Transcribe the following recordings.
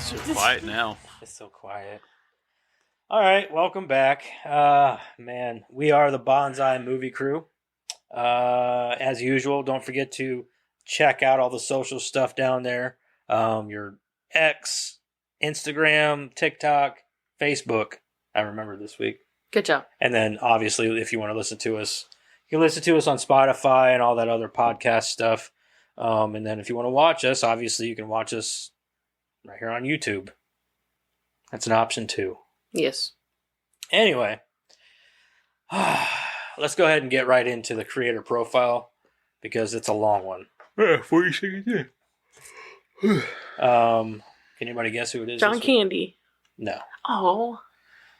So quiet now. It's so quiet. All right, welcome back. Man, we are the Bonsai Movie Crew. As usual, don't forget to check out all the social stuff down there. Your X, Instagram, TikTok, Facebook. I remember this week. Good job. And then, obviously, if you want to listen to us, you can listen to us on Spotify and all that other podcast stuff. And then if you want to watch us, obviously, you can watch us right here on YouTube. That's an option, too. Yes. Anyway, let's go ahead and get right into the creator profile because it's a long one. 40 seconds in. Can anybody guess who it is? John Candy. No. Oh.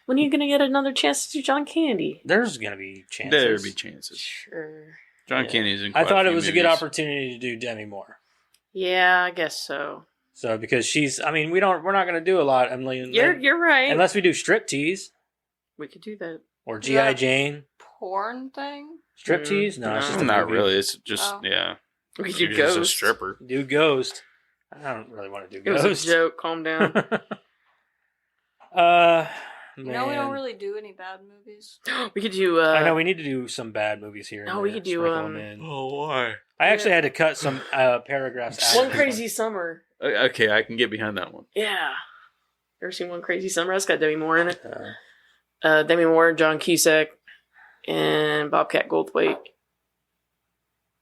When are you going to get another chance to do John Candy? There's going to be chances. There'd be chances. Sure. John Yeah. Candy's in I quite thought a it few was a good movies. opportunity to do Demi Moore. Yeah, I guess so. So because she's, I mean, we're not going to do a lot, Emily. You're right. Unless we do striptease We could do that. or G.I. Jane. Porn thing? Striptease? No, it's just No. a Not movie. really. It's just, Oh. yeah. We could She's do just a Ghost. stripper. Do Ghost. I don't really want to do It was Ghost. a joke. Calm down. You know, we don't really do any bad movies. We could do... I know we need to do some bad movies here. and Oh, we there, could do, sprinkle 'em in. Oh, why? I actually had to cut some paragraphs out. One Crazy Summer. Okay, I can get behind that one. Yeah. Ever seen One Crazy Summer? That's got Demi Moore in it. Uh, Demi Moore, John Cusack, and Bobcat Goldthwait.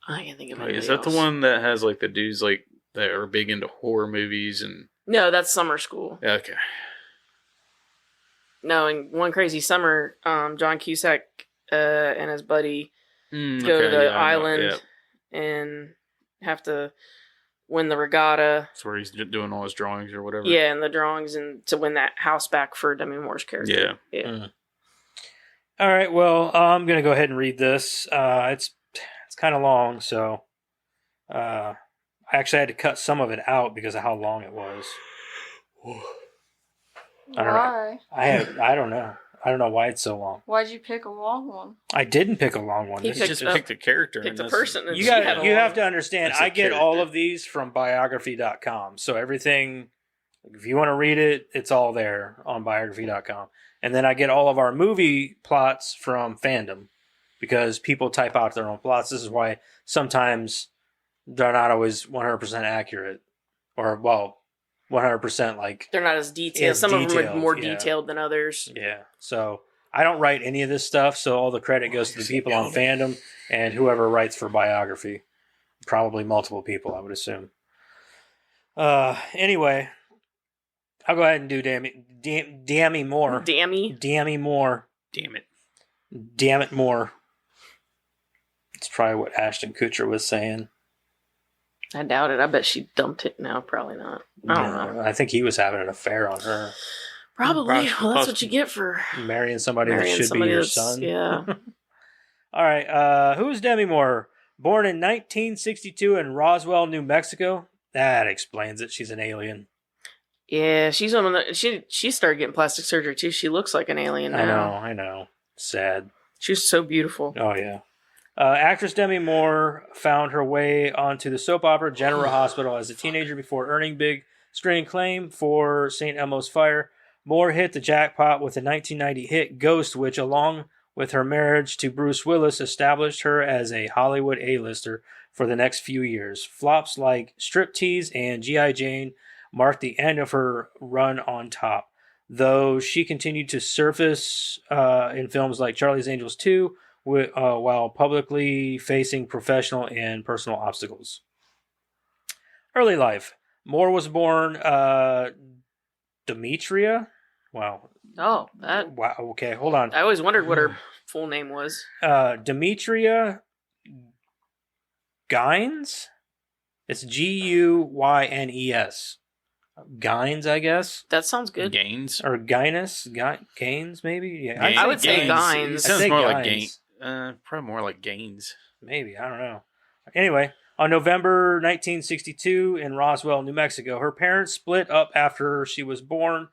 I can't think of anything Is that the else. one that has like the dudes like that are big into horror movies and? No, that's Summer School. Yeah, okay. No, in One Crazy Summer, John Cusack and his buddy go to Okay, the yeah, I know, island yeah. and have to win the regatta. That's where he's doing all his drawings or whatever. Yeah, and the drawings and to win that house back for Demi Moore's character. Yeah. Yeah. All right. Well, I'm gonna go ahead and read this. It's kind of long, so I actually had to cut some of it out because of how long it was. I don't know. Why? I don't know. I don't know why it's so long. Why'd you pick a long one? I didn't pick a long one. He This He is just picked picked a character. Picked and a that's- person. And you she got. had a You have long- to understand. That's a I get all character. of these from biography.com. So everything, if you want to read it, it's all there on biography.com. And then I get all of our movie plots from fandom because people type out their own plots. This is why sometimes they're not always 100% accurate, or well, 100% like They're not as detailed. It's Some of them are detailed, more yeah. detailed than others. yeah. So I don't write any of this stuff. So all the credit goes to the people on fandom and whoever writes for biography. Probably multiple people, I would assume. Anyway, I'll go ahead and do Demi Moore. Dammy. Demi Moore. Damn it. Damn it, Moore. It's probably what Ashton Kutcher was saying. I doubt it. I bet she dumped it now. Probably not. I don't know. I think he was having an affair on her, Probably. Well, that's what you get for marrying somebody marrying that should be somebody your that's- son. Yeah. All right. Who's Demi Moore? Born in 1962 in Roswell, New Mexico. That explains it. She's an alien. Yeah, she's one of the. She started getting plastic surgery too. She looks like an alien now. I know. Sad. She was so beautiful. Oh, yeah. Actress Demi Moore found her way onto the soap opera General Hospital as a teenager before earning big screen acclaim for St. Elmo's Fire. Moore hit the jackpot with the 1990 hit Ghost, which, along with her marriage to Bruce Willis, established her as a Hollywood A-lister for the next few years. Flops like Striptease and G.I. Jane marked the end of her run on top, though she continued to surface in films like Charlie's Angels 2, while publicly facing professional and personal obstacles. Early life. Moore was born Demetria. Wow. Oh, that. Wow. Okay, hold on. I always wondered what her full name was. Demetria Gynes? It's Guynes. Gynes, I guess. That sounds good. Gaines. Or Gaines? Gaines, maybe? Yeah, Gaines. I would say Gaines. Gynes. It sounds I'd say more like Gynes. Gaines. Probably more like Gaines. Maybe, I don't know. Anyway, on November 1962 in Roswell, New Mexico, her parents split up after she was born,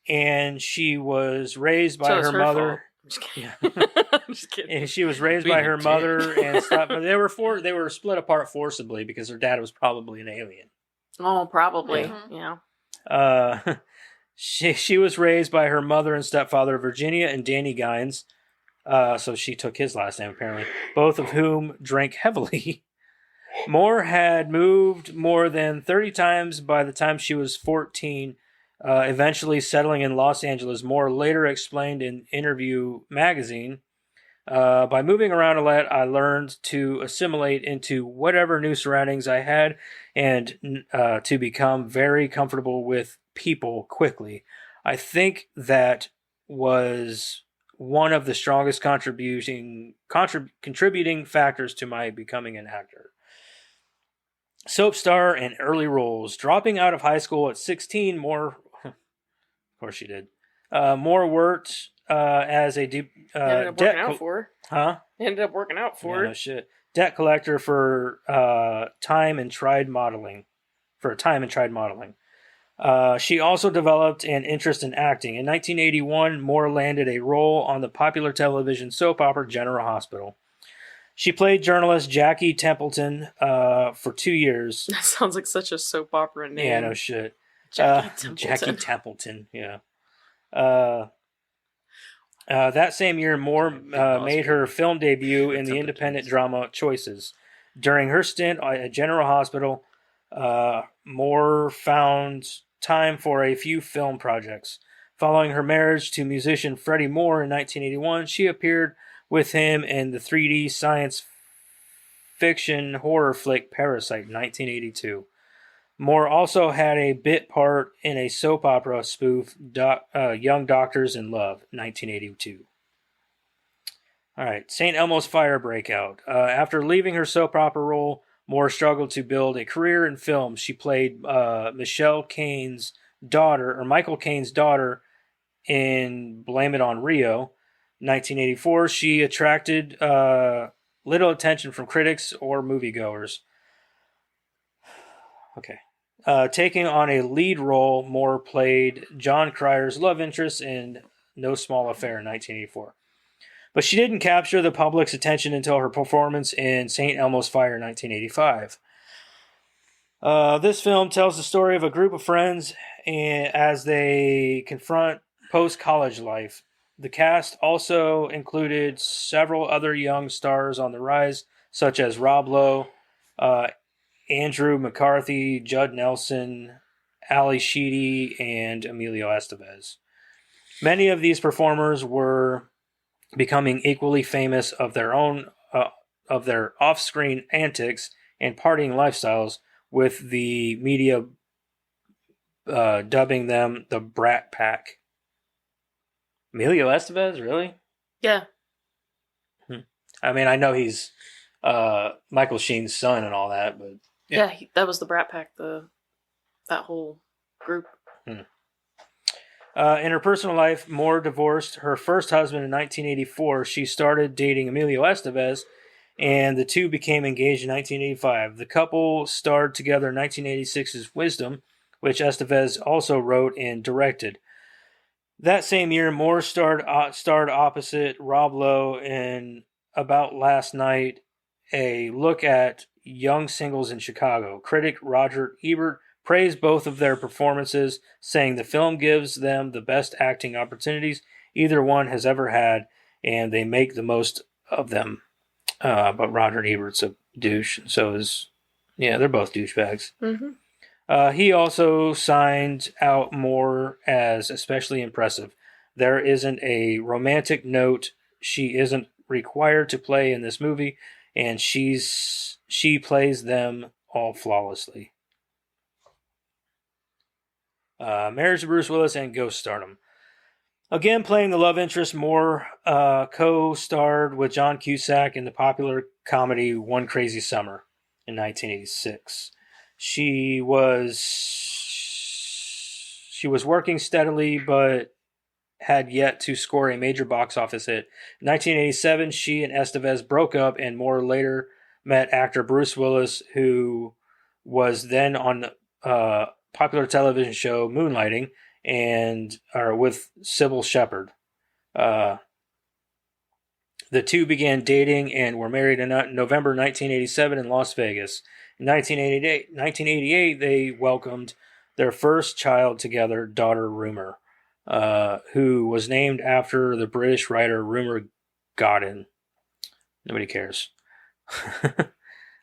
and she was raised by So it's her her mother. fault. I'm just kidding. Yeah. I'm just kidding. And she was raised Being by a her dick. mother and stuff. But they were split apart forcibly because her dad was probably an alien. Oh, probably. Yeah. Yeah. She was raised by her mother and stepfather, Virginia and Danny Gines. So she took his last name, apparently, both of whom drank heavily. Moore had moved more than 30 times by the time she was 14, eventually settling in Los Angeles. Moore later explained in Interview magazine, by moving around a lot, I learned to assimilate into whatever new surroundings I had and to become very comfortable with people quickly. I think that was one of the strongest contributing factors to my becoming an actor. Soap star and early roles. Dropping out of high school at 16, Moore, of course she did, Moore worked as a Ended up working out for her. Huh? Ended up working out for Yeah, her. no shit. Debt collector for time and tried modeling. She also developed an interest in acting. In 1981, Moore landed a role on the popular television soap opera General Hospital. She played journalist Jackie Templeton for 2 years. That sounds like such a soap opera name. Yeah, no shit. Jackie Templeton. Jackie Templeton, yeah. That same year, Moore made her film debut in the independent drama Choices. During her stint at General Hospital, Moore found time for a few film projects. Following her marriage to musician Freddie Moore in 1981, she appeared with him in the 3D science fiction horror flick Parasite in 1982. Moore also had a bit part in a soap opera spoof, Young Doctors in Love, 1982. All right, St. Elmo's Fire breakout. After leaving her soap opera role, Moore struggled to build a career in film. She played Michael Caine's daughter in Blame It on Rio, 1984. She attracted little attention from critics or moviegoers. Okay. Taking on a lead role, Moore played John Cryer's love interest in No Small Affair in 1984. But she didn't capture the public's attention until her performance in St. Elmo's Fire in 1985. This film tells the story of a group of friends as they confront post-college life. The cast also included several other young stars on the rise, such as Rob Lowe, Andrew McCarthy, Judd Nelson, Ali Sheedy, and Emilio Estevez. Many of these performers were becoming equally famous of their off-screen antics and partying lifestyles, with the media dubbing them the Brat Pack. Emilio Estevez, really? Yeah. I mean, I know he's Michael Sheen's son and all that, but yeah, that was the Brat Pack. That whole group. In her personal life, Moore divorced her first husband in 1984. She started dating Emilio Estevez, and the two became engaged in 1985. The couple starred together in 1986's Wisdom, which Estevez also wrote and directed. That same year, Moore starred opposite Rob Lowe in About Last Night, a look at young singles in Chicago. Critic Roger Ebert praised both of their performances, saying the film gives them the best acting opportunities either one has ever had, and they make the most of them. But Roger Ebert's a douche, so they're both douchebags. Mm-hmm. He also signed out Moore as especially impressive. There isn't a romantic note she isn't required to play in this movie, and she plays them all flawlessly. Marriage to Bruce Willis and Ghost Stardom. Again, playing the love interest, Moore co-starred with John Cusack in the popular comedy One Crazy Summer in 1986. She was working steadily, but had yet to score a major box office hit. In 1987, she and Estevez broke up, and Moore later met actor Bruce Willis, who was then on popular television show Moonlighting with Sybil Shepherd. The two began dating and were married in November 1987 in Las Vegas. In 1988, they welcomed their first child together, daughter Rumour, who was named after the British writer Rumour Godwin. Nobody cares.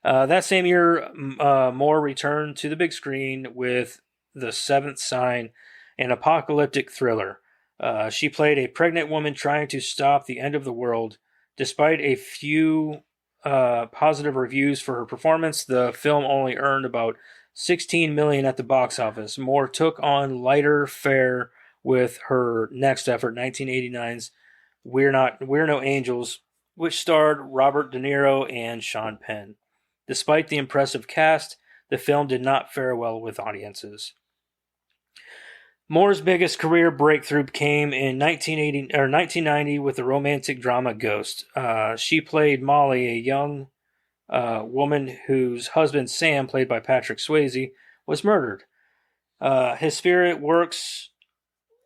That same year, Moore returned to the big screen with The Seventh Sign, an apocalyptic thriller. She played a pregnant woman trying to stop the end of the world. Despite a few positive reviews for her performance, the film only earned about $16 million at the box office. Moore took on lighter fare with her next effort, 1989's We're No Angels, which starred Robert De Niro and Sean Penn. Despite the impressive cast, the film did not fare well with audiences. Moore's biggest career breakthrough came in 1990 with the romantic drama Ghost. She played Molly, a young woman whose husband Sam, played by Patrick Swayze, was murdered. His spirit works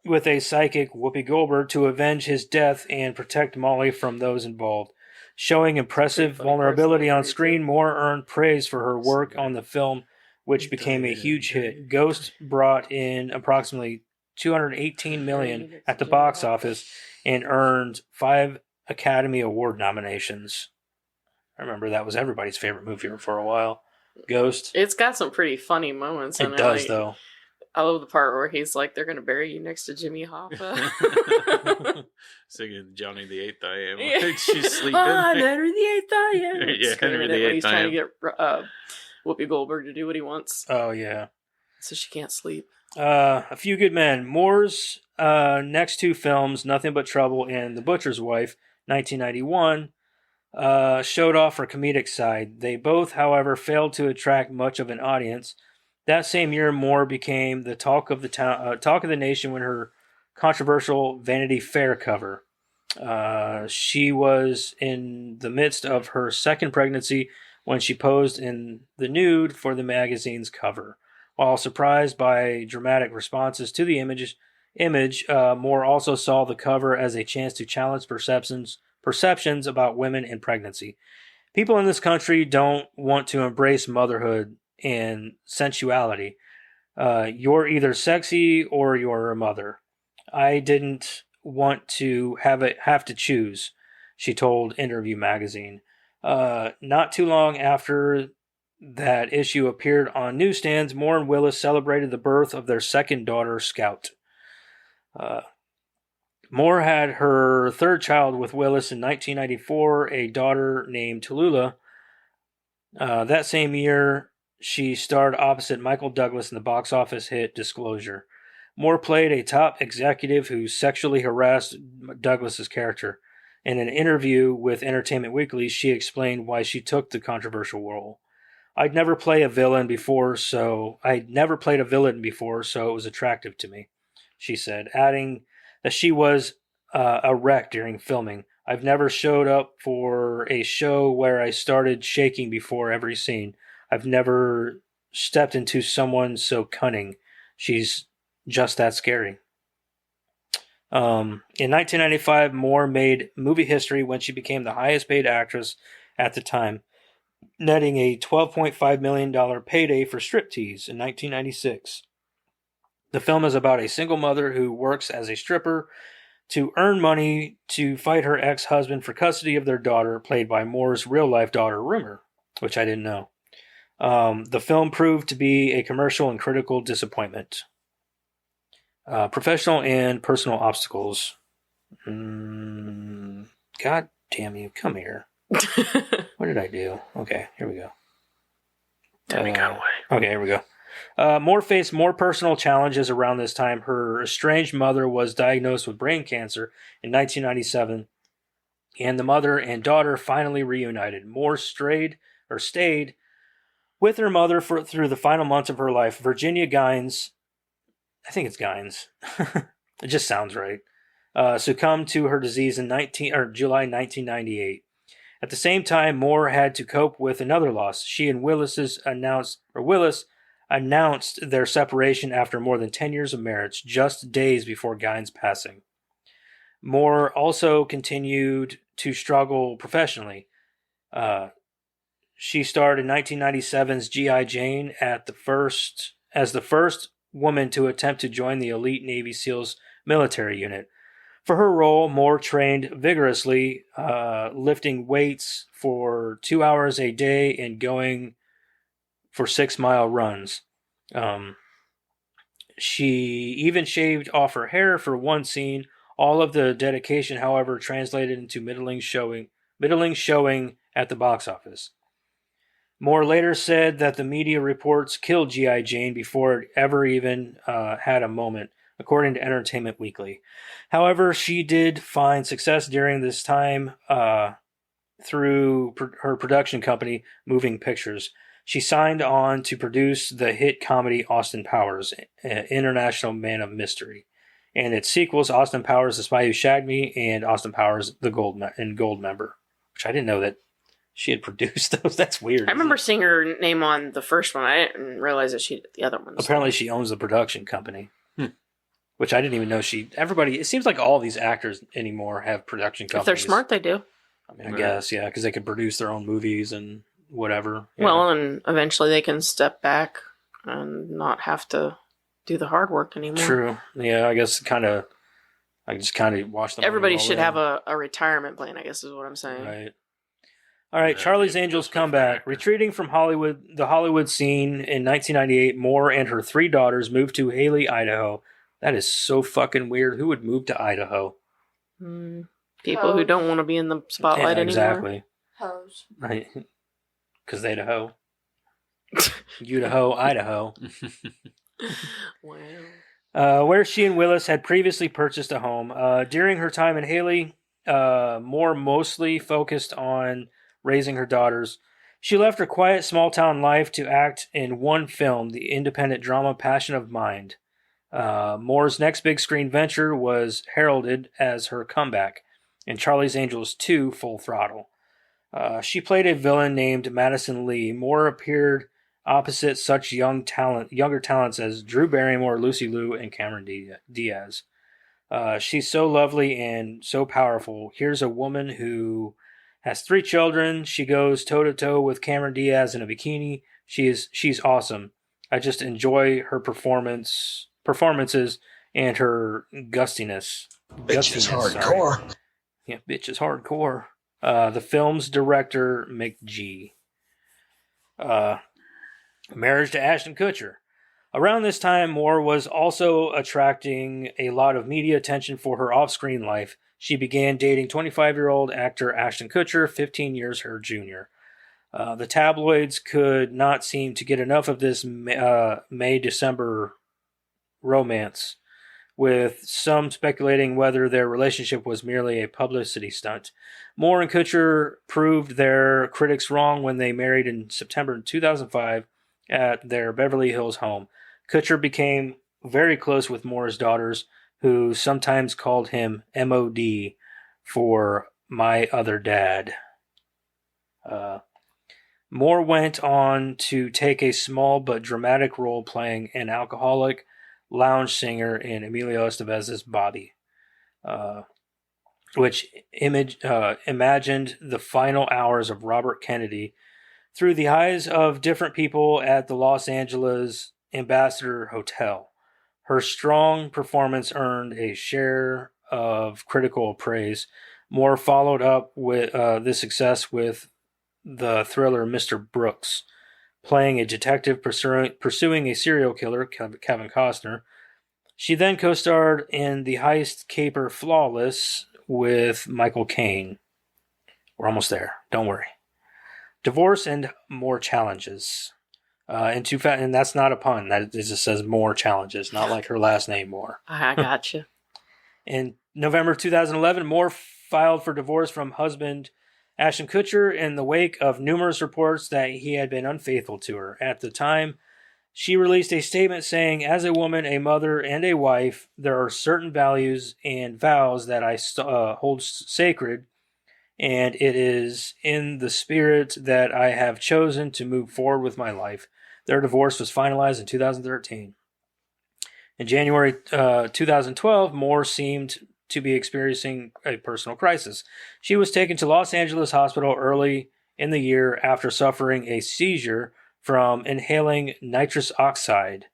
with a psychic, Whoopi Goldberg, to avenge his death and protect Molly from those involved. Showing impressive vulnerability on screen, Moore earned praise for her work on the film, which became a huge hit. Ghost brought in approximately $218 million at the box office and earned 5 Academy Award nominations. I remember that was everybody's favorite movie for a while. Ghost. It's got some pretty funny moments in it. It does, though. I love the part where he's like, they're going to bury you next to Jimmy Hoffa. Singing Johnny the Eighth I Am. Yeah. She's sleeping. Henry the Eighth I Am. Yeah, Henry the Eighth he's I trying Am. to get Whoopi Goldberg to do what he wants. Oh, yeah. So she can't sleep. A Few Good Men. Moore's next 2 films, Nothing But Trouble and The Butcher's Wife, 1991, showed off her comedic side. They both, however, failed to attract much of an audience. That same year, Moore became the talk of the nation when her controversial Vanity Fair cover. She was in the midst of her second pregnancy when she posed in the nude for the magazine's cover. While surprised by dramatic responses to the image, Moore also saw the cover as a chance to challenge perceptions about women and pregnancy. People in this country don't want to embrace motherhood and sensuality. You're either sexy or you're a mother. I didn't want to have to choose, she told Interview magazine. Not too long after that issue appeared on newsstands, Moore and Willis celebrated the birth of their second daughter, Scout. Moore had her third child with Willis in 1994, a daughter named Tallulah. That same year, she starred opposite Michael Douglas in the box office hit Disclosure. Moore played a top executive who sexually harassed Douglas's character. In an interview with Entertainment Weekly, she explained why she took the controversial role. I'd never played a villain before, so it was attractive to me, she said, adding that she was a wreck during filming. I've never showed up for a show where I started shaking before every scene. I've never stepped into someone so cunning. She's just that scary. In 1995, Moore made movie history when she became the highest paid actress at the time, netting a $12.5 million payday for Striptease in 1996. The film is about a single mother who works as a stripper to earn money to fight her ex-husband for custody of their daughter, played by Moore's real-life daughter, Rumour, which I didn't know. The film proved to be a commercial and critical disappointment. Professional and personal obstacles. God damn you, come here. What did I do? Okay, here we go. Demi got away. Okay, here we go. Moore faced more personal challenges around this time. Her estranged mother was diagnosed with brain cancer in 1997, and the mother and daughter finally reunited. Moore stayed with her mother through the final months of her life. Virginia Gines, I think it's Gines, it just sounds right, succumbed to her disease in July 1998. At the same time, Moore had to cope with another loss. She and Willis announced their separation after more than 10 years of marriage, just days before Gines' passing. Moore also continued to struggle professionally. She starred in 1997's G.I. Jane as the first woman to attempt to join the elite Navy SEALs military unit. For her role, Moore trained vigorously, lifting weights for 2 hours a day and going for 6-mile runs. She even shaved off her hair for one scene. All of the dedication, however, translated into middling showing at the box office. Moore later said that the media reports killed G.I. Jane before it ever even had a moment, according to Entertainment Weekly. However, she did find success during this time through her production company, Moving Pictures. She signed on to produce the hit comedy Austin Powers, International Man of Mystery, and its sequels, Austin Powers, The Spy Who Shagged Me, and Austin Powers, The Goldmember, which I didn't know that she had produced those. That's weird. I remember seeing her name on the first one. I didn't realize that she did the other ones. Apparently, she owns the production company, which I didn't even know everybody, it seems like all these actors anymore have production companies. If they're smart, they do. I mean, I guess, yeah, because they could produce their own movies and whatever. Well, and eventually they can step back and not have to do the hard work anymore. True. Yeah, I guess I just kind of watch them. Everybody should have a retirement plan, I guess is what I'm saying. Right. All right, Charlie's Angels comeback. Retreating from the Hollywood scene in 1998, Moore and her 3 daughters moved to Haley, Idaho. That is so fucking weird. Who would move to Idaho? People who don't want to be in the spotlight anymore. Exactly. Hose. Right. Because they'd a hoe. You'd a hoe, Idaho. Wow. Where she and Willis had previously purchased a home. During her time in Haley, Moore mostly focused on raising her daughters. She left her quiet small-town life to act in one film, the independent drama Passion of Mind. Moore's next big screen venture was heralded as her comeback in Charlie's Angels 2 Full Throttle. She played a villain named Madison Lee. Moore appeared opposite such younger talents as Drew Barrymore, Lucy Liu, and Cameron Diaz. She's so lovely and so powerful. Here's a woman who has 3 children. She goes toe-to-toe with Cameron Diaz in a bikini. She's awesome. I just enjoy her performances and her gustiness. Bitch is hardcore. Sorry. Yeah, bitch is hardcore. The film's director, Mick G. Marriage to Ashton Kutcher. Around this time, Moore was also attracting a lot of media attention for her off-screen life. She began dating 25-year-old actor Ashton Kutcher, 15 years her junior. The tabloids could not seem to get enough of this May-December romance, with some speculating whether their relationship was merely a publicity stunt. Moore and Kutcher proved their critics wrong when they married in September 2005 at their Beverly Hills home. Kutcher became very close with Moore's daughters, who sometimes called him M.O.D. for My Other Dad. Moore went on to take a small but dramatic role playing an alcoholic lounge singer in Emilio Estevez's Bobby, which imagined the final hours of Robert Kennedy through the eyes of different people at the Los Angeles Ambassador Hotel. Her strong performance earned a share of critical praise. Moore followed up with this success with the thriller Mr. Brooks, playing a detective pursuing a serial killer, Kevin Costner. She then co-starred in the heist caper Flawless with Michael Caine. We're almost there. Don't worry. Divorce and more challenges. And that's not a pun. That it just says more challenges, not like her last name Moore. I gotcha. In November 2011, Moore filed for divorce from husband Ashton Kutcher in the wake of numerous reports that he had been unfaithful to her. At the time, she released a statement saying, "As a woman, a mother, and a wife, there are certain values and vows that I hold sacred, and it is in the spirit that I have chosen to move forward with my life." Their divorce was finalized in 2013. In January 2012, Moore seemed to be experiencing a personal crisis. She was taken to Los Angeles Hospital early in the year after suffering a seizure from inhaling nitrous oxide.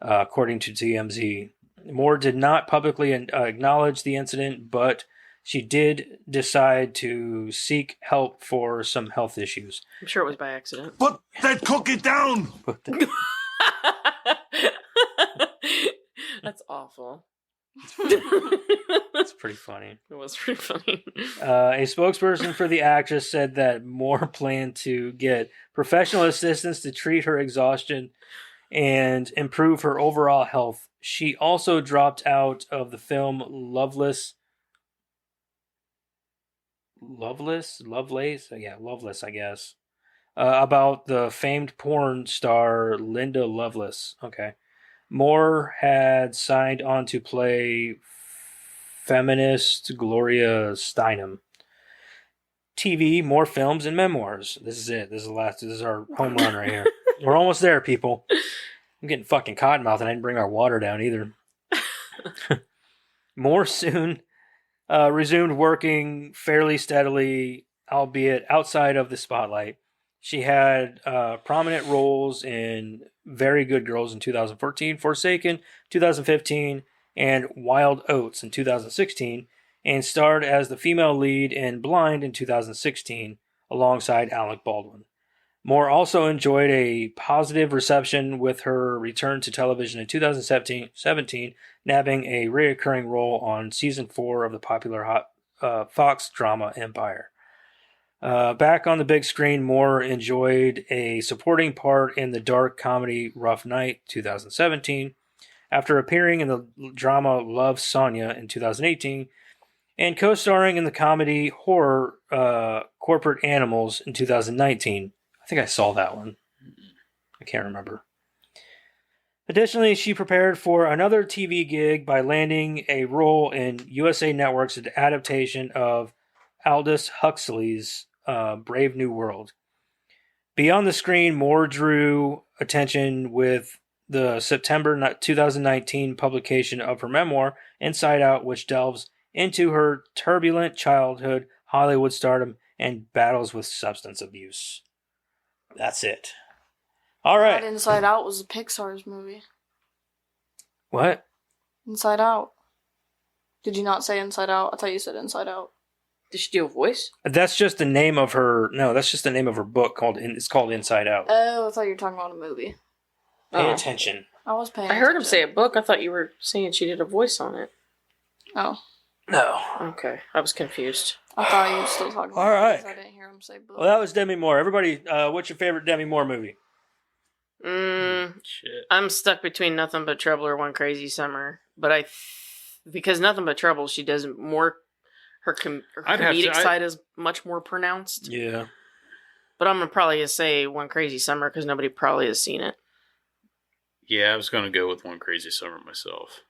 according to TMZ. Moore did not publicly acknowledge the incident, but she did decide to seek help for some health issues. I'm sure it was by accident. Put that cookie down! That's awful. That's pretty funny. It was pretty funny. A spokesperson for the actress said that Moore planned to get professional assistance to treat her exhaustion and improve her overall health. She also dropped out of the film Loveless, I guess, about the famed porn star Linda Lovelace. Okay. Moore had signed on to play feminist Gloria Steinem. TV, more films, and memoirs. This is it. This is our home run right here. We're almost there, people. I'm getting fucking cottonmouth, and I didn't bring our water down either. Moore soon resumed working fairly steadily, albeit outside of the spotlight. She had prominent roles in Very Good Girls in 2014, Forsaken 2015, and Wild Oats in 2016, and starred as the female lead in Blind in 2016, alongside Alec Baldwin. Moore also enjoyed a positive reception with her return to television in 2017, nabbing a recurring role on season 4 of the popular Fox drama Empire. Back on the big screen, Moore enjoyed a supporting part in the dark comedy Rough Night 2017, after appearing in the drama Love, Sonia in 2018, and co-starring in the comedy horror Corporate Animals in 2019. I think I saw that one. I can't remember. Additionally, she prepared for another TV gig by landing a role in USA Network's adaptation of Aldous Huxley's Brave New World. Beyond the screen, Moore drew attention with the September 2019 publication of her memoir, Inside Out, which delves into her turbulent childhood, Hollywood stardom, and battles with substance abuse. That's it. All right. That Inside Out was a Pixar's movie. What? Inside Out. Did you not say Inside Out? I thought you said Inside Out. Did she do a voice? That's just the name of her. No, that's just the name of her book. It's called Inside Out. Oh, I thought you were talking about a movie. Pay attention. I was paying I heard him attention. say a book. I thought you were saying she did a voice on it. Oh. No. Okay, I was confused. I thought you were still talking about All right. movies. I didn't hear him say book. Well, that was Demi Moore. Everybody, what's your favorite Demi Moore movie? Shit. I'm stuck between Nothing But Trouble or One Crazy Summer, but because Nothing But Trouble, she does more. Her comedic side is much more pronounced. Yeah. But I'm probably gonna say One Crazy Summer because nobody probably has seen it. Yeah, I was going to go with One Crazy Summer myself.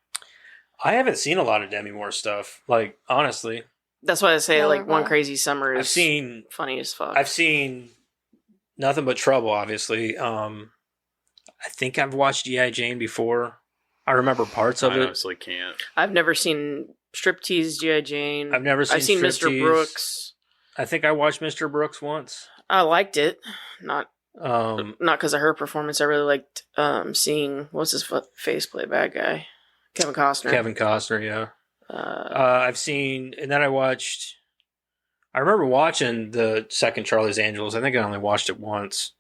I haven't seen a lot of Demi Moore stuff. Like, honestly. That's why I say Neither like have One I. Crazy Summer is I've seen funny as fuck. I've seen Nothing But Trouble, obviously. I think I've watched G.I. Jane before. I remember parts of I it. honestly can't. I've never seen Striptease, G.I. Jane. I've never seen I've seen Mr. Striptease. Brooks. I think I watched Mr. Brooks once. I liked it. Not Um, because of her performance. I really liked seeing what's his face play bad guy, Kevin Costner. Kevin Costner, yeah. I've seen, and then I remember watching the second Charlie's Angels. I think I only watched it once.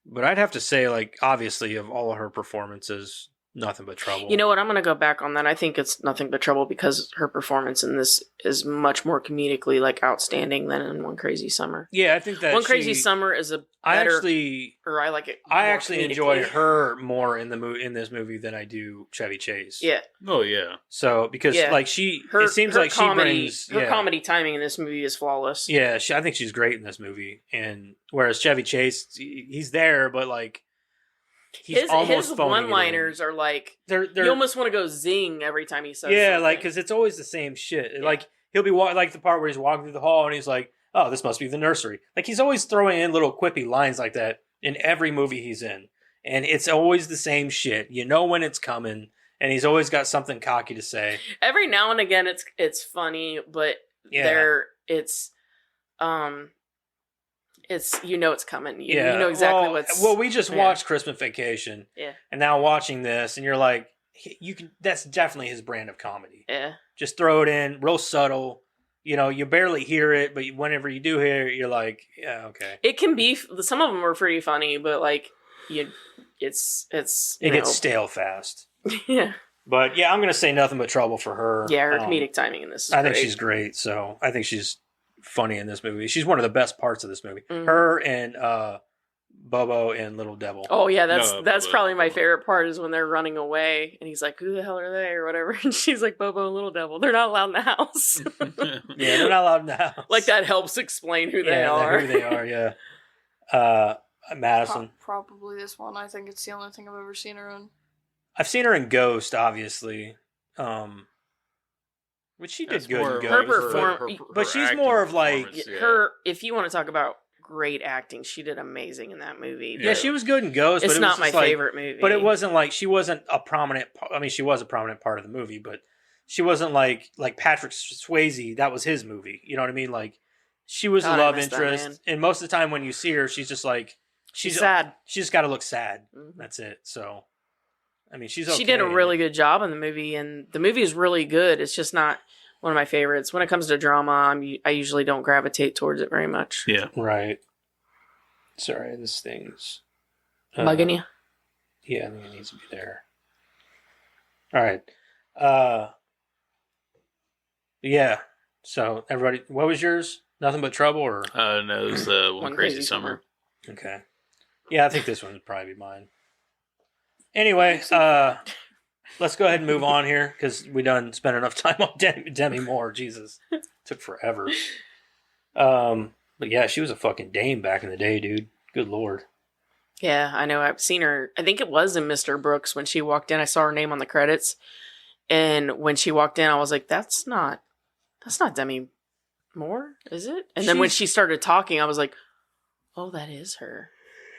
But I'd have to say, like, obviously, of all of her performances, Nothing But Trouble. You know what? I'm going to go back on that. I think it's Nothing But Trouble because her performance in this is much more comedically like outstanding than in One Crazy Summer. Yeah, I think that One Crazy Summer is a I better, like it. I more actually comedically. enjoy her more in this movie than I do Chevy Chase. Yeah, Oh, yeah. So because Yeah. like it seems like comedy, she brings her comedy timing in this movie is flawless. Yeah, I think she's great in this movie. And whereas Chevy Chase, he's there, but like he's almost his phoning it in. one-liners are like They're you almost want to go zing every time he says. yeah, something. like because it's always the same shit. Like he'll be like the part where he's walking through the hall and he's like, "Oh, this must be the nursery." Like he's always throwing in little quippy lines like that in every movie he's in, and it's always the same shit. You know when it's coming, and he's always got something cocky to say. every now and again it's funny, but Yeah. it's it's it's coming. You know exactly what's. Well, we just watched Christmas Vacation. Yeah. And now watching this, and you're like, that's definitely his brand of comedy. Yeah. Just throw it in, real subtle. You barely hear it, but whenever you do hear it, you're like, yeah, okay. It can be. Some of them are pretty funny, but like, it gets stale fast. Yeah. But yeah, I'm gonna say Nothing But Trouble for her. Yeah, her comedic timing in this is I think she's great. So I think she's funny in this movie. She's one of the best parts of this movie. Mm-hmm. Her and Bobo and Little Devil. Oh yeah, that's probably my favorite part is when they're running away and he's like, "Who the hell are they?" or whatever, and she's like, "Bobo and Little Devil. They're not allowed in the house." Yeah, they're not allowed in the house. Like that helps explain who they are. Who they are. Yeah. Madison. Probably this one. I think it's the only thing I've ever seen her in. I've seen her in Ghost, obviously. Which she did good in Ghost. But she's more of like her. If you want to talk about great acting, she did amazing in that movie. Yeah, she was good in Ghost. It's but not my favorite movie. But it wasn't like she wasn't a prominent. I mean, she was a prominent part of the movie, but she wasn't like Patrick Swayze. That was his movie. You know what I mean? Like she was a love interest, and most of the time when you see her, she's just like she's sad. She just got to look sad. Mm-hmm. That's it. So. I mean, she's okay. She did a really good job in the movie, and the movie is really good. It's just not one of my favorites. When it comes to drama, I usually don't gravitate towards it very much. Yeah. Right. Sorry, this thing's... bugging you? Yeah, I think it needs to be there. All right. Yeah. So, everybody, what was yours? Nothing But Trouble, or...? No, it was One Crazy Summer. Okay. Yeah, I think this one would probably be mine. Anyway, let's go ahead and move on here because we done spent enough time on Demi Moore. Jesus, took forever. But yeah, she was a fucking dame back in the day, dude. Good lord. Yeah, I know. I've seen her. I think it was in Mr. Brooks when she walked in. I saw her name on the credits, and when she walked in, I was like, "That's not Demi Moore, is it?" And then when she started talking, I was like, "Oh, that is her."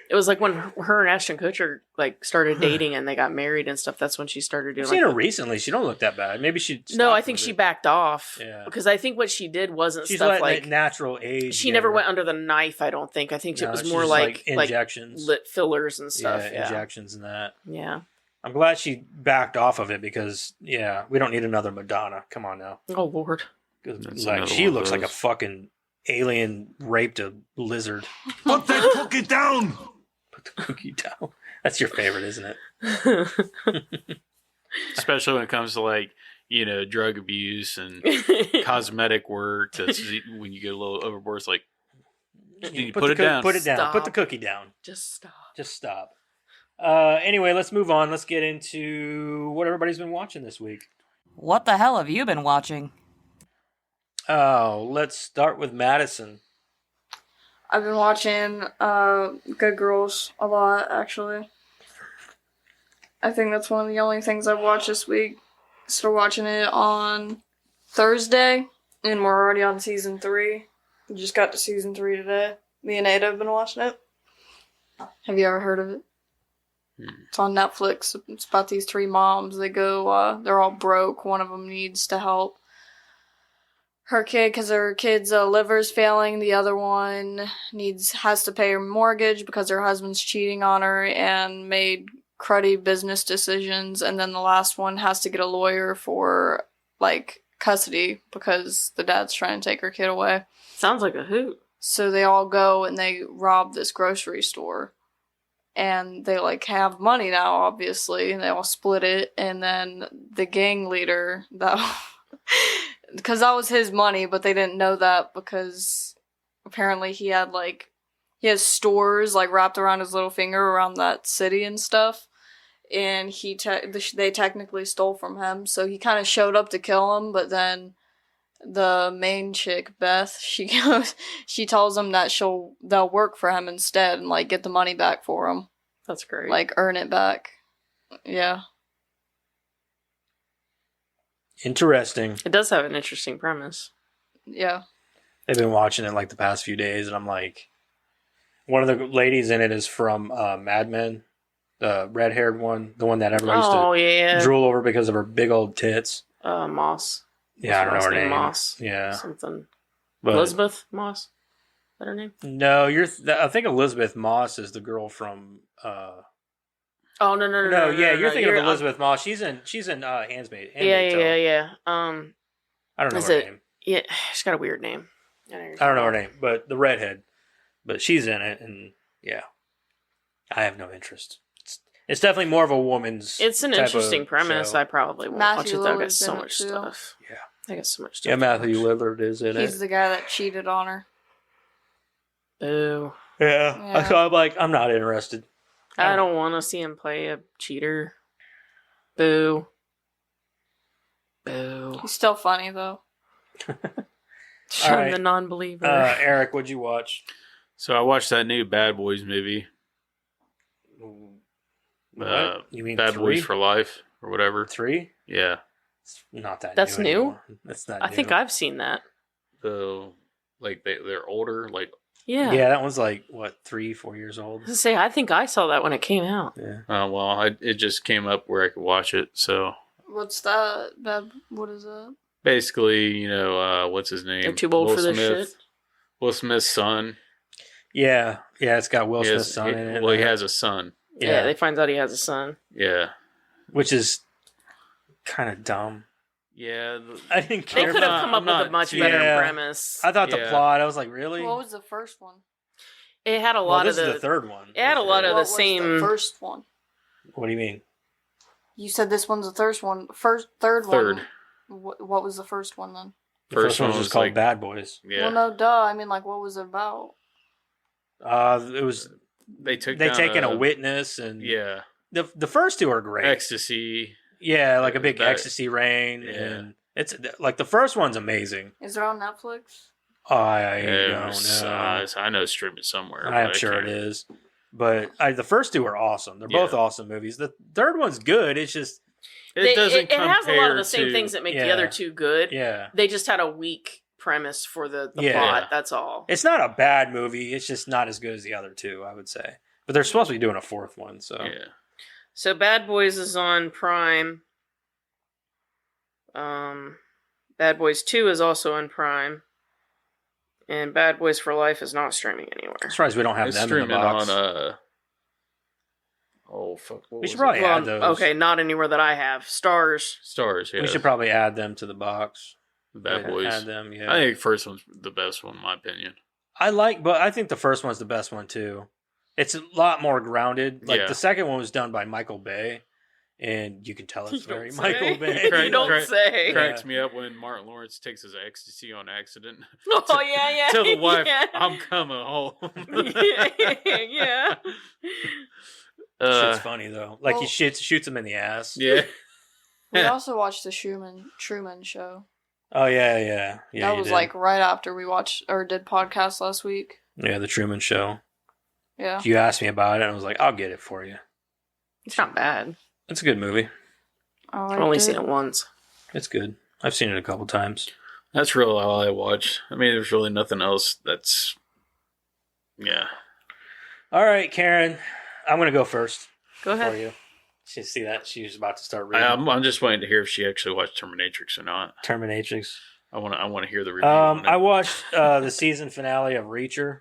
It was like when her and Ashton Kutcher like started dating and they got married and stuff. That's when she started doing. I've seen her recently. She don't look that bad. Maybe she. No, I think she backed off. Yeah. Because I think what she did wasn't She's stuff like natural age. She never went under the knife. I don't think. I think it was more like injections, lip fillers and stuff. Yeah, injections and that. Yeah. I'm glad she backed off of it because we don't need another Madonna. Come on now. Oh Lord. Like she looks like a fucking alien raped a lizard. Put that cookie down. The cookie down. That's your favorite, isn't it? Especially when it comes to like, drug abuse and cosmetic work. That's when you get a little overboard. It's like, you put it down. Put it down. Stop. Put the cookie down. Just stop. Just stop. Anyway, let's move on. Let's get into what everybody's been watching this week. What the hell have you been watching? Oh, let's start with Madison. I've been watching Good Girls a lot, actually. I think that's one of the only things I've watched this week. Started watching it on Thursday, and we're already on season 3. We just got to season 3 today. Me and Ada have been watching it. Have you ever heard of it? It's on Netflix. It's about these 3 moms. They go, they're all broke. One of them needs to help her kid because her kid's liver's failing. The other one has to pay her mortgage because her husband's cheating on her and made cruddy business decisions. And then the last one has to get a lawyer for custody because the dad's trying to take her kid away. Sounds like a hoot. So they all go and they rob this grocery store. And they have money now, obviously, and they all split it. And then the gang leader, because that was his money, but they didn't know that because apparently he has stores wrapped around his little finger around that city and stuff, and they technically stole from him. So he kind of showed up to kill him, but then the main chick, Beth, she tells them that they'll work for him instead and get the money back for him. That's great. Earn it back. Yeah. Interesting. It does have an interesting premise. Yeah. They've been watching it the past few days, and I'm like, one of the ladies in it is from Mad Men, the red-haired one, the one that everybody used to drool over because of her big old tits. Moss. Yeah, I don't know her name. Moss. Yeah. Something. But Elizabeth Moss? that her name? No, I think Elizabeth Moss is the girl from. Oh no! No, yeah, you're thinking of You're- Elizabeth Moss. She's in Handmaid's Yeah. Tale. I don't know Is her it? name. Yeah, she's got a weird name. I don't know her name, but the redhead. But she's in it, and yeah, I have no interest. It's definitely more of a woman's. It's an type interesting of premise. show. I probably won't Matthew watch it. Though. I got Lillard's so in it, much too. stuff. Yeah. I got so much stuff. Yeah, to Matthew watch. Lillard is in He's it. the guy that cheated on her. Boo! Yeah, so I'm like, I'm not interested. I don't want to see him play a cheater. Boo! Boo! He's still funny though. I'm right. the non-believer. Eric, what'd you watch? So I watched that new Bad Boys movie. You mean Bad 3? Boys for Life or whatever. 3? Yeah. It's not that. That's new? Anymore. That's not. I think I've seen that. So like they're older. Like Yeah. Yeah, that one's like what 3-4 years old. I was gonna say, I think I saw that when it came out. Yeah. it just came up where I could watch it. So What's that? What is that? basically, what's his name? They're too old Will for this Smith. shit. Will Smith's son. Yeah, it's got Will He Smith's has- son in it. Well, he has a son. Yeah. They find out he has a son. Yeah. which is kind of dumb. Yeah. I didn't They care. could have come up I'm with a not- much yeah. better premise. I thought the Yeah. plot. I was like, really? What was the first one? It had a Well, lot this of is the third one. It had a lot of What the was same. the first one? What do you mean? You said this one's the third one. Third Third. one. What was the first one then? The First first one one was was just called like- Bad Boys. Yeah. Well, no, duh. I mean, like, what was it about? It was They took they down take in a witness, and Yeah. the first two are great. Ecstasy. Yeah, like a big That- ecstasy rain, Yeah. and it's like the first one's amazing. Is it on Netflix? I Yeah, don't know. I know it's streaming somewhere. I'm but I sure it can't- is, but the first two are awesome. They're both Yeah. awesome movies. The third one's good. It's just It doesn't It has a lot of compare the same to- things that make the Yeah. other two good. yeah, They just had a weak premise for the Yeah. plot. That's all. it's not a bad movie. It's just not as good as the other two, I would say. But they're supposed to be doing a fourth one, so Yeah. So Bad Boys is on Prime. Bad Boys 2 is also on Prime. And Bad Boys for Life is not streaming anywhere. I'm surprised we don't have It's them in the streaming box. on fuck. What We should was probably it? add those. Okay, not anywhere that I have. Stars. Stars. Yeah. We should probably add them to the box. Bad Yeah, Boys. Add them. Yeah. I think first one's the best one in my opinion. but I think the first one's the best one too. It's a lot more grounded. Like Yeah. the second one was done by Michael Bay, and you can tell it's You very don't Michael say. Bay. You don't say. Cracks me up when Martin Lawrence takes his ecstasy on accident. Oh, yeah. Tell the wife, Yeah. I'm coming home. yeah. Shit's funny though. Like he Well- shoots him in the ass. Yeah. We also watched the Truman Show. Oh yeah. Yeah. That you was did. like right after we watched or did podcast last week. Yeah, the Truman Show. Yeah. You asked me about it, and I was like, I'll get it for you. It's not bad. It's a good movie. I've only seen it once. It's good. I've seen it a couple times. That's really all I watch. I mean, there's really nothing else that's. Yeah. All right, Karen. I'm gonna go first Go for ahead. you. She see that she was about to start reading I'm just waiting to hear if she actually watched Terminatrix or not. Terminatrix. I want to hear the review. on it. I watched the season finale of Reacher.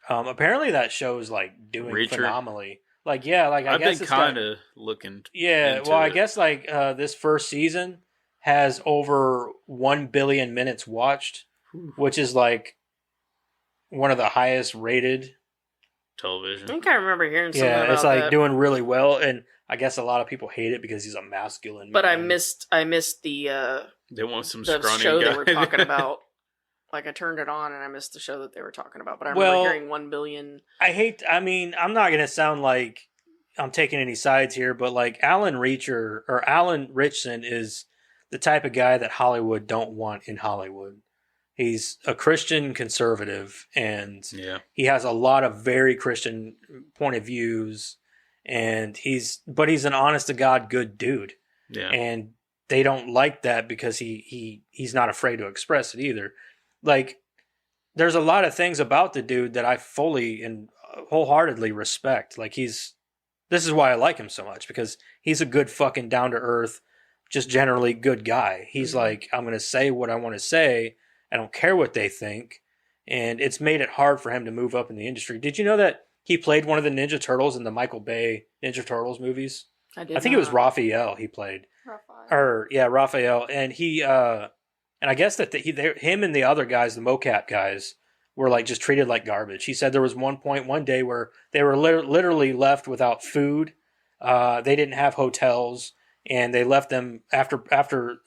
Apparently that show is like doing Reacher? phenomenally. Like yeah, like I I've guess been it's got- kind of looking. Yeah, into well, I it. guess like this first season has over 1 billion minutes watched, which is like one of the highest rated. I television. think I remember hearing something Yeah, about it's like that. doing really well, and I guess a lot of people hate it because he's a masculine. But I man. missed the They want some the scrawny show guy. they were talking about. Like I turned it on and I missed the show that they were talking about. But I remember Well- hearing 1 billion. I mean, I'm not gonna sound like I'm taking any sides here, but like Alan Richson is the type of guy that Hollywood don't want in Hollywood. He's a Christian conservative, and Yeah. he has a lot of very Christian point of views, and he's an honest to God good dude, Yeah. and they don't like that because he's not afraid to express it either. Like, there's a lot of things about the dude that I fully and wholeheartedly respect. Like, this is why I like him so much, because he's a good fucking down to earth, just generally good guy. He's like, I'm going to say what I want to say. I don't care what they think. and it's made it hard for him to move up in the industry. Did you know that he played one of the Ninja Turtles in the Michael Bay Ninja Turtles movies? I think it was Raphael he played. Raphael, and he and I guess that him and the other guys, the mocap guys, were like just treated like garbage. He said there was one day where they were literally left without food. They didn't have hotels, and they left them after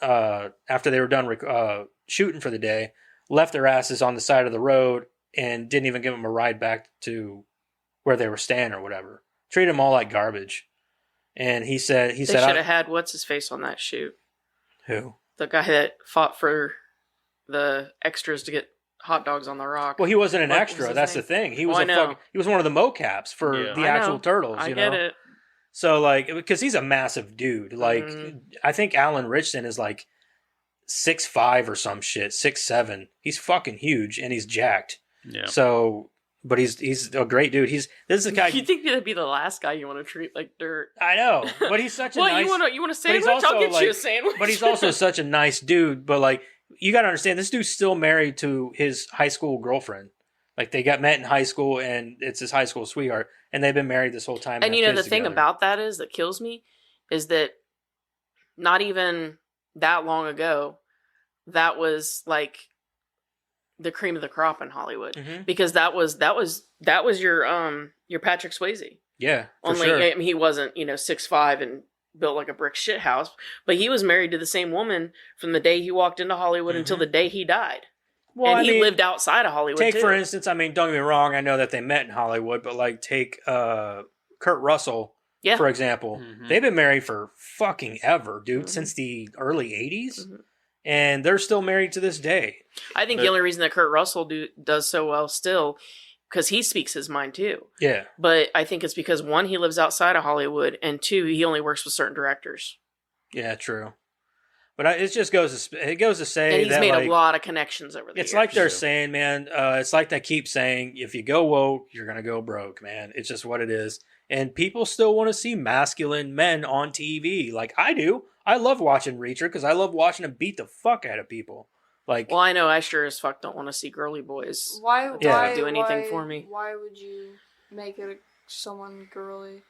they were done shooting for the day. Left their asses on the side of the road and didn't even give them a ride back to where they were staying or whatever. Treated them all like garbage. And he said they should have had what's his face on that shoot. Who? The guy that fought for the extras to get hot dogs on the rock. Well, he wasn't an extra. That's the thing. He was he was one of the mocaps for the actual turtles. I get it. So like, because he's a massive dude. Like, I think Alan Richson is like 6'5" or some shit, 6'7". He's fucking huge and he's jacked. Yeah. So. But he's a great dude. This is the guy. You think that'd be the last guy you want to treat like dirt? I know, but he's such a nice. You want a sandwich? I'll get you a sandwich. But he's also such a nice dude. But like, you got to understand, this dude's still married to his high school girlfriend. Like they met in high school, and it's his high school sweetheart, and they've been married this whole time. And you know the thing about that kills me is that not even that long ago, that was like the cream of the crop in Hollywood, because that was your Patrick Swayze. Yeah, only sure. I mean, he wasn't 6'5" and built like a brick shit house, but he was married to the same woman from the day he walked into Hollywood until the day he died. Well, and he lived outside of Hollywood. For instance, I mean, don't get me wrong, I know that they met in Hollywood, but like take Kurt Russell for example. They've been married for fucking ever, dude, since the early 80s. And they're still married to this day. I think the only reason that Kurt Russell does so well still, because he speaks his mind too. Yeah. But I think it's because, one, he lives outside of Hollywood, and two, he only works with certain directors. Yeah, true. But it just goes to say and he's made a lot of connections over the years. It's like they're saying, man, it's like they keep saying, if you go woke, you're going to go broke, man. It's just what it is. And people still want to see masculine men on TV. Like I do. I love watching Reacher because I love watching him beat the fuck out of people. Like, well, I know I sure as fuck don't want to see girly boys. Why do anything for me? Why would you make it someone girly?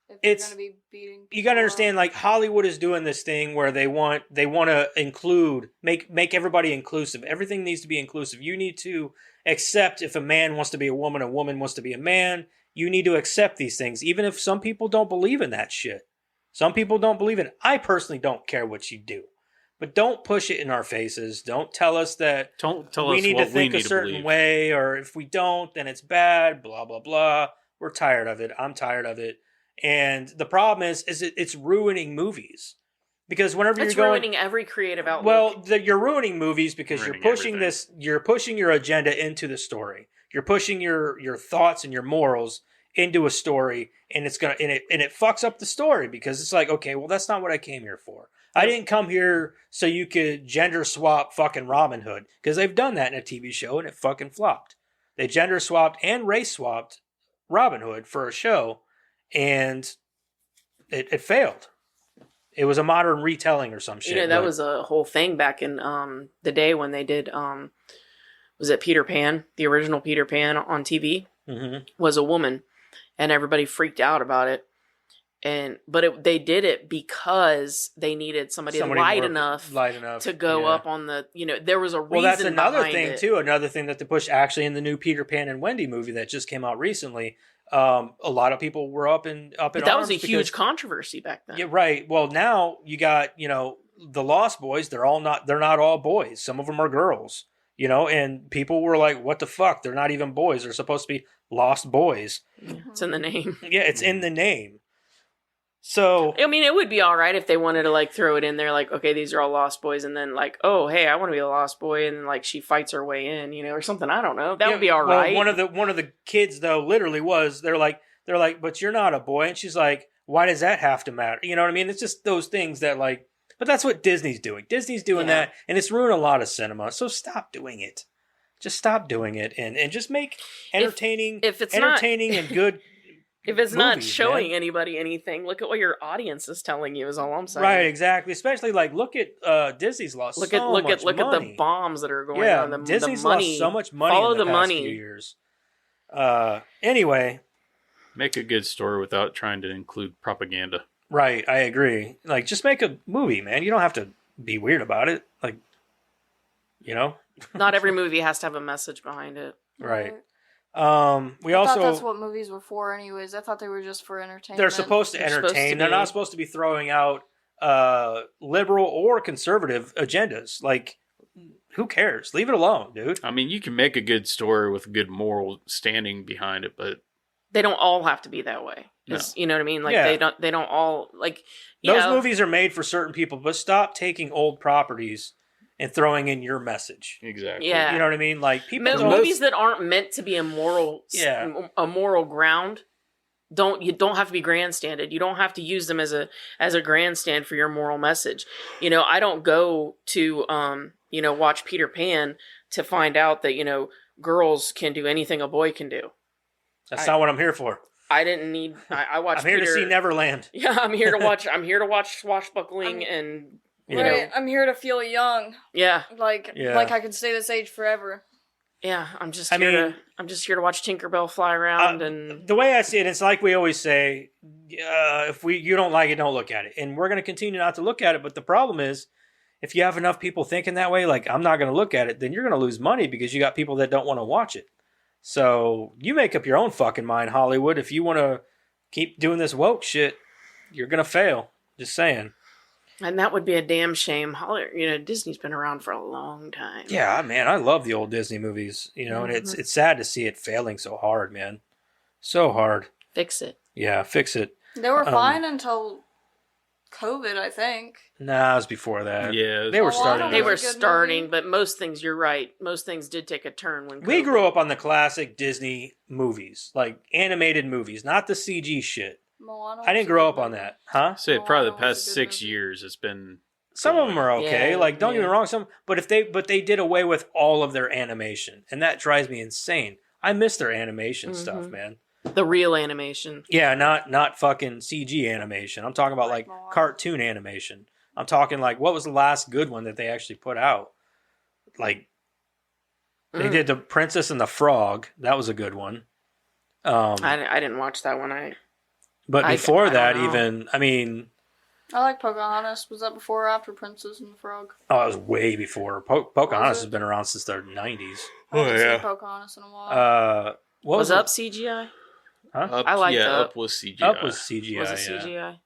If it's you're gonna be beating you got to understand. Like Hollywood is doing this thing where they want to include, make everybody inclusive. Everything needs to be inclusive. You need to accept if a man wants to be a woman wants to be a man. You need to accept these things, even if some people don't believe in that shit. Some people don't believe in it. I personally don't care what you do. But don't push it in our faces. Don't tell us that we need to think a certain way, or if we don't, then it's bad, blah, blah, blah. We're tired of it. I'm tired of it. And the problem is it's ruining movies. Because whenever it's ruining every creative outlet. Well, you're ruining movies because you're pushing you're pushing your agenda into the story. You're pushing your thoughts and your morals into a story, and it fucks up the story because it's like, okay, well, that's not what I came here for. I didn't come here so you could gender swap fucking Robin Hood, because they've done that in a TV show and it fucking flopped. They gender swapped and race swapped Robin Hood for a show, and it failed. It was a modern retelling or some shit. That was a whole thing back in the day when they did, was it Peter Pan? The original Peter Pan on TV was a woman, and everybody freaked out about it. But they did it because they needed somebody light enough to go up on the, there was a reason. Well, that's another thing too. Another thing that they pushed actually in the new Peter Pan and Wendy movie that just came out recently. A lot of people were up in arms. That was a huge controversy back then. Yeah, right. Well, now you got the Lost Boys. They're not all boys. Some of them are girls. And people were like, "What the fuck? They're not even boys. They're supposed to be Lost Boys." Yeah, it's in the name. Yeah, it's in the name. So I mean, it would be all right if they wanted to throw it in there, okay, these are all Lost Boys, and then oh, hey, I want to be a Lost Boy, and then she fights her way in, or something. I don't know. That would be all right. One of the kids though literally was they're like, but you're not a boy, and she's like, why does that have to matter? You know what I mean? It's just those things that but that's what Disney's doing. Disney's doing that, and it's ruined a lot of cinema. So stop doing it. Just stop doing it, and just make entertaining, if it's entertaining and good. If it's not movies, showing man. anybody anything, look at what your audience is telling you. Is all I'm saying. Right, exactly. Especially like look at Disney's lost Look so at much look at money. the bombs that are going Yeah, on. Disney's the money, lost so much money Follow in the the past money. few years. Anyway, Make a good story without trying to include propaganda. right, I agree. Like, just make a movie, man. You don't have to be weird about it. Like, you know, Not every movie has to have a message behind it. right. We I also thought that's what movies were for, anyways. I thought they were just for entertainment. they're supposed to They're supposed entertain. to They're be. not supposed to be throwing out liberal or conservative agendas. Like, who cares? Leave it alone, dude. I mean, you can make a good story with a good moral standing behind it, but They don't all have to be that way. No. You know what I mean? Like Yeah. they don't all like Those yeah, movies are made for certain people, but stop taking old properties and throwing in your message. exactly. Yeah. You know what I mean? Like people don't. movies that aren't meant to be a moral a moral ground. You don't have to be grandstanded. You don't have to use them as a grandstand for your moral message. You know, I don't go to watch Peter Pan to find out that girls can do anything a boy can do. That's not what I'm here for. I didn't need. I watched. I'm here Peter, to see Neverland. Yeah, I'm here to watch. I'm here to watch swashbuckling and Right, I'm here to feel young. yeah, Like I could stay this age forever. yeah. I'm just I here mean- I'm just here to watch Tinkerbell fly around and The way I see it, it's like we always say: if you don't like it, don't look at it. And we're going to continue not to look at it. But the problem is, if you have enough people thinking that way, like I'm not going to look at it, then you're going to lose money because you got people that don't want to watch it. So you make up your own fucking mind, Hollywood. If you want to keep doing this woke shit, you're going to fail. Just saying. and that would be a damn shame. Disney's been around for a long time. Yeah, man, I love the old Disney movies, and it's sad to see it failing so hard, man. So hard. Fix it. Yeah, fix it. They were fine until COVID, I think. Nah, it was before that. Yeah. They were Oh, I starting. don't They It were was a good starting, movie. but most things, you're right. Most things did take a turn when We COVID. grew up on the classic Disney movies, like animated movies, not the CG shit. Moana I was didn't a grow good up on movie. that, huh? Say probably the Moana was past a good 6 movie. years, it's been Some of them are okay. Yeah, like, don't get me yeah. wrong, but they did away with all of their animation, and that drives me insane. I miss their animation stuff, Mhm. man. The real animation. Yeah, not fucking CG animation. I'm talking about like Moana. cartoon animation. I'm talking like what was the last good one that they actually put out? Like they Mm. did the Princess and the Frog. That was a good one. I didn't watch that one. But I before don't that, know. even I mean, I like Pocahontas. Was that before or after Princess and the Frog? oh, it was way before. Pocahontas Was it? has been around since the 90s. I haven't yeah. seen Pocahontas in a while. What Was it? Up CGI? up. I liked yeah, Up. up was CGI. Up was CGI. Was it yeah. CGI?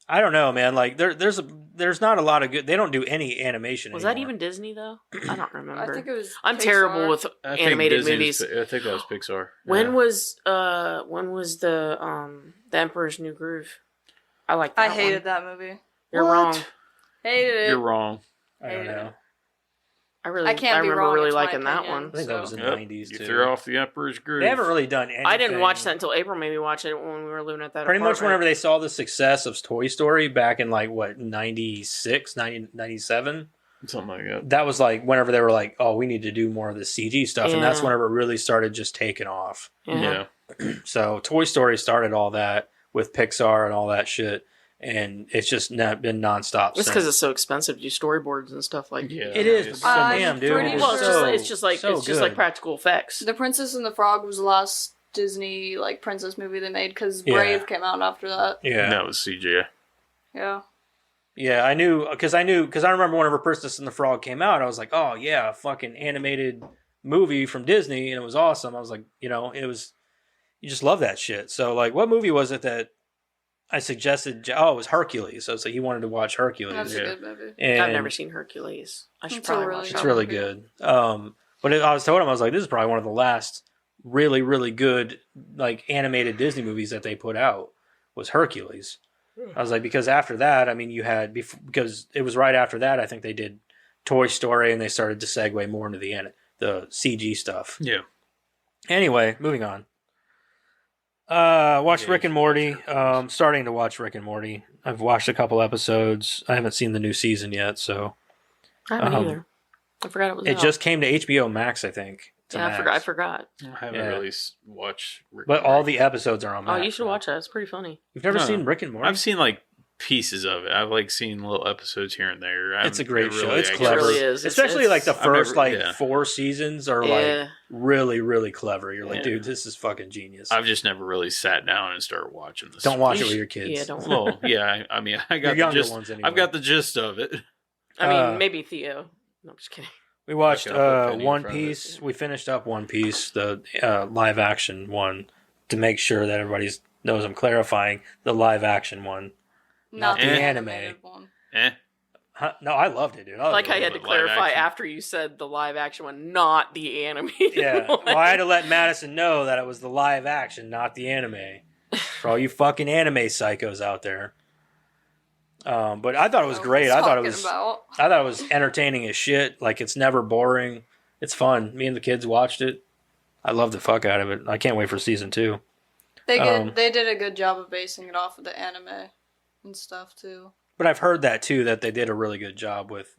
I don't know, man. Like there's not a lot of good. They don't do any animation. Was that anymore. even Disney though? I don't remember. I think it was. I'm Pixar. terrible with I think animated Disney's- movies. I think that was Pixar. When Yeah. was the Emperor's New Groove? I like that I hated one. that movie. You're What? wrong. Hated it. You're wrong. I don't Hated know. I can't be remember wrong, really it's my liking that opinion. one. I think that was in the Yep. 90s You too. threw off the Emperor's Groove. They haven't really done anything. I didn't watch that until April made me watch it when we were living at that Pretty much apartment. whenever they saw the success of Toy Story back in like what 96, 90, 97. Something like that. That was like whenever they were like, oh, we need to do more of the CG stuff, and that's Yeah. whenever it really started just taking off. Yeah. Yeah. So Toy Story started all that with Pixar and all that shit, and it's just not been nonstop. It's since. because it's so expensive to do storyboards and stuff like Yeah. It is, It's- but damn, dude. pretty it is Well, sure- it's just like so it's just like good. practical effects. The Princess and the Frog was the last Disney like princess movie they made because Yeah. Brave came out after that. Yeah, That was CGI. Yeah. yeah. I because I remember whenever Princess and the Frog came out, I was like, oh yeah, fucking animated movie from Disney, and it was awesome. I was like, it was, you just love that shit. So like, what movie was it that I suggested? Oh, it was Hercules. So it's like he wanted to watch Hercules. That's Yeah. a good movie. And I've never seen Hercules. I should It's probably really watch It's that. really Yeah. good. But I was telling him, I was like, this is probably one of the last really, really good like animated Disney movies that they put out was Hercules. I was like, because after that, I mean, you had because it was right after that. I think they did Toy Story, and they started to segue more into the CG stuff. Yeah. Anyway, moving on. Watched Yeah, Rick and Morty. Starting to watch Rick and Morty. I've watched a couple episodes. I haven't seen the new season yet, so I haven't Um, either. I forgot it was it out. just came to HBO Max, I think. to Yeah, Max. I forgot. I haven't Yeah. really watched Rick But and all Morty. the episodes are on Oh, Max. you should now. watch that. It's pretty funny. You've never No. seen Rick and Morty? I've seen like pieces of it. I've like seen little episodes here and there. It's a great show. It's It clever. really is. Especially like the I've first never- like yeah. 4 seasons are Yeah. like really, really clever. You're like, Yeah. dude, this is fucking genius. I've just never really sat down and started watching this. Don't watch You it with should- your kids. Yeah, don't. Well, yeah. I mean, I Your got the younger gist. ones anyway. I've got the gist of it. I mean, Uh, maybe Theo. No, I'm just kidding. We watched Okay, I'll put Penny in One front of it. Piece. We finished up One Piece, the live action one, to make sure that everybody knows I'm clarifying the live action one. Not the Eh. animated one. Huh? No, I loved it, dude. I Like I loved had it. to live clarify action. after you said the live action one, not the animated Yeah. one. Well, I had to let Madison know that it was the live action, not the anime. For all you fucking anime psychos out there. But I thought it was great. I thought it was. About. I thought it was entertaining as shit. Like, it's never boring. It's fun. Me and the kids watched it. I love the fuck out of it. I can't wait for season 2. They did a good job of basing it off of the anime and stuff too. But I've heard that too, that they did a really good job with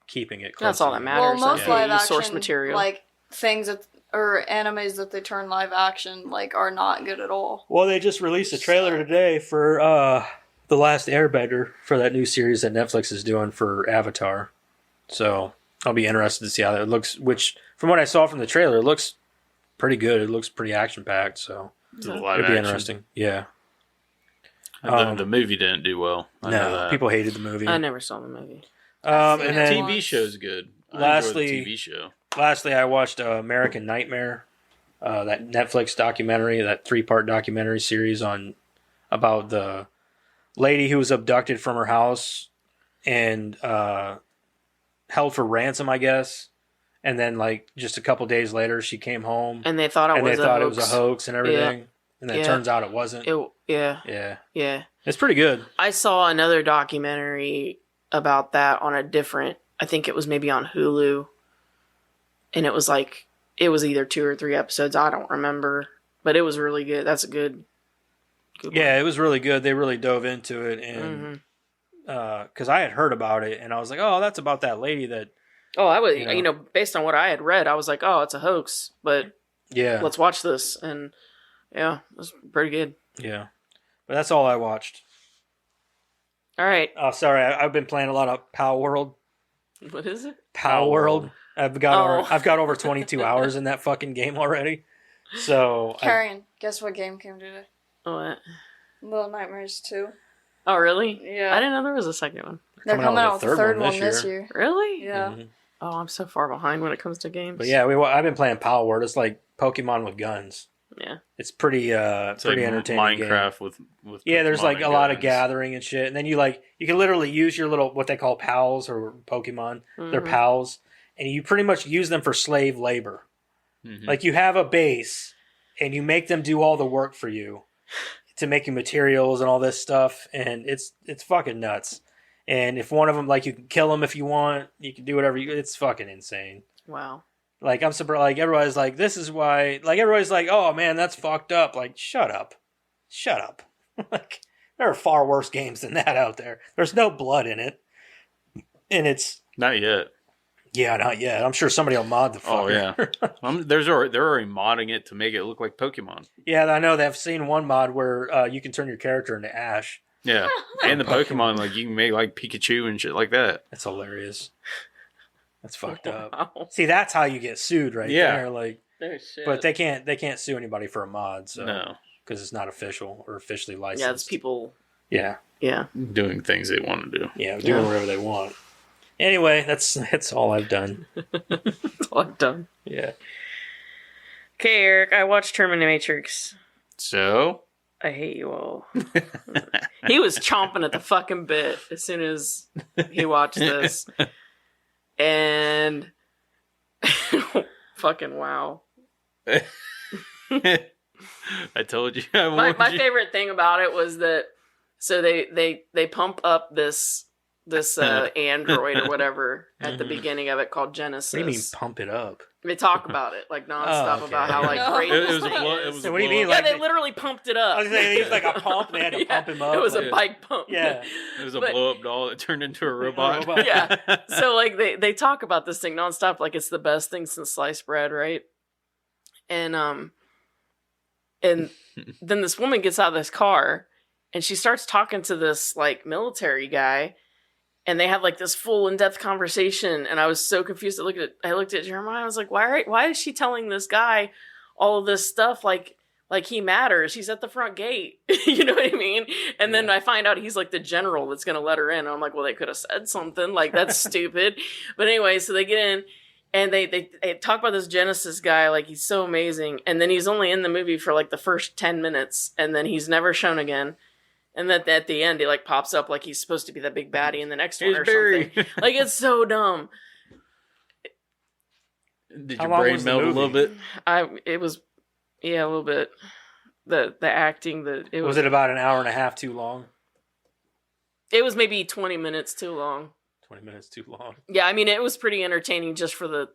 keeping it close. That's all to that the- matters. Well, most Yeah. live Use action source material. like things that or animes that they turn live action like are not good at all. Well, they just released a trailer today for The Last Airbender for that new series that Netflix is doing for Avatar. So I'll be interested to see how that looks. Which, from what I saw from the trailer, it looks pretty good. It looks pretty action packed. So It's a live it'd be action. interesting. Yeah. The movie didn't do well. I know No, that. people hated the movie. I never saw the movie. And seen it then TV show's good. I Lastly- enjoy the TV show. lastly, I watched American Nightmare, that Netflix documentary, that 3-part documentary series about the lady who was abducted from her house and held for ransom, I guess. And then, like, just a couple days later, she came home And they thought it and was they a thought hoax. it was a hoax and everything. And then it Yeah. turns out it wasn't. Yeah, Yeah, yeah. it's pretty good. I saw another documentary about that on a different, I think it was maybe on Hulu. And it was like, it was either 2 or 3 episodes. I don't remember. But it was really good. That's a good one. Yeah, it was really good. They really dove into it, and Mhm. because I had heard about it, and I was like, "Oh, that's about that lady that." Oh, I was, You know. based on what I had read, I was like, oh, it's a hoax. But Yeah, let's watch this. And yeah, it was pretty good. yeah. But that's all I watched. All right. Oh, sorry, I've been playing a lot of Power World. What is it? Power World. I've got Oh. I've got over 22 hours in that fucking game already. So Carrion, guess what game came today? What? Little Nightmares 2. Oh, really? Yeah. I didn't know there was a second one. They're coming out coming with out a with the third third one one this this year. Really? Yeah. Mhm. Oh, I'm so far behind when it comes to games. But yeah, I've been playing Power World. It's like Pokemon with guns. Yeah. It's pretty It's pretty like entertaining. Game. Minecraft with Yeah, there's Pokemon like and a lot of guns. gathering and shit, and then you can literally use your little what they call pals or Pokemon. They're Mhm. pals, and you pretty much use them for slave labor. Mhm. Like you have a base, and you make them do all the work for you to make you materials and all this stuff, and it's fucking nuts. And if one of them, like, you can kill them if you want, you can do whatever. It's fucking insane. Wow. Like, I'm surprised. Like, everybody's like, this is why. Like, everybody's like, oh man, that's fucked up. Like, shut up. Like, there are far worse games than that out there. There's no blood in it, and it's Not yet. not yet. I'm sure somebody will mod the fucker. Oh yeah. They're already modding it to make it look like Pokemon. Yeah, I know. They've seen one mod where you can turn your character into Ash. Yeah, and the Pokemon, like you can make like Pikachu and shit like that. That's hilarious. That's fucked up. Wow. See, that's how you get sued, right Yeah. there. Like, No shit. but they can't sue anybody for a mod, so No, because it's not official or officially licensed. yeah, it's people. Yeah, Yeah. doing things they want to do. yeah, doing whatever they want. Anyway, that's all I've done. That's all I've done. Yeah. Okay, Eric, I watched Terminatrix. So I hate you all. He was chomping at the fucking bit as soon as he watched this. And fucking wow. I told you. I My warned you. favorite thing about it was that so they pump up this android or whatever at the beginning of it called Genesis. What do you mean pump it up? They talk about it like nonstop okay. about how like No. great It this was a thing blow. is. It was So a what do you blow mean, up. Yeah, like they the- literally pumped it up. I was saying they used like a pump. And they had to Yeah, pump him up. It was a Yeah. bike pump. Yeah. It was a But- blow up doll that turned into a robot. robot. Yeah. So like they talk about this thing nonstop like it's the best thing since sliced bread, right? And and then this woman gets out of this car and she starts talking to this like military guy, and they have like this full in-depth conversation, and I was so confused. I looked at Jeremiah, I was like, why is she telling this guy all of this stuff like he matters? He's at the front gate. You know what I mean? And then I find out he's like the general that's gonna let her in. And I'm like, well, they could have said something, like that's stupid. But anyway, so they get in and they talk about this Genesis guy, like he's so amazing, and then he's only in the movie for like the first 10 minutes, and then he's never shown again. And then at the end, he like pops up like he's supposed to be that big baddie in the next one or something. Like, it's so dumb. Did your brain melt a little bit? It was, yeah, a little bit. The acting, was it about an hour and a half too long? It was maybe 20 minutes too long. 20 minutes too long. Yeah, I mean, it was pretty entertaining just for the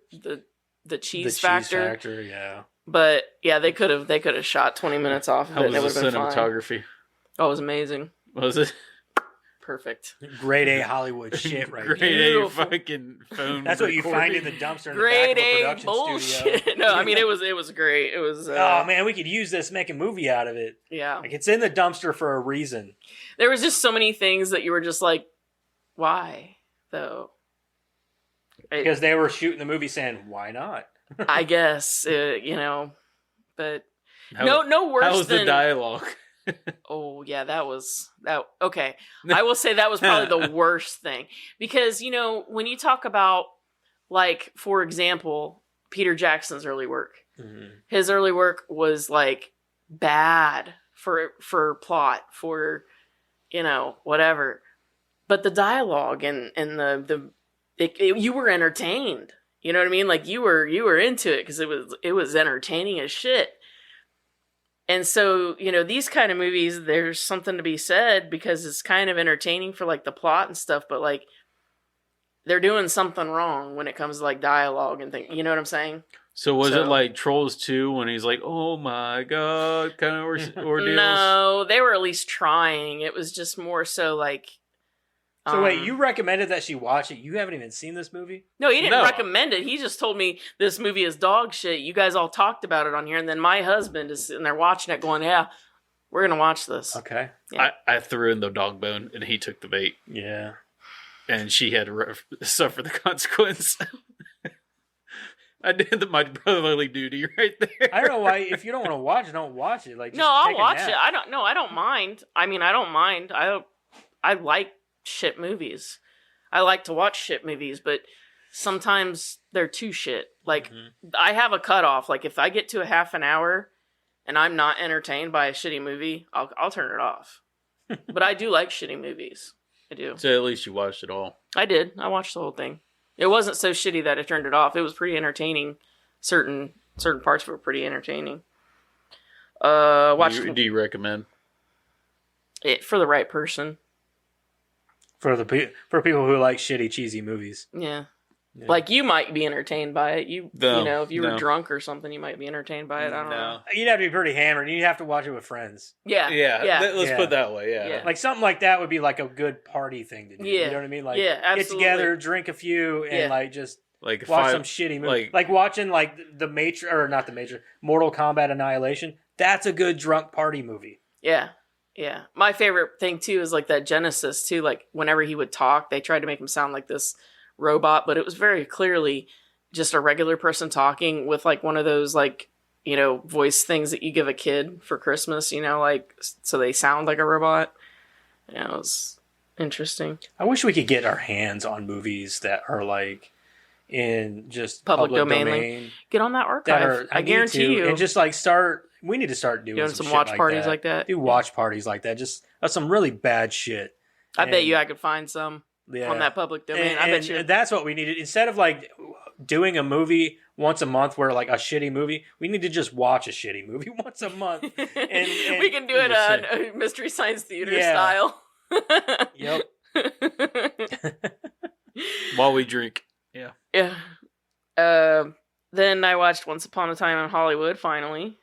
cheese factor. Cheese factor, yeah. But yeah, they could have shot 20 minutes off of it. How was the cinematography? Oh, it was amazing. Was it? Perfect. Grade A Hollywood shit right Grade there. A fucking phone. That's what you find in the dumpster in Grade the back of a A production bullshit. studio. No, I mean, it was great. It was. Oh man, we could use this, make a movie out of it. Yeah. Like, it's in the dumpster for a reason. There was just so many things that you were just like, why though? Because they were shooting the movie saying, why not? I guess, but no worse How was than the dialogue? Oh yeah, that. Okay, I will say that was probably the worst thing, because when you talk about, like, for example, Peter Jackson's early work, his early work was like bad for plot, for whatever, but the dialogue and you were entertained. You know what I mean? Like, you were into it because it was entertaining as shit. And so, these kind of movies, there's something to be said because it's kind of entertaining for like the plot and stuff, but like they're doing something wrong when it comes to like dialogue and things. You know what I'm saying? So was it like Trolls 2 when he's like, oh my God, kind of ordeals? No, they were at least trying. It was just more so like. So wait, you recommended that she watch it? You haven't even seen this movie? No, he didn't recommend it. He just told me this movie is dog shit. You guys all talked about it on here, and then my husband is sitting there watching it going, yeah, we're going to watch this. Okay. Yeah. I threw in the dog bone, and he took the bait. Yeah. And she had to suffer the consequence. I did my brotherly duty right there. I don't know why. If you don't want to watch it, don't watch it. Like, just I'll watch it. I don't mind. I mean, I don't mind. I like shit movies. I like to watch shit movies, but sometimes they're too shit. Like, I have a cutoff. Like, if I get to a half an hour and I'm not entertained by a shitty movie, I'll turn it off. But I do like shitty movies. I do. So at least you watched it all. I did. I watched the whole thing. It wasn't so shitty that I turned it off. It was pretty entertaining. Certain parts were pretty entertaining. Do you recommend it for the right person? For people who like shitty, cheesy movies. Yeah. Like, you might be entertained by it. If you were drunk or something, you might be entertained by it. I don't know. You'd have to be pretty hammered. You'd have to watch it with friends. Yeah. Let's put it that way. Yeah. Like, something like that would be like a good party thing to do. Yeah. You know what I mean? Like, absolutely. get together, drink a few, and like just like watch some shitty movie. Like watching like Mortal Kombat Annihilation. That's a good drunk party movie. Yeah. Yeah. My favorite thing too is like that Genesis too. Like, whenever he would talk, they tried to make him sound like this robot, but it was very clearly just a regular person talking with like one of those like, voice things that you give a kid for Christmas, like, so they sound like a robot. Yeah, it was interesting. I wish we could get our hands on movies that are like in just public domain. Get on that archive. I guarantee you. And just like we need to start doing some watch parties like that. Do watch parties like that. Just some really bad shit. I bet you I could find some on that public domain. I bet you. And that's what we needed. Instead of like doing a movie once a month where like a shitty movie, we need to just watch a shitty movie once a month. And we can do it on Mystery Science Theater style. Yep. While we drink. Yeah. Yeah. Then I watched Once Upon a Time in Hollywood, finally.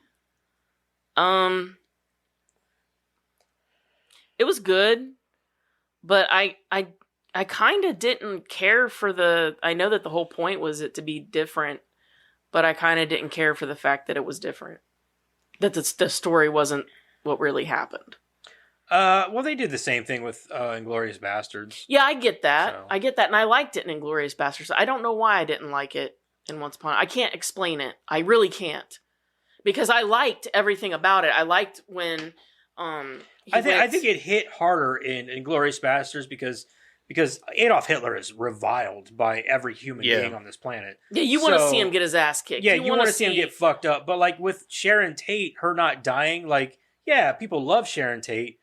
It was good, but I kind of didn't care for I know that the whole point was it to be different, but I kind of didn't care for the fact that it was different. That the story wasn't what really happened. Well, they did the same thing with Inglourious Bastards. Yeah, I get that. So. I get that, and I liked it in Inglourious Bastards. I don't know why I didn't like it in Once Upon. I can't explain it. I really can't, because I liked everything about it. I liked when I think it hit harder in Inglourious Bastards because Adolf Hitler is reviled by every human being on this planet. Yeah, you want to see him get his ass kicked. Yeah, you want to see him get fucked up. But like with Sharon Tate, her not dying, like, yeah, people love Sharon Tate,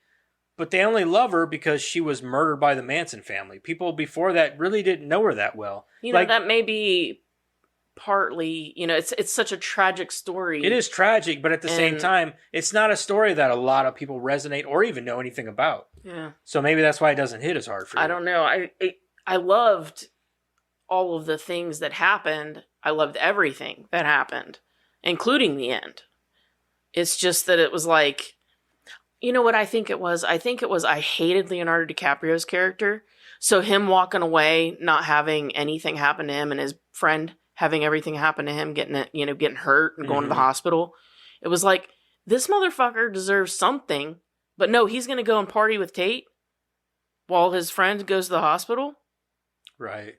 but they only love her because she was murdered by the Manson family. People before that really didn't know her that well. You know, that may be partly, it's such a tragic story. It is tragic, but at the same time, it's not a story that a lot of people resonate or even know anything about. Yeah. So maybe that's why it doesn't hit as hard for you. I don't know. I loved all of the things that happened. I loved everything that happened, including the end. It's just that it was like, you know what I think it was? I think it was I hated Leonardo DiCaprio's character. So him walking away, not having anything happen to him, and his friend having everything happen to him, getting hurt and going to the hospital. It was like, this motherfucker deserves something, but no, he's going to go and party with Tate while his friend goes to the hospital. Right.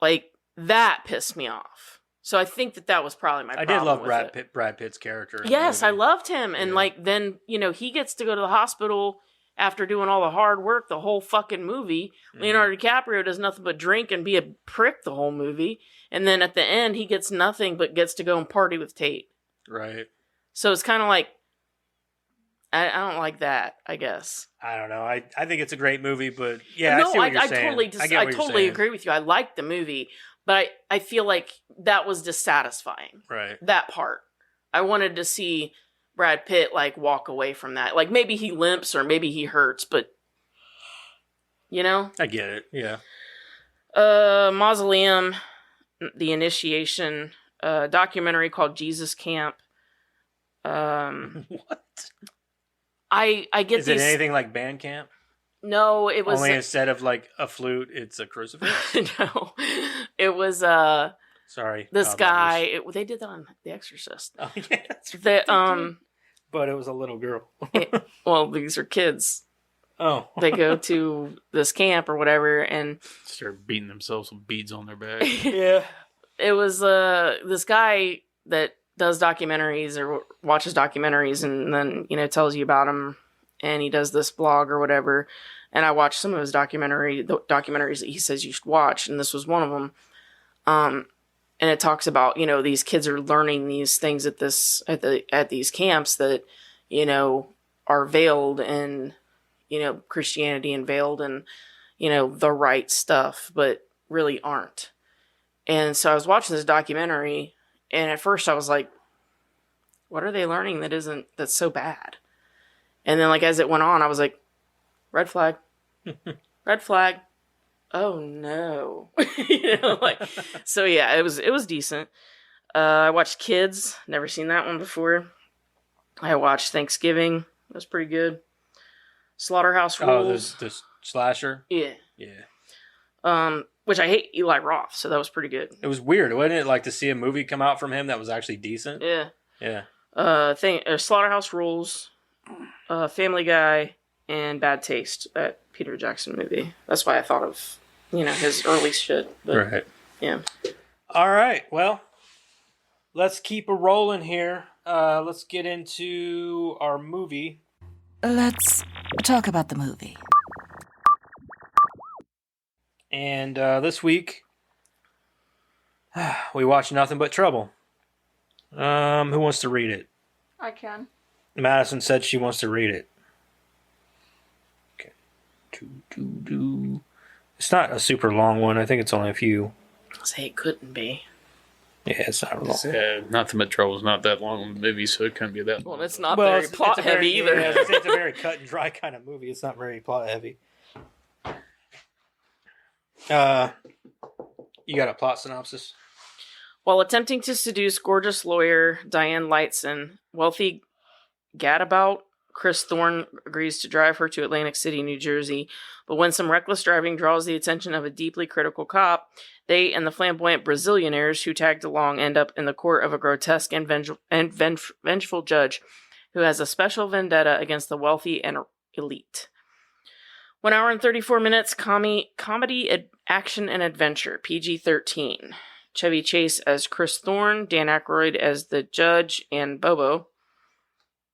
Like, that pissed me off. So I think that was probably my problem. I did love with Brad Pitt's character. Yes, I loved him. And then, he gets to go to the hospital after doing all the hard work the whole fucking movie. Leonardo DiCaprio does nothing but drink and be a prick the whole movie. And then at the end, he gets nothing but gets to go and party with Tate. Right. So it's kind of like, I don't like that, I guess. I don't know. I think it's a great movie, but yeah, no, I see what you're saying. I totally agree with you. I liked the movie, but I feel like that was dissatisfying. Right. That part. I wanted to see Brad Pitt walk away from that. Like maybe he limps or maybe he hurts, but I get it. Yeah. Mausoleum, The Initiation, documentary called Jesus Camp. What? I get Is these. it anything like Bandcamp? No, it was only instead of like a flute, it's a crucifix. No, it was Sorry, this guy. They did that on The Exorcist. Oh yeah, that's right. But it was a little girl. Well, these are kids. Oh, they go to this camp or whatever and start beating themselves with beads on their back. Yeah, it was this guy that does documentaries or watches documentaries and then tells you about them, and he does this blog or whatever, and I watched some of his documentaries that he says you should watch, and this was one of them. And it talks about these kids are learning these things at these camps that are veiled in Christianity and veiled in the right stuff, but really aren't. And so I was watching this documentary, and at first I was like, what are they learning that's so bad? And then as it went on, I was like, red flag, red flag. Oh no. So yeah, it was decent. I watched Kids, never seen that one before. I watched Thanksgiving, that was pretty good. Slaughterhouse Rules. Oh, this slasher? Yeah. Yeah. Which I hate Eli Roth, so that was pretty good. It was weird, wasn't it? To see a movie come out from him that was actually decent. Yeah. Yeah. Slaughterhouse Rules, Family Guy, and Bad Taste, that Peter Jackson movie. That's why I thought of, his early shit. But, right. Yeah. All right. Well, let's keep a rolling here. Let's get into our movie. Let's talk about the movie. And this week, we watched Nothing But Trouble. Who wants to read it? I can. Madison said she wants to read it. Okay. It's not a super long one. I think it's only a few. I'll say it couldn't be. Yeah, it's not long. Nothing But Trouble is not that long of a movie, so it couldn't be that long. Well, it's not very plot heavy either. Yeah, it's a very cut and dry kind of movie. It's not very plot heavy. You got a plot synopsis? While attempting to seduce gorgeous lawyer Diane Lightson, wealthy gadabout Chris Thorne agrees to drive her to Atlantic City, New Jersey. But when some reckless driving draws the attention of a deeply critical cop, they and the flamboyant Brazilianaires who tagged along end up in the court of a grotesque and vengeful judge who has a special vendetta against the wealthy and elite. 1 hour and 34 minutes, comedy, action, and adventure, PG-13. Chevy Chase as Chris Thorne, Dan Aykroyd as the judge and Bobo,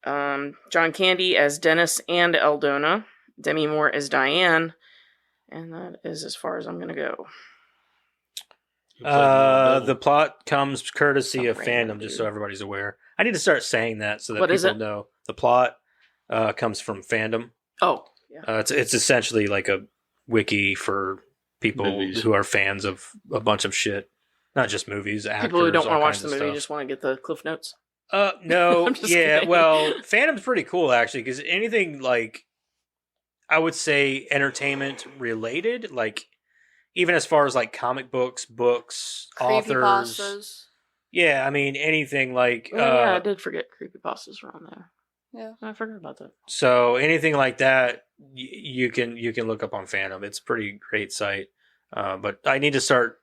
John Candy as Dennis and Eldona, Demi Moore as Diane, and that is as far as I'm going to go. The plot comes courtesy of fandom, just so everybody's aware. I need to start saying that so that What is people it? know. The plot comes from fandom. Oh, yeah. It's essentially like a wiki for people Movies. who are fans of a bunch of shit. Not just movies, actors. People who don't all want to watch kinds the of movie stuff. just want to get the cliff notes. No, I'm just yeah, kidding. well, fandom's pretty cool actually because anything like I would say entertainment related, like even as far as like comic books, authors. Creepypastas. Yeah, I mean anything like Oh, yeah, I did forget creepypastas were on there. Yeah. I forgot about that. so anything like that you can look up on fandom. It's a pretty great site. But I need to start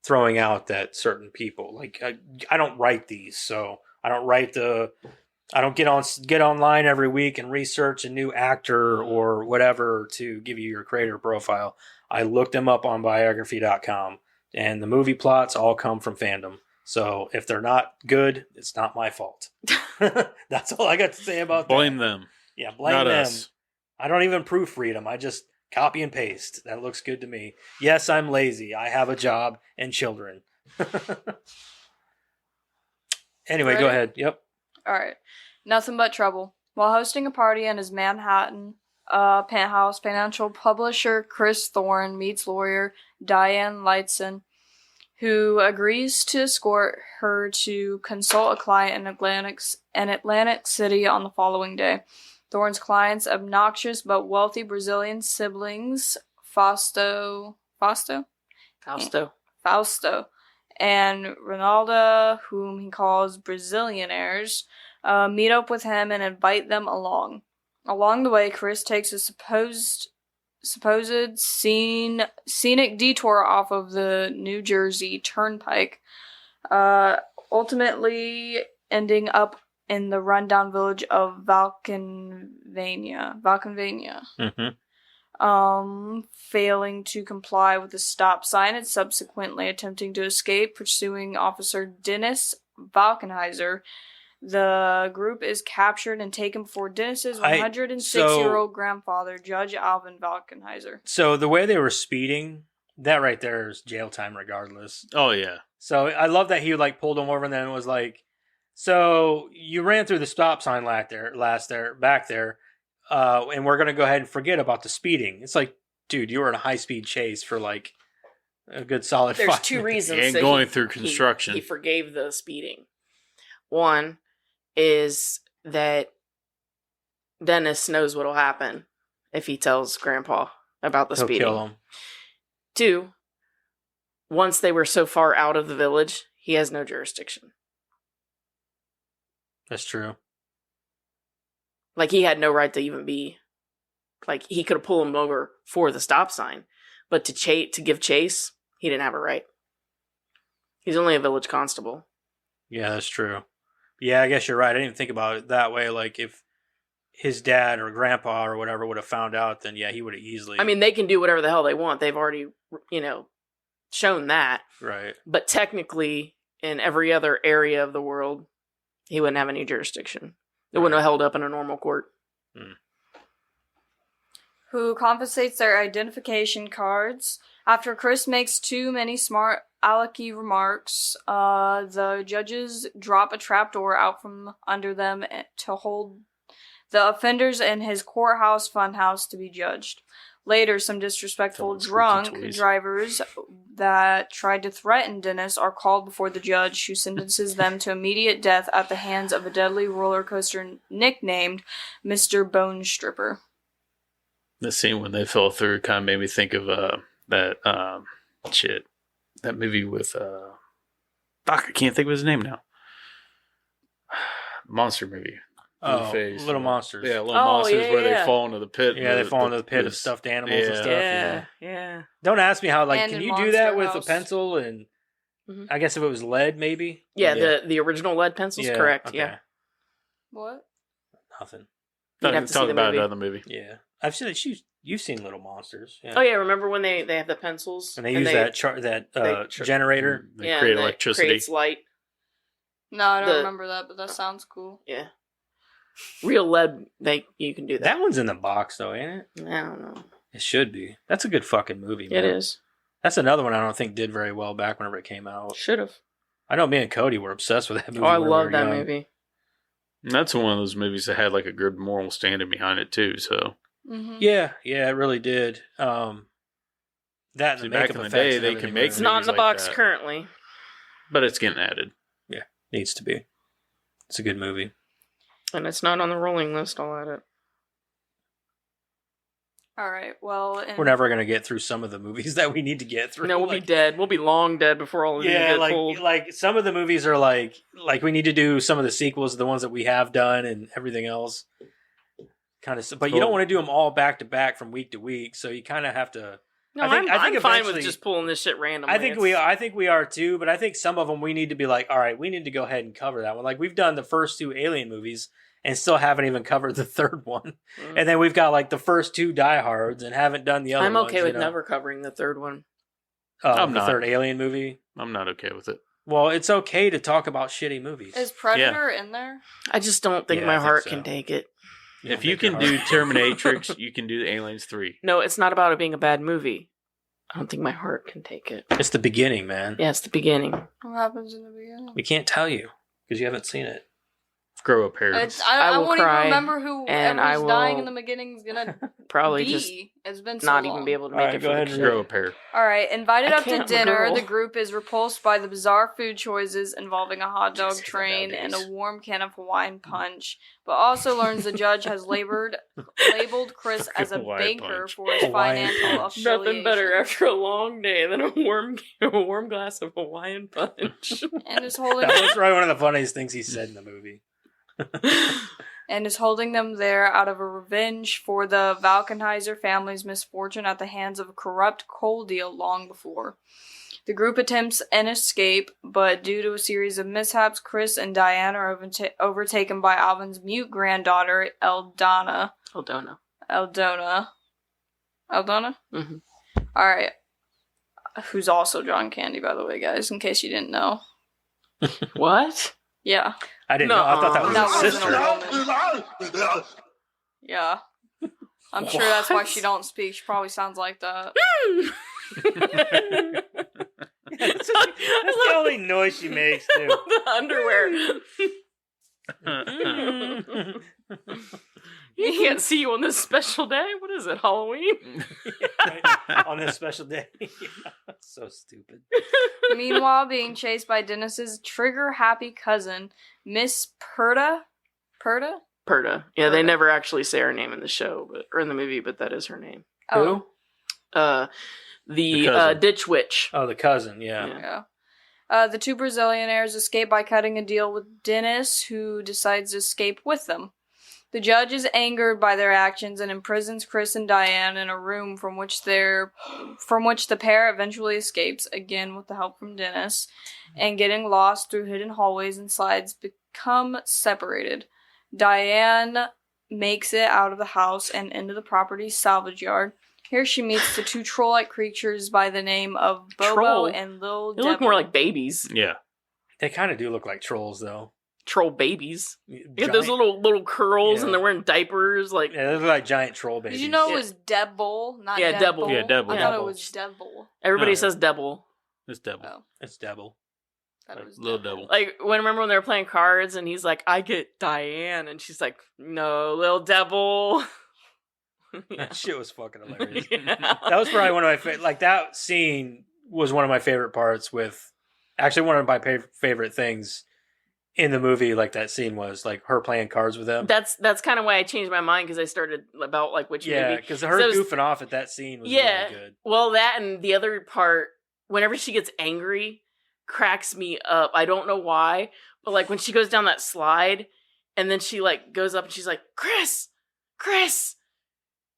throwing out that certain people like I don't write these, so I don't get online every week and research a new actor or whatever to give you your creator profile. I looked them up on biography.com and the movie plots all come from fandom. So if they're not good, it's not my fault. That's all I got to say about Blame that. them. Yeah, blame Not them. us. I don't even proofread them. I just copy and paste. That looks good to me. Yes, I'm lazy. I have a job and children. Anyway, go Ready? ahead. Yep. All right. Nothing but trouble. While hosting a party in his Manhattan penthouse, financial publisher Chris Thorne meets lawyer Diane Lightson, who agrees to escort her to consult a client in Atlantic City on the following day. Thorne's client's obnoxious but wealthy Brazilian siblings, Fausto, and Ronaldo, whom he calls Brazilianaires, meet up with him and invite them along. Along the way, Chris takes a supposed scenic detour off of the New Jersey Turnpike, ultimately ending up in the rundown village of Valkenvania. Mm-hmm. Failing to comply with the stop sign and subsequently attempting to escape, pursuing Officer Dennis Valkenheiser. The group is captured and taken before Dennis's 106-year-old grandfather, Judge Alvin Valkenheiser. So the way they were speeding, that right there is jail time regardless. Oh yeah. So I love that he like pulled him over and then was like, so you ran through the stop sign back there, and we're going to go ahead and forget about the speeding. It's like, dude, you were in a high-speed chase for like a good solid There's 5 two minutes. reasons. And that going through construction. He forgave the speeding. One is that Dennis knows what'll happen if he tells Grandpa about the He'll speeding. kill him. Two, once they were so far out of the village, he has no jurisdiction. That's true. Like, he had no right to even be... Like, he could have pulled him over for the stop sign, but to give chase, he didn't have a right. He's only a village constable. Yeah, that's true. Yeah, I guess you're right. I didn't even think about it that way. Like, if his dad or grandpa or whatever would have found out, then yeah, he would have easily... I mean, they can do whatever the hell they want. They've already, shown that. Right. But technically, in every other area of the world, he wouldn't have any jurisdiction. It wouldn't have held up in a normal court. Who confiscates their identification cards. After Chris makes too many smart alecky remarks, the judges drop a trapdoor out from under them to hold the offenders in his courthouse funhouse to be judged. Later, some disrespectful Tell the drunk squeaky toys. drivers that tried to threaten Dennis are called before the judge, who sentences them to immediate death at the hands of a deadly roller coaster nicknamed Mr. Bone Stripper. The scene when they fell through kind of made me think of that movie with I can't think of his name now. Monster movie. Oh, face. Little Monsters. Yeah, Little Oh, Monsters yeah, where yeah. they fall into the pit. Yeah, they fall into the pit of stuffed animals and yeah. stuff. Yeah. Don't ask me how. Like, And can in you do Monster that with a House. pencil? And Mhm. I guess if it was lead, maybe. Yeah, the original lead pencils, correct. okay. Yeah. What? Nothing. You'd have to see Talk the about movie. another movie. Yeah, I've seen it. You've seen Little Monsters. Yeah. Oh yeah, remember when they have the pencils And they use that generator. They create and electricity. creates light. No, I don't The- remember that, but that sounds cool. Yeah. Real lead, you can do that. That one's in the box though, ain't it? I don't know. It should be. That's a good fucking movie. Man. It is. That's another one I don't think did very well back whenever it came out. Should have. I know me and Cody were obsessed with that movie. Oh, I when we love were that young. movie. And that's one of those movies that had like a good moral standing behind it too. So Mm-hmm. Yeah, it really did. That and See, the back makeup in the effects day, and they everything can make were- It's not in the like box that. currently. but it's getting added. needs to be. It's a good movie. And it's not on the rolling list, I'll add it. All right. Well, We're never gonna get through some of the movies that we need to get through. No, we'll be Like- dead. We'll be long dead before all of these Yeah, get pulled. like some of the movies are like we need to do some of the sequels, the ones that we have done, and everything else. Kind of, but you don't Cool. want to do them all back to back from week to week, so you kind of have to. No, I think I'm fine with eventually- just pulling this shit randomly. I think we are too, but I think some of them we need to be like, all right, we need to go ahead and cover that one. Like we've done the first two Alien movies and still haven't even covered the third one, Mm. and then we've got like the first two Die Hards and haven't done the other. I'm okay ones, with you know? never covering the third one. I'm the not. third Alien movie. I'm not okay with it. Well, it's okay to talk about shitty movies. is Predator in there? I just don't think Yeah, my I think heart so. can take it. If you can do Terminatrix, you can do Aliens 3. No, it's not about it being a bad movie. I don't think my heart can take it. it's the beginning, man. Yeah, it's the beginning. What happens in the beginning? We can't tell you because you haven't seen it. Grow a pair. I will won't cry, even remember who and I whoever's dying will in the beginning is gonna Probably be. just It's been so not long. even be able to All make right, it go for ahead the and Grow a show. pair. All right, invited I up to can't, I'm a dinner, girl. the group is repulsed by the bizarre food choices involving a hot dog Just hate train that and a nowadays. warm can of Hawaiian punch, but also learns the judge has labeled Chris as a Hawaiian banker punch. for his Hawaiian financial punch. Nothing better affiliations. after a long day than a warm glass of Hawaiian punch. and is holding That was probably one of the funniest things he said in the movie. them there out of a revenge for the Valkenheiser family's misfortune at the hands of a corrupt coal deal long before. The group attempts an escape, but due to a series of mishaps, Chris and Diane are overtaken by Alvin's mute granddaughter, Eldona. Aldona. Eldona? Mhm. Alright. Who's also John Candy, by the way, guys, in case you didn't know. What? Yeah. I didn't know. I thought that was That his wasn't sister. a woman. Yeah. I'm sure that's why she don't speak. She probably sounds like that. That's the only noise she makes too. The underwear. You can't see you on this special day. What is it, Halloween? On this special day. So stupid. Meanwhile, being chased by Dennis's trigger-happy cousin, Miss Perda? Perda? Perda. Yeah, they Perda. never actually say her name in the show, or in the movie, but that is her name. Who? The cousin. Ditch Witch. Oh, the cousin. Yeah. Yeah. Yeah. The two Brazilianaires escape by cutting a deal with Dennis, who decides to escape with them. The judge is angered by their actions and imprisons Chris and Diane in a room from which the pair eventually escapes, again with the help from Dennis, and getting lost through hidden hallways and slides become separated. Diane makes it out of the house and into the property's salvage yard. Here she meets the two troll-like creatures by the name of Bobo Troll? and Lil They look Devil. more like babies. Yeah. They kind of do look like trolls, though. Troll babies. You Giant, got those little curls, and Yeah. they're wearing diapers. Like, Yeah, they look like giant troll babies. Did you know it Yeah. was Devil, not Yeah, Devil? Devil. Yeah, Devil. I thought it Devil. was Devil. everybody No. says devil. It's devil. Oh, It's devil. thought it was Little devil. Like, remember when they were playing cards, and he's like, I get Diane, and she's like, no, little devil. Yeah. That shit was fucking hilarious. Yeah. That was probably one of my like that scene was one of my favorite parts. With actually one of my favorite things in the movie. Like that scene was like her playing cards with them. That's kind of why I changed my mind, because I started about like which Yeah, movie. because her So it was- goofing off at that scene was Yeah. really good. Well, that and the other part, whenever she gets angry, cracks me up. I don't know why, but like when she goes down that slide And then she like goes up and she's like, Chris,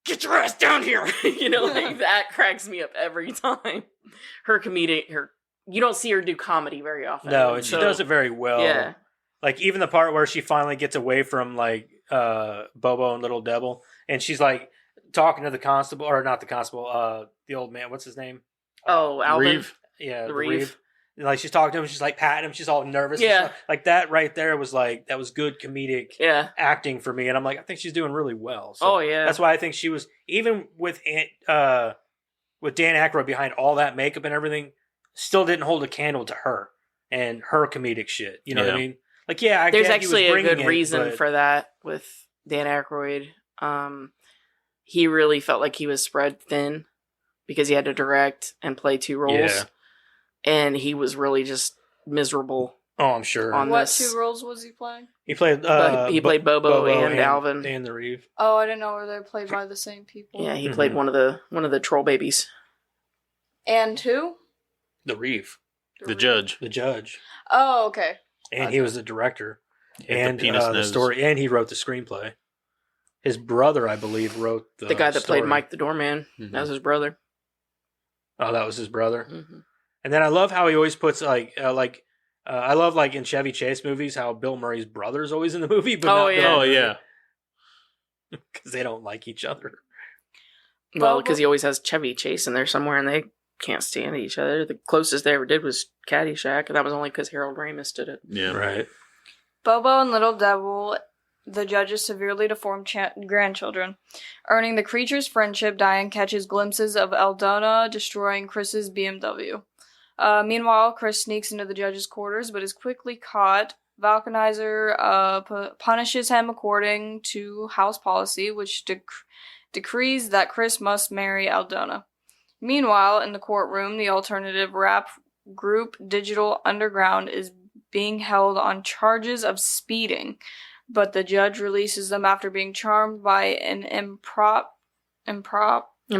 get your ass down here. Like that cracks me up every time. Her you don't see her do comedy very often. No, and she does it very well. Yeah. Like even the part where she finally gets away from like Bobo and Little Devil, and she's like talking to the constable, or not the constable, the old man. What's his name? Alvin. Reeve. Yeah, The the Reeve. Reeve. And, like she's talking to him, she's like patting him, she's all nervous. Yeah. And stuff. Like that right there was like that was good comedic acting for me, and I'm like I think she's doing really well. So Oh yeah. that's why I think she was even with Dan Aykroyd behind all that makeup and everything, still didn't hold a candle to her and her comedic shit. You know what I mean? Like I there's get he was actually a bringing good reason for that with Dan Aykroyd. He really felt like he was spread thin because he had to direct and play 2 roles. Yeah. And he was really just miserable. Oh, I'm sure. On What this. 2 roles was he playing? He played He played Bobo and Alvin. and the Reeve. Oh, I didn't know were they played by the same people. Yeah, he played one of the troll babies. And who? The Reeve. The judge. The judge. Oh, okay. And he was the director. He had And the penis the nose. story. And he wrote the screenplay. His brother, I believe, wrote The guy that story. played Mike the Doorman. Mhm. That was his brother. Oh, that was his brother. Mm-hmm. And then I love how he always puts I love like in Chevy Chase movies how Bill Murray's brother's always in the movie, but Oh, not yeah. Bill Oh Murray, yeah. because they don't like each other. Well, Bobo- because he always has Chevy Chase in there somewhere, and they can't stand each other. The closest they ever did was Caddyshack, and that was only because Harold Ramis did it. Yeah. Right. Bobo and Little Devil, the judge's severely deformed grandchildren. Earning the creature's friendship, Diane catches glimpses of Aldona destroying Chris's BMW. Meanwhile, Chris sneaks into the judge's quarters, but is quickly caught. Valkanizer punishes him according to house policy, which decrees that Chris must marry Aldona. Meanwhile, in the courtroom, the alternative rap group Digital Underground is being held on charges of speeding, but the judge releases them after being charmed by an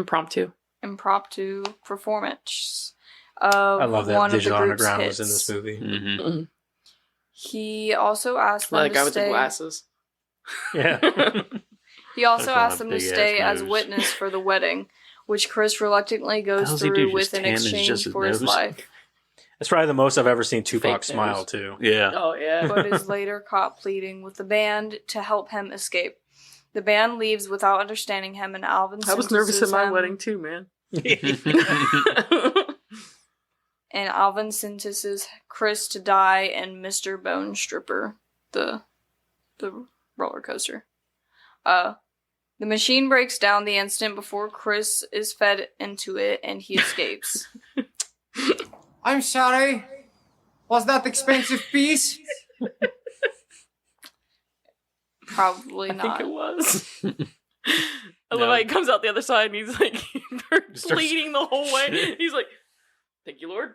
Impromptu. performance of I love that one Digital of the group's Underground hits. was in this movie. Mm-hmm. He also asked them Like to guy with the stay. glasses. Yeah. He also Look on asked that them to big-ass stay as nose. witness for the wedding, which Chris reluctantly goes How's he do? through Just with in tan is exchange just his for his nose? life, That's probably the most I've ever seen Tupac Fake smile nose. too. Yeah. Oh, yeah. but is later caught pleading with the band to help him escape. The band leaves without understanding him, and Alvin I was nervous at sentences my him- wedding, too, man. And Alvin sentences Chris to die in Mr. Bone Stripper, the roller coaster. The machine breaks down the instant before Chris is fed into it, and he escapes. I'm sorry. Was that expensive piece? Probably I think not. it was. I No. love how he comes out the other side and he's like Starts- bleeding the whole way. He's like, "Thank you, Lord."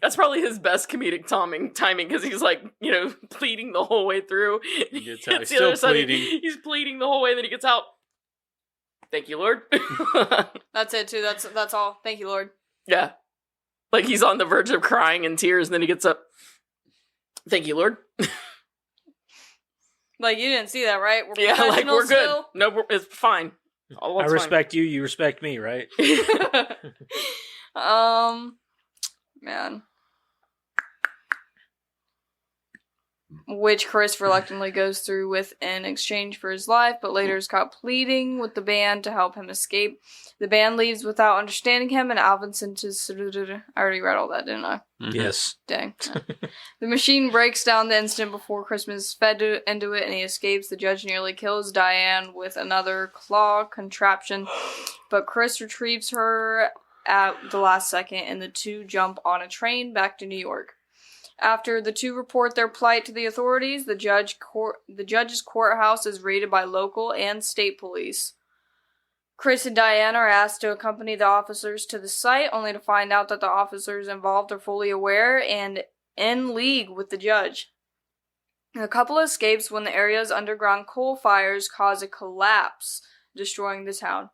That's probably his best comedic timing because he's like, pleading the whole way through. He gets He out, gets he's the other still side, pleading. He's pleading the whole way, and then he gets out. Thank you, Lord. That's it too. That's all. Thank you, Lord. Yeah. Like he's on the verge of crying in tears, and then he gets up. Thank you, Lord. Like you didn't see that, right? We're Yeah, like we're good. still. No, it's fine. All I that's respect you, you respect me, right? Man. Which Chris reluctantly goes through with in exchange for his life, but later is caught pleading with the band to help him escape. The band leaves without understanding him, and Alvin sentences. I already read all that, didn't I? Mhm. Yes. Dang. The machine breaks down the instant before Christmas is fed into it, and he escapes. The judge nearly kills Diane with another claw contraption, but Chris retrieves her at the last second, and the two jump on a train back to New York. After the two report their plight to the authorities, the judge's courthouse is raided by local and state police. Chris and Diane are asked to accompany the officers to the site, only to find out that the officers involved are fully aware and in league with the judge. The couple escapes when the area's underground coal fires cause a collapse, destroying the town.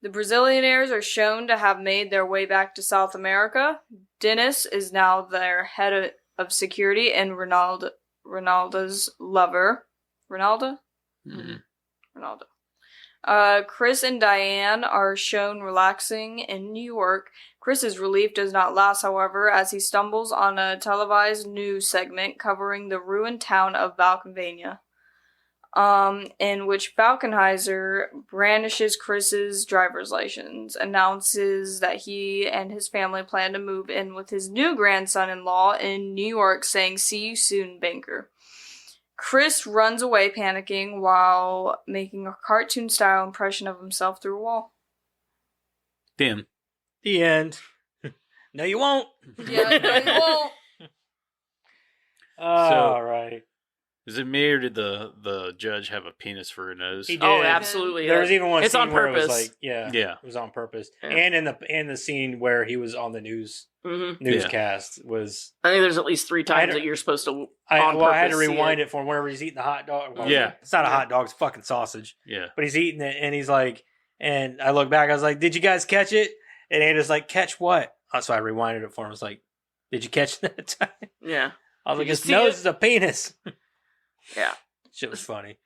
The Brazilianaires are shown to have made their way back to South America. Dennis is now their head of security, and Ronald Ronaldo's lover. Ronaldo? Mhm. Ronaldo. Chris and Diane are shown relaxing in New York. Chris's relief does not last, however, as he stumbles on a televised news segment covering the ruined town of Valkenvania, in which Falkenheiser brandishes Chris's driver's license, announces that he and his family plan to move in with his new grandson-in-law in New York, saying, "See you soon, banker." Chris runs away panicking while making a cartoon-style impression of himself through a wall. Damn. The end. No, you won't. Yeah, no, you won't. All right. Is it me or did the judge have a penis for a nose? He did. Oh, absolutely. There was even one It's scene on where it was purpose. like, yeah, it was on purpose. Yeah. And in the scene where he was on the newscast was. I think there's at least 3 times had- that you're supposed to. I had to see rewind it for him whenever he's eating the hot dog. Well, Yeah. it's not a hot dog; it's fucking sausage. Yeah. But he's eating it, and he's like, and I look back, I was like, "Did you guys catch it?" And Ada's like, "Catch what?" So I rewinded it for him. I was like, "Did you catch that time?" Yeah. I was like, Did you "His see nose it? is a penis." Yeah. Shit was funny.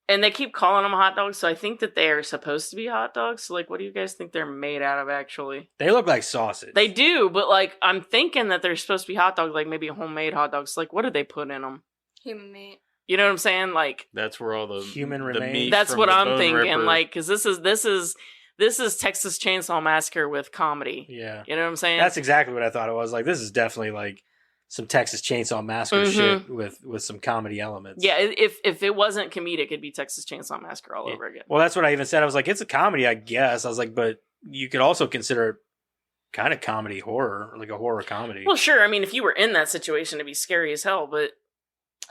And they keep calling them hot dogs, so I think that they are supposed to be hot dogs. So, like, what do you guys think they're made out of, actually? They look like sausage. They do, but, like, I'm thinking that they're supposed to be hot dogs, like maybe homemade hot dogs. Like, what do they put in them? Human meat. You know what I'm saying? Like, That's where all the Human the remains. meat that's from what the I'm bone thinking. ripper- Like, because this is Texas Chainsaw Massacre with comedy. Yeah. You know what I'm saying? That's exactly what I thought it was. Like, this is definitely like some Texas Chainsaw Massacre shit with some comedy elements. Yeah, if it wasn't comedic, it'd be Texas Chainsaw Massacre all over again. Well, that's what I even said. I was like, it's a comedy, I guess. I was like, but you could also consider it kind of comedy horror, like a horror comedy. Well, sure. I mean, if you were in that situation, it'd be scary as hell. But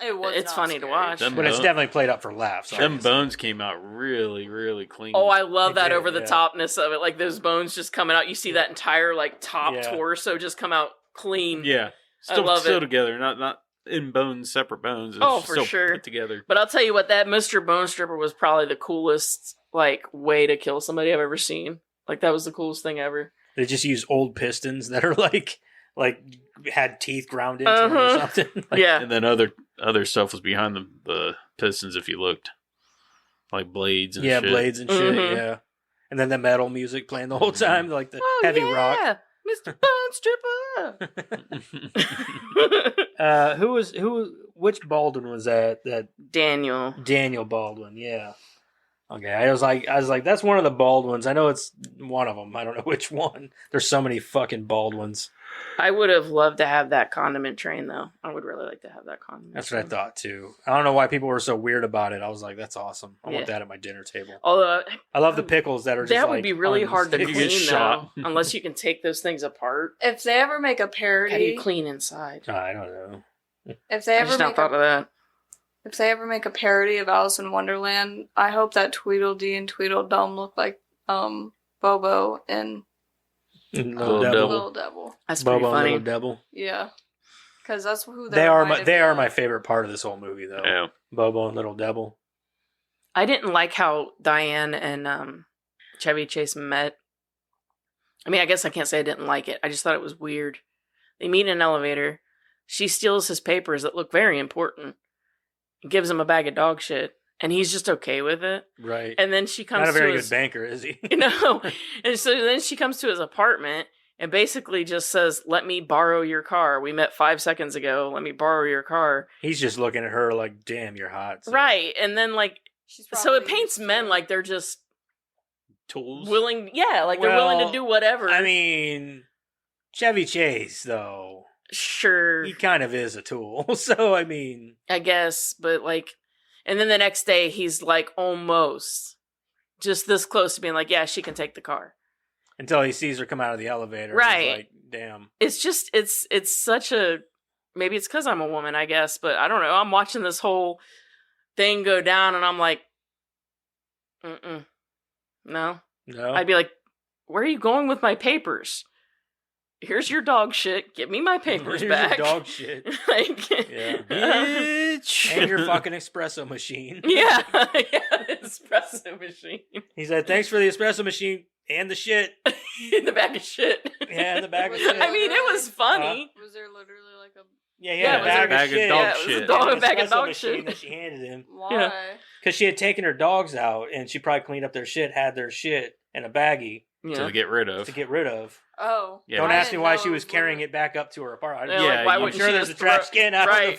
it's not funny to scary. watch. Them but it's bone- definitely played up for laughs. Them obviously. bones came out really, really clean. Oh, I love They that did, over the yeah. topness of it. Like those bones just coming out. You see that entire like top Yeah. torso just come out clean. yeah. I Still, love still it. together, not in bones, separate bones. It's Oh, for still sure. put together. But I'll tell you what, that Mr. Bone Stripper was probably the coolest like way to kill somebody I've ever seen. Like that was the coolest thing ever. They just use old pistons that are like had teeth ground into them or Uh-huh. something. Like, Yeah. And then other stuff was behind the pistons if you looked, like blades and yeah, shit. blades and shit. Mhm. Yeah, and then the metal music playing the whole time, like the heavy rock. Mr. Bone Stripper. Which Baldwin was that? That Daniel. Daniel Baldwin. Yeah. Okay, I was like, that's one of the Baldwins. I know it's one of them. I don't know which one. There's so many fucking Baldwins. I would have loved to have that condiment train though. I would really like to have that condiment. That's what I train. thought too. I don't know why people were so weird about it. I was like, that's awesome. I want Yeah. that at my dinner table. Although I love the pickles that are just that would like, be really on hard to sticks. You get clean shot. though, unless you can take those things apart. If they ever make a How do parody, you clean inside? I don't know. if they I ever just not make thought a, of that. if they ever make a parody of Alice in Wonderland, I hope that Tweedledee and Tweedledum look like Bobo and Little Devil. Devil. Little Devil. That's pretty Bobo and funny. Little Devil. Yeah, because that's who They are my reminded me of. favorite part of this whole movie though. Yeah. Bobo and Little Devil. I didn't like how Diane and Chevy Chase met. I mean, I guess I can't say I didn't like it. I just thought it was weird. They meet in an elevator. She steals his papers that look very important. Gives him a bag of dog shit, and he's just okay with it. Right. And then she comes Not a very to good his, banker, is he? you know. And so then she comes to his apartment and basically just says, "Let me borrow your car. We met 5 seconds ago. Let me borrow your car." He's just looking at her like, "Damn, you're hot." So. Right. And then like, She's so it probably paints used men to- like they're just Tools. willing. Yeah, like they're willing Well, to do whatever. I mean, Chevy Chase though, sure, he kind of is a tool. So I mean, I guess, but like, and then the next day he's like almost just this close to being like, yeah, she can take the car. until he sees her come out of the elevator, he's Right. like, damn. It's just, it's such a, maybe it's because I'm a woman, I guess, but I don't know. I'm watching this whole thing go down and I'm like, no. No, I'd be like, where are you going with my papers? Here's your dog shit. Give me my papers Here's back. your dog shit. Like, Yeah. Bitch. And your fucking espresso machine. yeah, the espresso machine He said, "Thanks for the espresso machine and the shit." in the bag of shit. Yeah, in the bag of Was shit. I mean, it was funny. Was there literally like a Yeah, he Yeah, had it a was bag, bag of of shit. dog Yeah, it was a shit. dog- And an bag of espresso dog machine shit. that she handed him. Why? Because she had taken her dogs out, and she probably cleaned up their shit, had their shit in a baggie Yeah. To get rid of. to get rid of. Oh. Yeah, Don't I ask me didn't why know she it was carrying literally- it back up to her apartment. They're Yeah, like, why I'm wouldn't I'm sure she there's a just trash throw- can out right.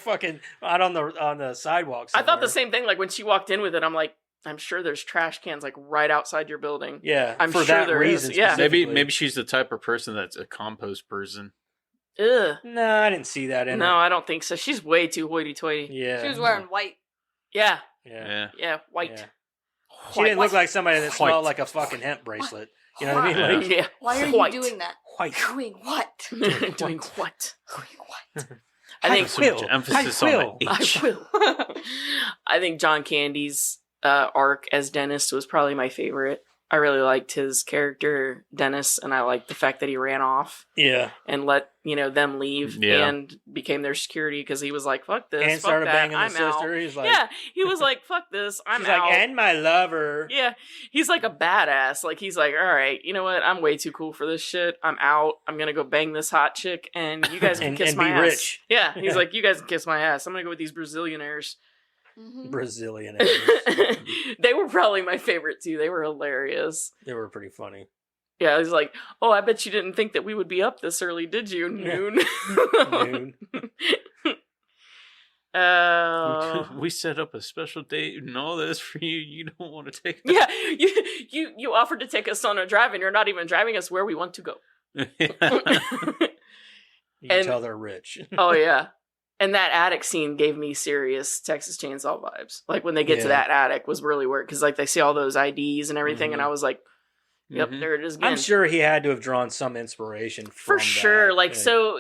on the sidewalk. I thought the somewhere. same thing. Like when she walked in with it, I'm like, I'm sure there's trash cans like right outside your building. Yeah, I'm for sure that there reason. is, yeah. specifically. Maybe she's the type of person that's a compost person. Ugh. No, I didn't see that in No, her. I don't think so. She's way too hoity-toity. Yeah, She was wearing white. Yeah, Yeah. Yeah. white. Yeah. She White. didn't look like somebody that White. smelled like a fucking hemp bracelet. You know what I mean? Like, Yeah. Why are White. you doing that? white. Doing what? Doing what? Doing what? I think So much emphasis on will. the I H. will. I think John Candy's arc as Dennis was probably my favorite. I really liked his character, Dennis, and I liked the fact that he ran off Yeah. and let them leave Yeah. and became their security because he was like, "Fuck this, And fuck started that, banging I'm the sister. out." He's like, Yeah, he was like, "Fuck this, I'm she's out." like, and my lover. Yeah, he's like a badass. Like he's like, all right, you know what? I'm way too cool for this shit. I'm out. I'm gonna go bang this hot chick, and you guys can And- kiss and my be ass. rich. Yeah, he's Yeah. like, you guys can kiss my ass. I'm gonna go with these Brazilianaires. Mhm. Brazilian. They were probably my favorite too. They were hilarious. They were pretty funny. Yeah, he's like, oh, I bet you didn't think that we would be up this early, did you? Noon. Noon. We set up a special date and all this for you. You don't want to take Yeah, you offered to take us on a drive, and you're not even driving us where we want to go. that. You can And- tell they're rich. Oh yeah. And that attic scene gave me serious Texas Chainsaw vibes. Like when they get to Yeah. that attic was really weird because like they see all those IDs and everything, and Mhm. I was like, "Yep, Mhm. there it is again." I'm sure he had to have drawn some inspiration for from sure. that. Like And- so,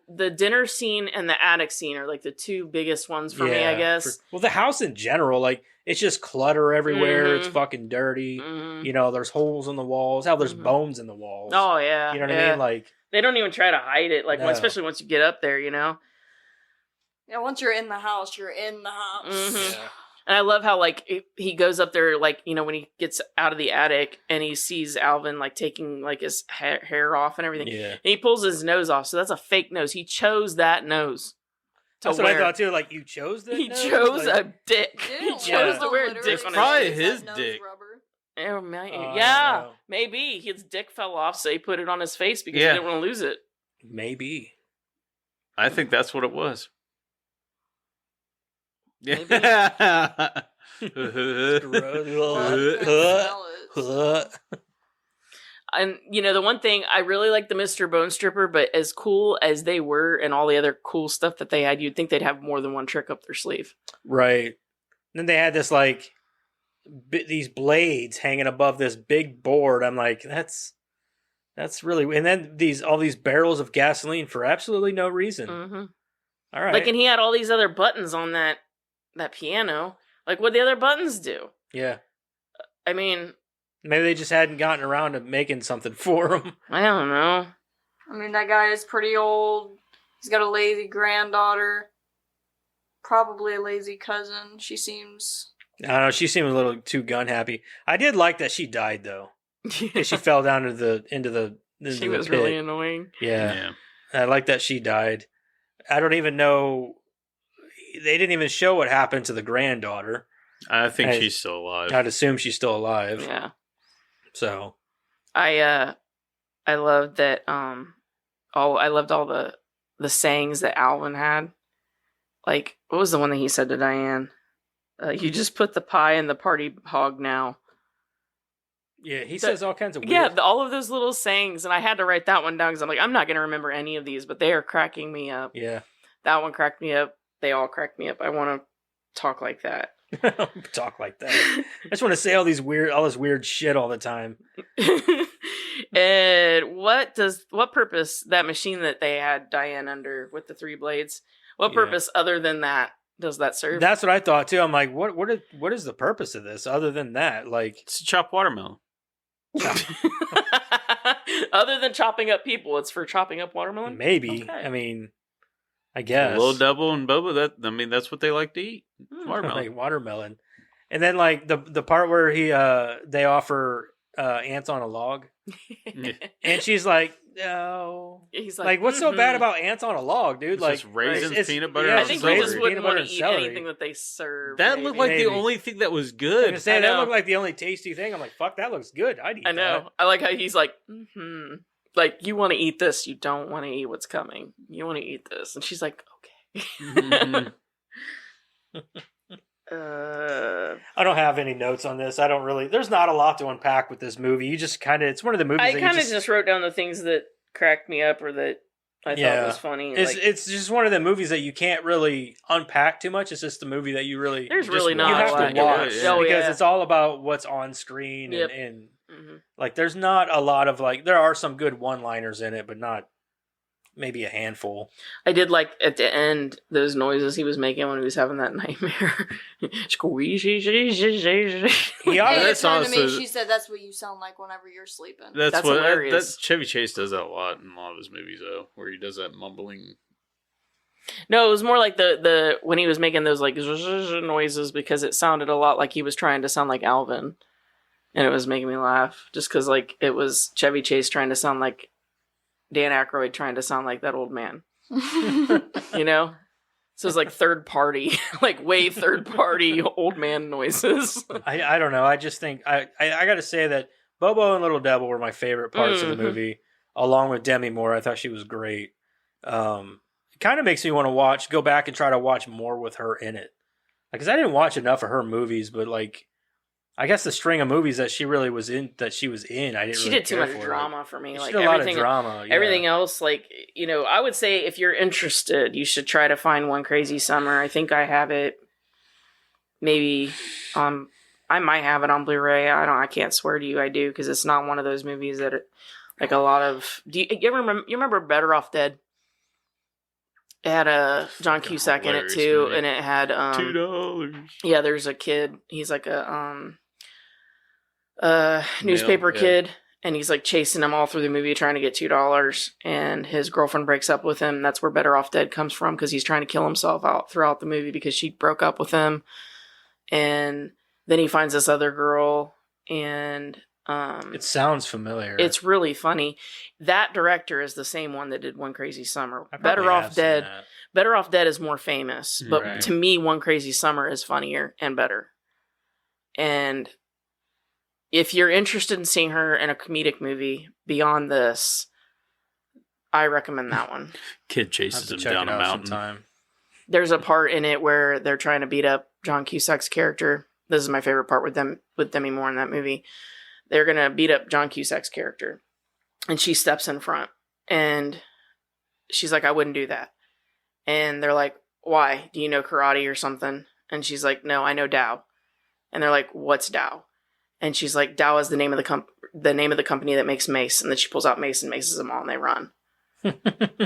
the dinner scene and the attic scene are like the two biggest ones for me, I Yeah, guess. well, the house in general, like it's just clutter everywhere. It's Mhm. fucking dirty. Mhm. You know, there's holes in the walls. Hell, there's Mhm. bones in the walls. Oh yeah, you know what yeah. I mean? Like, They don't even try to hide it. Like No. especially once you get up there, Yeah, once you're in the house, you're in the house. Mhm. yeah. And I love how like he goes up there, like when he gets out of the attic and he sees Alvin like taking like his hair off and everything, Yeah. and he pulls his nose off. So that's a fake nose. He chose that nose. to That's what I wear. thought too. Like, you chose that. He nose? chose Like, a dick. They He didn't chose Yeah. to wear a literally dick on probably his use his that nose dick. rubber. Oh, man. I don't Yeah, know. maybe his dick fell off, so he put it on his face because Yeah. he didn't want to lose it. Maybe. I think that's what it was. Maybe. Yeah. Smell it. And the one thing I really like the Mr. Bone Stripper, but as cool as they were and all the other cool stuff that they had, you'd think they'd have more than one trick up their sleeve. Right. And then they had this like these blades hanging above this big board. I'm like, that's really. And then all these barrels of gasoline for absolutely no reason. Mm-hmm. All right. Like, and he had all these other buttons on that piano. Like, what the other buttons do? Yeah. I mean, Maybe they just hadn't gotten around to making something for him. I don't know. I mean, that guy is pretty old. He's got a lazy granddaughter. Probably a lazy cousin. She seems. I don't know. She seemed a little too gun happy. I did like that she died though. 'Cause she fell down into the She was pit. really annoying. Yeah. Yeah. I like that she died. I don't even know. They didn't even show what happened to the granddaughter. I think Hey. she's still alive. I'd assume she's still alive. Yeah. So I loved that I loved all the sayings that Alvin had. Like, what was the one that he said to Diane? You just put the pie in the party hog now. yeah, he says all kinds of weird. Yeah, all of those little sayings, and I had to write that one down because I'm like, I'm not going to remember any of these, but they are cracking me up. Yeah. That one cracked me up. They all cracked me up. I want to talk like that. Talk like that. I just want to say all this weird shit all the time. And what purpose that machine that they had Diane under with the 3 blades? What Yeah. purpose other than that does that serve? That's what I thought too. I'm like, what is the purpose of this other than that? Like, It's a chopped watermelon. Other than chopping up people, it's for chopping up watermelon. maybe. Okay. I mean, I guess A little double and boba. That's what they like to eat. Hmm. Watermelon. like watermelon. And then like the part where they offer ants on a log, and she's like, no. He's Like, what's so bad "Mhm." about ants on a log, dude? It's Like just raisins, peanut butter, yeah, I and think celery, he just celery. wouldn't peanut want butter to and eat celery. anything that they serve. That maybe. looked like Maybe. the only thing that was I good. was gonna say I that know. looked like the only tasty thing. I'm like, fuck, that looks good. I'd eat I know. that. I like how he's like, like, you want to eat this, you don't want to eat what's coming. You want to eat this, and she's like, okay. Mhm. I don't have any notes on this. I don't really. There's not a lot to unpack with this movie. You just kind of. It's one of the movies. I that kind you of just wrote down the things that cracked me up or that I thought was funny. It's Like, it's just one of the movies that you can't really unpack too much. It's just the movie that you really there's just really not you a have lot. to watch Yeah. Oh, because yeah. it's all about what's on screen Yep. and Mhm. like there's not a lot of like there are some good one-liners in it, but not maybe a handful. I did like at the end those noises he was making when he was having that nightmare. Squeezy. He Hey, obviously, it turned to me. also- She said that's what you sound like whenever you're sleeping. That's That's what hilarious. that Chevy Chase does that a lot in a lot of his movies, though, where he does that mumbling. No, it was more like the when he was making those like noises because it sounded a lot like he was trying to sound like Alvin, and it was making me laugh just because like it was Chevy Chase trying to sound like Dan Aykroyd trying to sound like that old man, you know. So it's like third party, like way third party old man noises. I don't know. I just think I got to say that Bobo and Little Devil were my favorite parts of the Mhm. movie, along with Demi Moore. I thought she was great. It kind of makes me want to go back and try to watch more with her in it, because I didn't watch enough of her movies, but like, I guess the string of movies that she really was in, I didn't. She really did too care much for. drama for me. She Like did a lot of everything, drama. Yeah. everything else, like, you know, I would say if you're interested, you should try to find One Crazy Summer. I think I have it. Maybe, I might have it on Blu-ray. I can't swear to you I do because it's not one of those movies that, like a lot of. Do you ever remember? You remember Better Off Dead? It had a John Fucking Cusack in it hilarious too, movie. and it had $2. yeah. There's a kid. He's like a newspaper yeah. kid, and he's like chasing him all through the movie trying to get $2, and his girlfriend breaks up with him. That's where Better Off Dead comes from, because he's trying to kill himself out throughout the movie because she broke up with him. And then he finds this other girl, and It sounds familiar. it's really funny. That director is the same one that did One Crazy Summer. I probably Better have Off seen Dead. that. Better Off Dead is more famous, but Right. to me, One Crazy Summer is funnier and better. And if you're interested in seeing her in a comedic movie beyond this, I recommend that one. Kid I'll have chases to him check down it a out mountain. sometime. There's a part in it where they're trying to beat up John Cusack's character. This is my favorite part with Demi Moore in that movie. They're gonna beat up John Cusack's character, and she steps in front, and she's like, "I wouldn't do that." And they're like, "Why? Do you know karate or something?" And she's like, "No, I know Dow." And they're like, "What's Dow?" And she's like, "Dow is the name of the name of the company that makes mace." And then she pulls out mace and maces them all, and they run.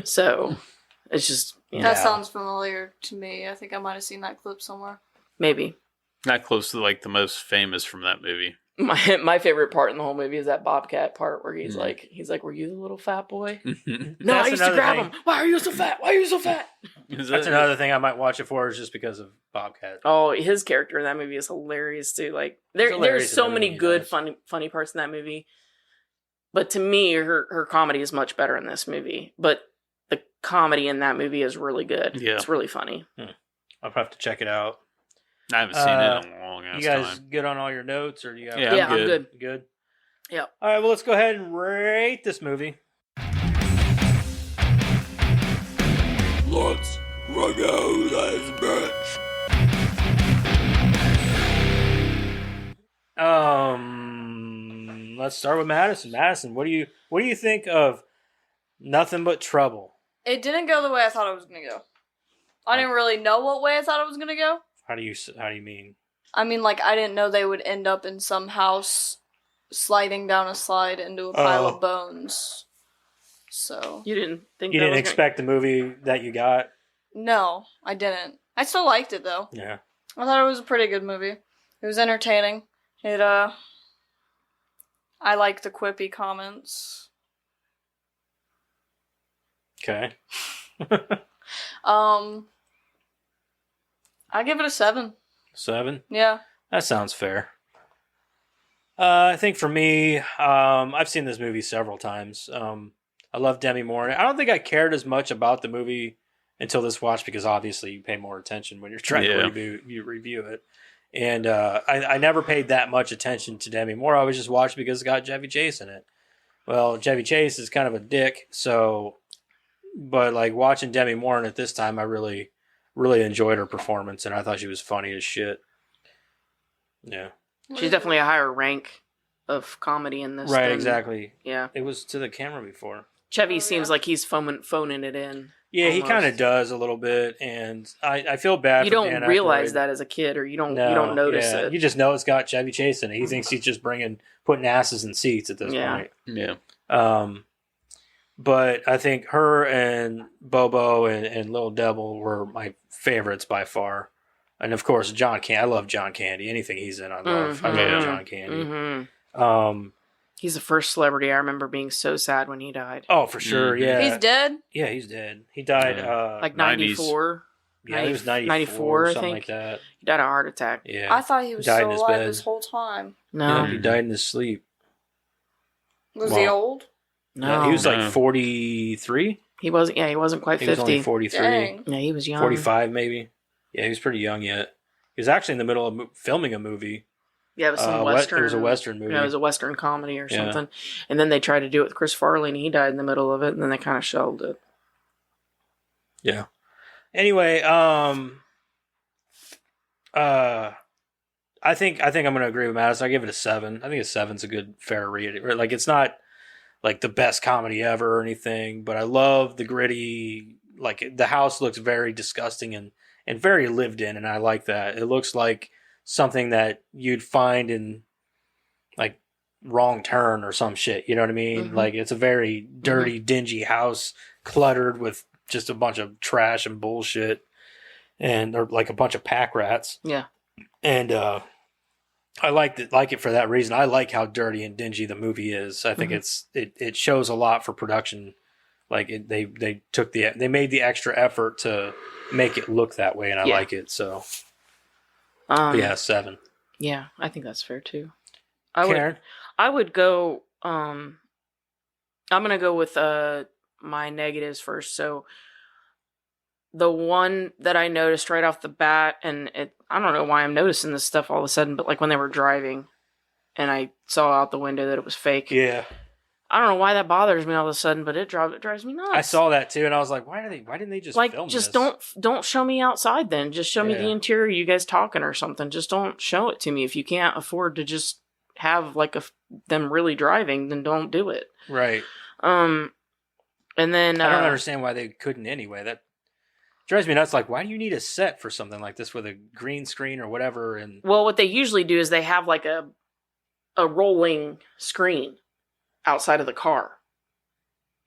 So it's just That sounds familiar to me. I think I might have seen that clip somewhere. maybe. Not close to like the most famous from that movie. My favorite part in the whole movie is that Bobcat part where he's Mhm. like, "Were you the little fat boy?" No, That's I used to another grab thing. him. Why are you so fat? Why are you so fat? That's another thing I might watch it for, is just because of Bobcat. Oh, his character in that movie is hilarious too. Like He's hilarious there's in so everything many he good does. funny parts in that movie. But to me, her comedy is much better in this movie. But the comedy in that movie is really good. Yeah. It's really funny. I'll have to check it out. I haven't seen it in a long ass You guys time. good on all your notes, or do you have? Yeah, Yeah, I'm I'm good. good. Good. Yeah. All right. Well, let's go ahead and rate this movie. Let's rock out this bitch. Let's start with Madison. Madison, what do you think of Nothing But Trouble? It didn't go the way I thought it was gonna go. I didn't really know what way I thought it was gonna go. How do you mean? I mean, like, I didn't know they would end up in some house sliding down a slide into a pile Oh. of bones. So, You didn't think You that didn't was expect the movie that you got? no, I didn't. I still liked it, though. Yeah. I thought it was a pretty good movie. It was entertaining. I liked the quippy comments. Okay. I give it a 7. 7. Yeah. That sounds fair. I think for me, I've seen this movie several times. I love Demi Moore. I don't think I cared as much about the movie until this watch because obviously you pay more attention when you're trying Yeah. to review it. And I never paid that much attention to Demi Moore. I was just watching because it's got Chevy Chase in it. Well, Chevy Chase is kind of a dick, but like watching Demi Moore in it this time, I really, really enjoyed her performance, and I thought she was funny as shit. Yeah. She's definitely a higher rank of comedy in this. Right, exactly. Yeah. It was to the camera before. Chevy seems like he's phoning it in. Yeah, he almost. kind of does a little bit, and I feel bad. You for don't Dan realize Aykroyd. that as a kid, or you don't notice it. You just know it's got Chevy Chase in it. He thinks he's just putting asses in seats at this point. Yeah. But I think her and Bobo and Little Devil were my favorites by far. And of course, John Candy. I love John Candy. Anything he's in, I love. I love John Candy. Mm-hmm. He's the first celebrity I remember being so sad when he died. Oh, for sure. Mhm. Yeah. He's dead? Yeah, he's dead. He died. Like 90s. 94. Yeah, he was 94, I something think. like that. He died of a heart attack. Yeah. I thought he was Died in still his alive bed. this whole time. No. Yeah, he died in his sleep. Was he old? No. Yeah, he was No. like 43. He wasn't. Yeah, he wasn't quite He was 50. only 43. Dang. Yeah, he was young. 45 maybe. Yeah, he was pretty young yet. He was actually in the middle of filming a movie. Yeah, it was some It western. was a western movie. Yeah, it was a western comedy or Yeah. something. And then they tried to do it with Chris Farley, and he died in the middle of it. And then they kind of shelved it. Yeah. Anyway, I think I'm going to agree with Madison. I give it a 7. I think a 7's a good fair rating. Like it's not like the best comedy ever or anything, but I love the gritty. Like the house looks very disgusting and very lived in, and I like that. It looks like something that you'd find in like Wrong Turn or some shit. You know what I mean? Mhm. Like it's a very dirty, dingy house, cluttered with just a bunch of trash and bullshit, and or like a bunch of pack rats. Yeah. And I like it for that reason. I like how dirty and dingy the movie is. I think it shows a lot for production. Like they made the extra effort to make it look that way, and I like it. So yeah, 7. Yeah, I think that's fair too. Karen? I would go. I'm gonna go with my negatives first. So the one that I noticed right off the bat, and I don't know why I'm noticing this stuff all of a sudden, but like when they were driving, and I saw out the window that it was fake. Yeah, I don't know why that bothers me all of a sudden, but it drives me nuts. I saw that too, and I was like, why didn't they just like film just this? don't show me outside then. Just show me Yeah. the interior, you guys talking or something. Just don't show it to me. If you can't afford to just have like them really driving, then don't do it. Right. And then I don't understand why they couldn't anyway. That drives me nuts. Like, why do you need a set for something like this with a green screen or whatever? And well, what they usually do is they have like a rolling screen outside of the car,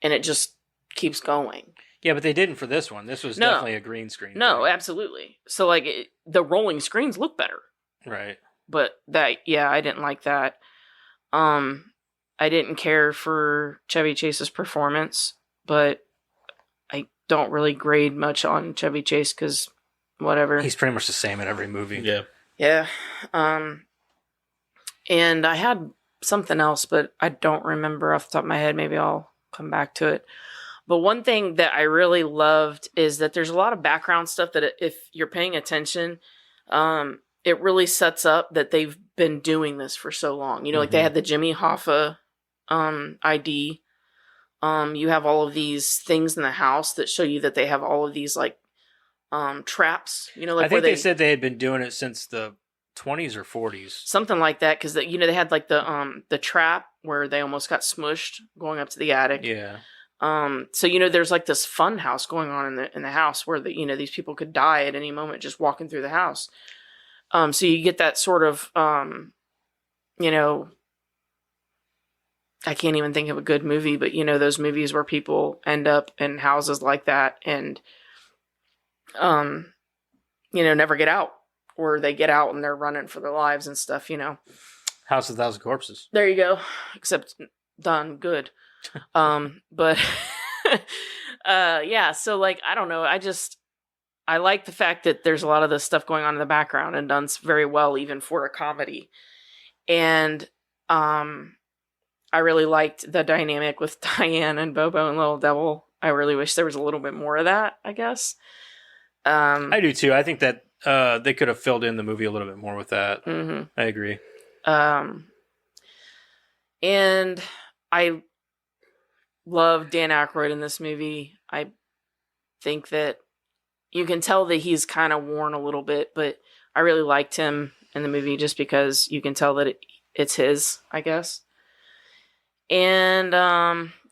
and it just keeps going. yeah, but they didn't for this one. This was No. definitely a green screen. No, thing. absolutely. So like the rolling screens look better. Right. But I didn't like that. I didn't care for Chevy Chase's performance, but I don't really grade much on Chevy Chase because whatever. He's pretty much the same in every movie. Yeah. Yeah. And I had something else, but I don't remember off the top of my head. Maybe I'll come back to it. But one thing that I really loved is that there's a lot of background stuff that if you're paying attention, it really sets up that they've been doing this for so long. You know, like they had the Jimmy Hoffa ID. You have all of these things in the house that show you that they have all of these like traps. You know, like I think they said they had been doing it since the 20s or 40s. something like that because you know they had like the trap where they almost got smushed going up to the attic. Yeah. So you know there's like this fun house going on in the house where you know these people could die at any moment just walking through the house. So you get that sort of you know, I can't even think of a good movie, but you know those movies where people end up in houses like that and you know never get out, or they get out and they're running for their lives and stuff, you know. House of a Thousand Corpses. There you go. Except done good. But yeah, so like I don't know, I like the fact that there's a lot of this stuff going on in the background and done very well even for a comedy. And I really liked the dynamic with Diane and Bobo and Little Devil. I really wish there was a little bit more of that, I guess. I do too. I think that they could have filled in the movie a little bit more with that. Mm-hmm. I agree. And I love Dan Aykroyd in this movie. I think that you can tell that he's kind of worn a little bit, but I really liked him in the movie just because you can tell that it's his, I guess. And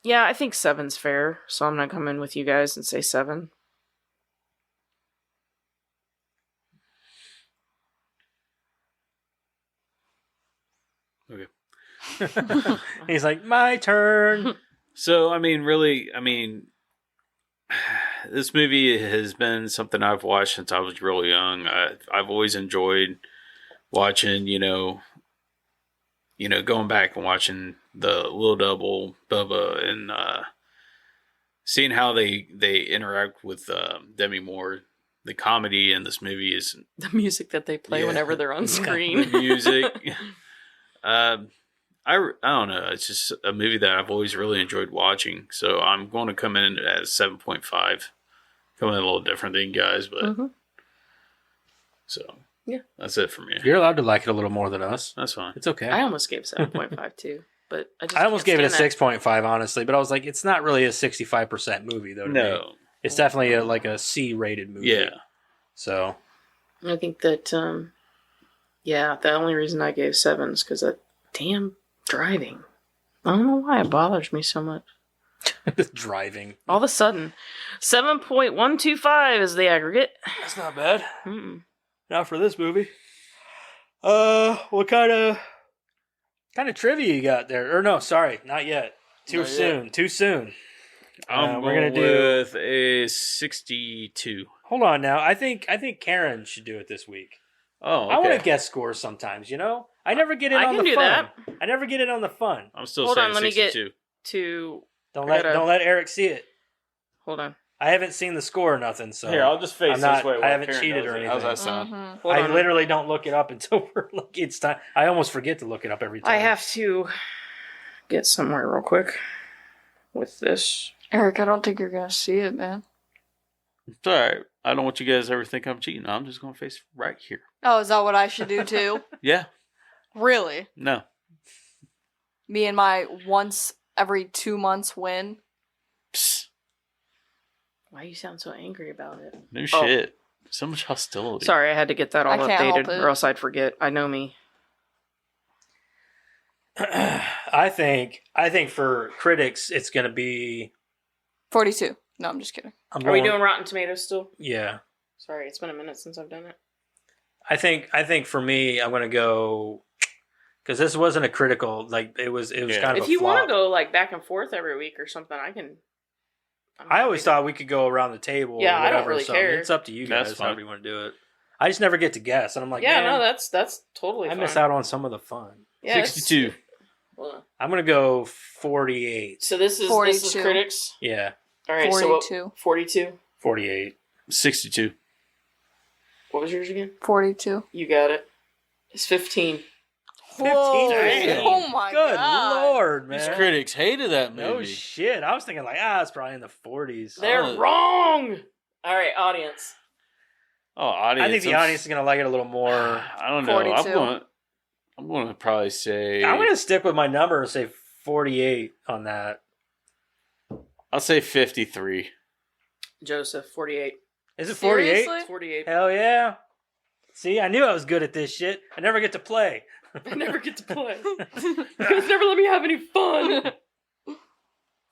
yeah, I think 7's fair, so I'm gonna come in with you guys and say 7. Okay. He's like, my turn. So, really, this movie has been something I've watched since I was real young. I've always enjoyed watching, going back and watching the Little Double, Bubba, and seeing how they interact with Demi Moore. The comedy in this movie is The music that they play whenever they're on screen. the music. I don't know. It's just a movie that I've always really enjoyed watching. So I'm going to come in at 7.5. Coming in a little different than you guys, but so yeah, that's it for me. You're allowed to like it a little more than us. That's fine. It's okay. I almost gave 7.5 too, but I almost gave it a 6.5, honestly, but I was like, it's not really a 65% movie, though. To me. It's definitely like a C-rated movie. Yeah. So I think that, yeah, the only reason I gave 7 is because that damn driving. I don't know why it bothers me so much. driving. All of a sudden, 7.125 is the aggregate. That's not bad. Mm-mm. Not for this movie. What kind of trivia you got there? Or no, sorry, not yet. Too soon. I'm we're going gonna do with a 62. Hold on now. I think Karen should do it this week. Oh, okay. I want to guess scores sometimes, I never get in I on can the do fun. that. I never get in on the fun. I'm still Hold saying on, let me 62. get to... Don't let Eric see it. Hold on. I haven't seen the score or nothing, so Here, I'll just face I'm not- this way. I while haven't Karen cheated does or it. How's anything. that sound? Hold I on. literally don't look it up until we're like it's time. I almost forget to look it up every time. I have to get somewhere real quick with this. Eric, I don't think you're gonna see it, man. It's all right. I don't want you guys to ever think I'm cheating. I'm just going to face right here. Oh, is that what I should do too? Yeah. Really? No. Me and my once every 2 months win? Psst. Why you sound so angry about it? No shit. So much hostility. Sorry, I had to get that all I can't help updated, it. or else I'd forget. I know me. I think for critics it's going to be 42. No, I'm just kidding. Are we doing Rotten Tomatoes still? Yeah. Sorry, it's been a minute since I've done it. I think for me I'm going to go cuz this wasn't a critical it was kind of a flop. If you want to go like back and forth every week or something, I can. I always thought we could go around the table. Yeah, or I don't whatever, really so care. It's up to you That's guys fine. however you want to do it. I just never get to guess, and I'm like, yeah, man, no, that's totally. I fine. miss out on some of the fun. Yeah, 62. Hold on. I'm gonna go 48. So this is 42. critics. Yeah, All right, 42. 42. 48. 62. What was yours again? 42. You got it. It's 15. 15. Dang. Oh my Good god. lord, man. These critics hated that movie. No shit. I was thinking it's probably in the 40s. They're Oh. wrong. All right, audience. Oh, audience. I think the audience is gonna like it a little more. I don't know. 42. I'm going to probably say. I'm gonna stick with my number and say 48 on that. I'll say 53. Joseph, 48. Is it 48? Seriously? It's 48. Hell yeah. See, I knew I was good at this shit. I never get to play. I never get to play. You guys never let me have any fun.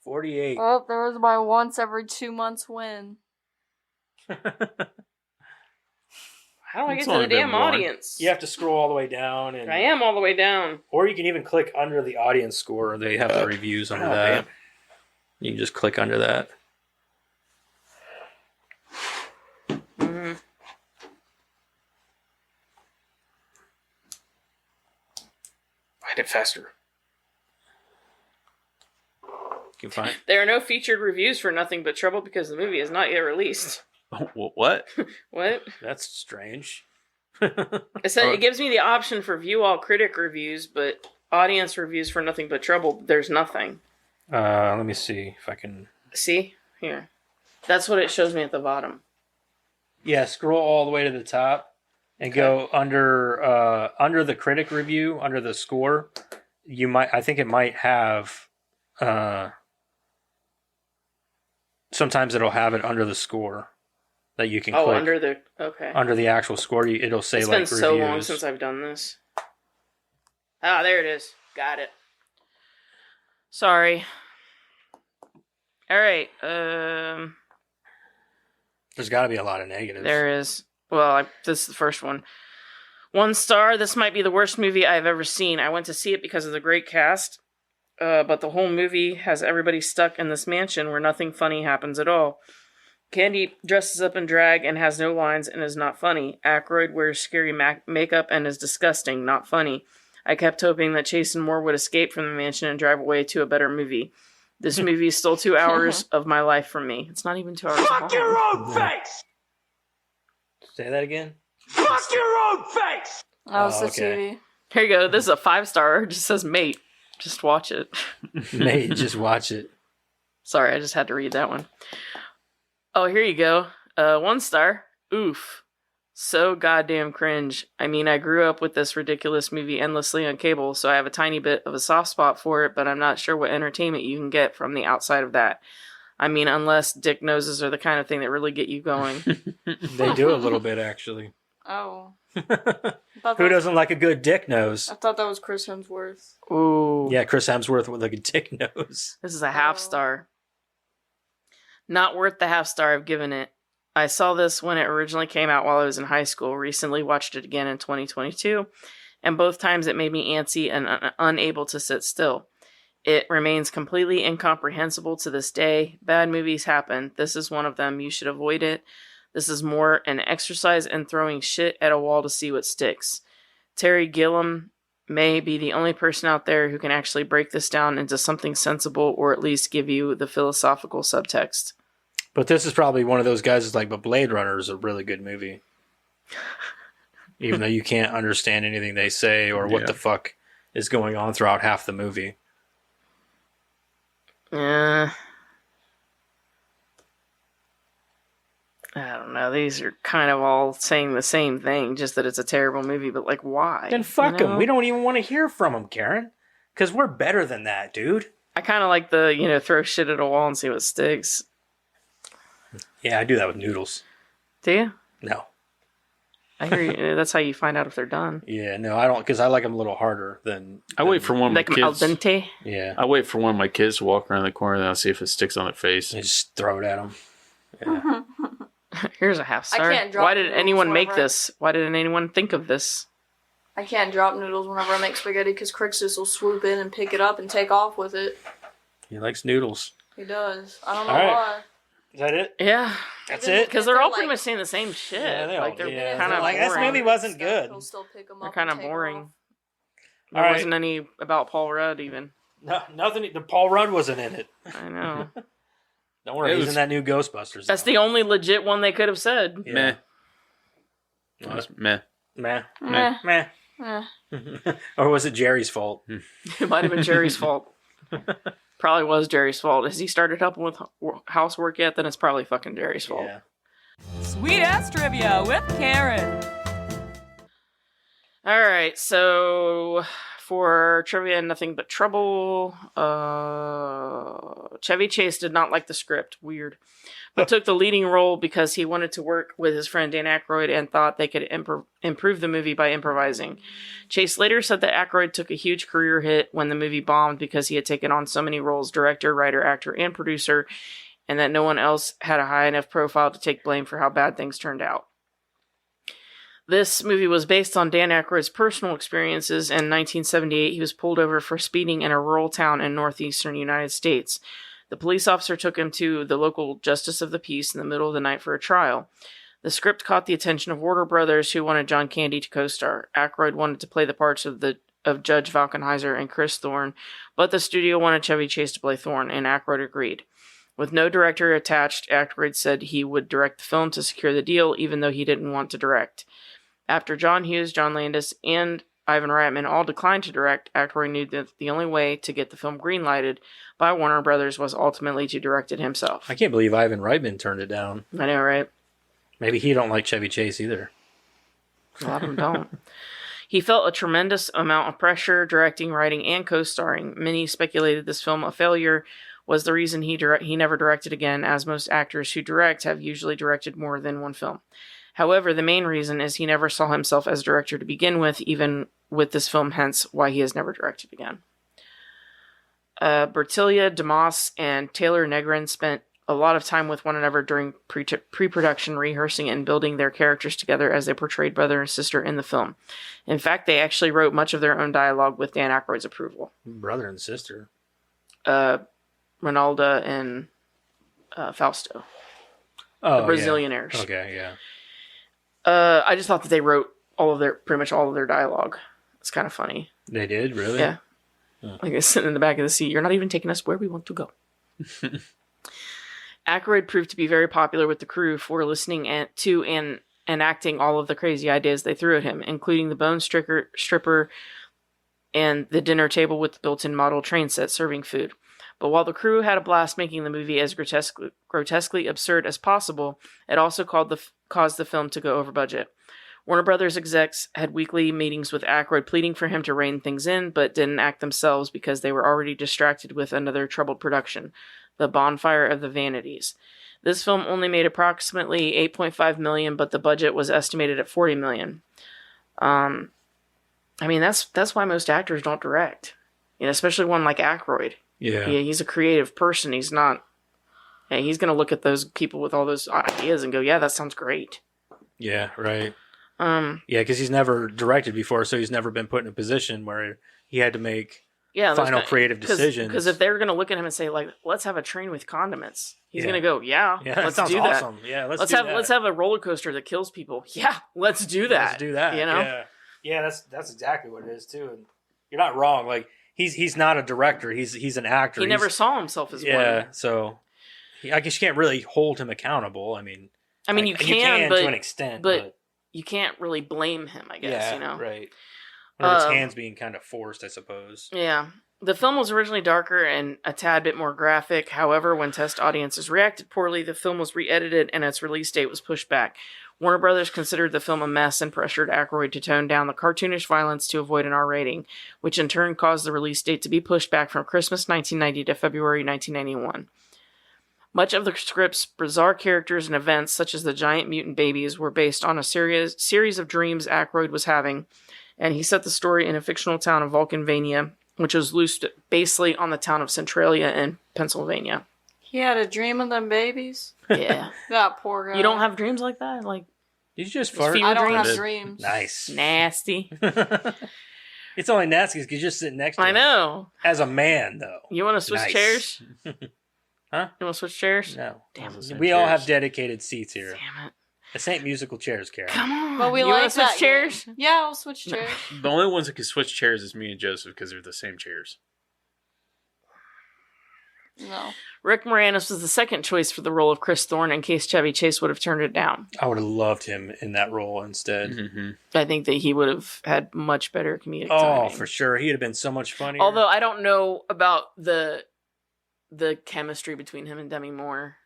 48. Oh, there was my once every 2 months win. How do I get It's to the only been damn one. audience? You have to scroll all the way down, and I am all the way down. or you can even click under the audience score. They have the reviews under Oh, that. damn. You can just click under that. Mm-hmm. Hit it faster. You can find. There are no featured reviews for Nothing But Trouble because the movie is not yet released. What? What? That's strange. It gives me the option for view all critic reviews, but audience reviews for Nothing But Trouble, there's nothing. Let me see if I can. See? Here. That's what it shows me at the bottom. Yeah, scroll all the way to the top and go under the critic review, under the score. I think it might have. Sometimes it'll have it under the score that you can click. Under the actual score. It'll say it's like been so reviews. long since I've done this. Ah, there it is. Got it. Sorry. All right. There's got to be a lot of negatives. There is. Well, this is the first one. 1 star. This might be the worst movie I've ever seen. I went to see it because of the great cast, but the whole movie has everybody stuck in this mansion where nothing funny happens at all. Candy dresses up in drag and has no lines and is not funny. Aykroyd wears scary makeup and is disgusting, not funny. I kept hoping that Chase and Moore would escape from the mansion and drive away to a better movie. This movie stole 2 hours of my life from me. It's not even 2 hours. Fuck your own face! Say that again? Fuck your own face! That was the okay. TV. Here you go. This is a 5-star. It just says mate. Just watch it. Mate, just watch it. Sorry, I just had to read that one. Oh, here you go. 1 star. Oof. So goddamn cringe. I mean, I grew up with this ridiculous movie endlessly on cable, so I have a tiny bit of a soft spot for it, but I'm not sure what entertainment you can get from the outside of that. I mean, unless dick noses are the kind of thing that really get you going. They do a little bit, actually. Oh. Who doesn't like a good dick nose? I thought that was Chris Hemsworth. Ooh. Yeah, Chris Hemsworth with a good dick nose. This is a half star. Not worth the half star I've given it. I saw this when it originally came out while I was in high school. Recently watched it again in 2022, and both times it made me antsy and unable to sit still. It remains completely incomprehensible to this day. Bad movies happen. This is one of them. You should avoid it. This is more an exercise in throwing shit at a wall to see what sticks. Terry Gilliam may be the only person out there who can actually break this down into something sensible or at least give you the philosophical subtext. But this is probably one of those guys that's like, but Blade Runner is a really good movie. Even though you can't understand anything they say or what the fuck is going on throughout half the movie. I don't know. These are kind of all saying the same thing, just that it's a terrible movie, but like, why? Then fuck them. We don't even want to hear from them, Karen. Because we're better than that, dude. I kind of like the, throw shit at a wall and see what sticks. Yeah, I do that with noodles. Do you? No. I hear you. That's how you find out if they're done. Yeah, no, I don't, because I like them a little harder than... I wait for one of my Like al kids. dente? Yeah. I wait for one of my kids to walk around the corner and I'll see if it sticks on their face. I just throw it at them. Yeah. Here's a half star. can't drop Why did noodles anyone make whenever I- this? Why didn't anyone think of this? I can't drop noodles whenever I make spaghetti because Crixus will swoop in and pick it up and take off with it. He likes noodles. He does. I don't know All right. why. Is that it? Yeah. That's it? Because they're all pretty much saying the same shit. Yeah, they all- they're yeah, kind they're of like, boring. this movie wasn't good. He'll still pick 'em They're up kind and of take 'em boring. off. There All right. wasn't any about Paul Rudd even. No, nothing. The Paul Rudd wasn't in it. I know. Don't worry, he's in that new Ghostbusters. That's now. the only legit one they could have said. Yeah. Meh. It was meh. Meh. Meh. Meh. Eh. Or was it Jerry's fault? It might have been Jerry's fault. Probably was Jerry's fault. Has he started helping with housework yet? Then it's probably fucking Jerry's fault. Yeah. Sweet ass trivia with Karen. All right, so for trivia and Nothing But Trouble, Chevy Chase did not like the script. Weird. But took the leading role because he wanted to work with his friend Dan Aykroyd and thought they could improve the movie by improvising. Chase later said that Aykroyd took a huge career hit when the movie bombed because he had taken on so many roles, director, writer, actor, and producer, and that no one else had a high enough profile to take blame for how bad things turned out. This movie was based on Dan Aykroyd's personal experiences. In 1978, he was pulled over for speeding in a rural town in northeastern United States. The police officer took him to the local justice of the peace in the middle of the night for a trial. The script caught the attention of Warner Brothers, who wanted John Candy to co-star. Aykroyd wanted to play the parts of Judge Falkenheiser and Chris Thorne, but the studio wanted Chevy Chase to play Thorne, and Aykroyd agreed. With no director attached, Aykroyd said he would direct the film to secure the deal, even though he didn't want to direct. After John Hughes, John Landis, and Ivan Reitman all declined to direct, Aykroyd knew that the only way to get the film greenlighted by Warner Brothers was ultimately to direct it himself. I can't believe Ivan Reitman turned it down. I know, right? Maybe he don't like Chevy Chase either. A lot of them don't. He felt a tremendous amount of pressure directing, writing, and co-starring. Many speculated this film a failure was the reason he never directed again, as most actors who direct have usually directed more than one film. However, the main reason is he never saw himself as director to begin with, even with this film, hence why he has never directed again. Bertilia, DeMoss, and Taylor Negrin spent a lot of time with one another during pre-production, rehearsing and building their characters together as they portrayed brother and sister in the film. In fact, they actually wrote much of their own dialogue with Dan Aykroyd's approval. Brother and sister. Ronaldo and Fausto. Oh, the Brazilianaires. Yeah. Okay, yeah. I just thought that they wrote pretty much all of their dialogue. It's kind of funny. They did, really? Yeah. Oh. Like I sitting in the back of the seat. You're not even taking us where we want to go. Aykroyd proved to be very popular with the crew for listening to and enacting all of the crazy ideas they threw at him, including the bone stripper and the dinner table with the built-in model train set serving food. But while the crew had a blast making the movie as grotesquely absurd as possible, it also caused the film to go over budget. Warner Brothers execs had weekly meetings with Aykroyd pleading for him to rein things in, but didn't act themselves because they were already distracted with another troubled production, The Bonfire of the Vanities. This film only made approximately $8.5 million, but the budget was estimated at $40 million. I mean, that's why most actors don't direct, especially one like Aykroyd. Yeah, he's a creative person. He's not. Yeah, he's gonna look at those people with all those ideas and go, "Yeah, that sounds great." Yeah, right. Yeah, because he's never directed before, so he's never been put in a position where he had to make final creative decisions. Because if they're gonna look at him and say, like, "Let's have a train with condiments," he's gonna go, yeah, let's sounds do awesome. that. Yeah, let's have a roller coaster that kills people. Yeah, let's do that. Let's do that. Yeah, that's exactly what it is too. And you're not wrong. Like he's not a director. He's an actor. He never saw himself as one. Yeah, so I guess you can't really hold him accountable. I mean, you can, but to an extent, but you can't really blame him. I guess right. Or his hands being kind of forced, I suppose. Yeah. The film was originally darker and a tad bit more graphic. However, when test audiences reacted poorly, the film was re-edited and its release date was pushed back. Warner Brothers considered the film a mess and pressured Aykroyd to tone down the cartoonish violence to avoid an R rating, which in turn caused the release date to be pushed back from Christmas 1990 to February 1991. Much of the script's bizarre characters and events, such as the giant mutant babies, were based on a series of dreams Aykroyd was having, and he set the story in a fictional town of Vulcanvania, which was loosed basically on the town of Centralia in Pennsylvania. He had a dream of them babies? Yeah. That poor guy. You don't have dreams like that? Like, did you just fart? I don't have dreams. Nice. Nasty. It's only nasty because you're just sitting next to him. I know. As a man, though. You want to switch chairs? Huh? You want to switch chairs? No. Damn. We all have dedicated seats here. Damn it. This ain't musical chairs, Karen. Come on. But we you like want to switch that, chairs? Yeah, I'll switch chairs. The only ones that can switch chairs is me and Joseph because they're the same chairs. No. Rick Moranis was the second choice for the role of Chris Thorne in case Chevy Chase would have turned it down. I would have loved him in that role instead. Mm-hmm. I think that he would have had much better comedic Oh, timing. for sure. He'd have been so much funnier. Although I don't know about the chemistry between him and Demi Moore.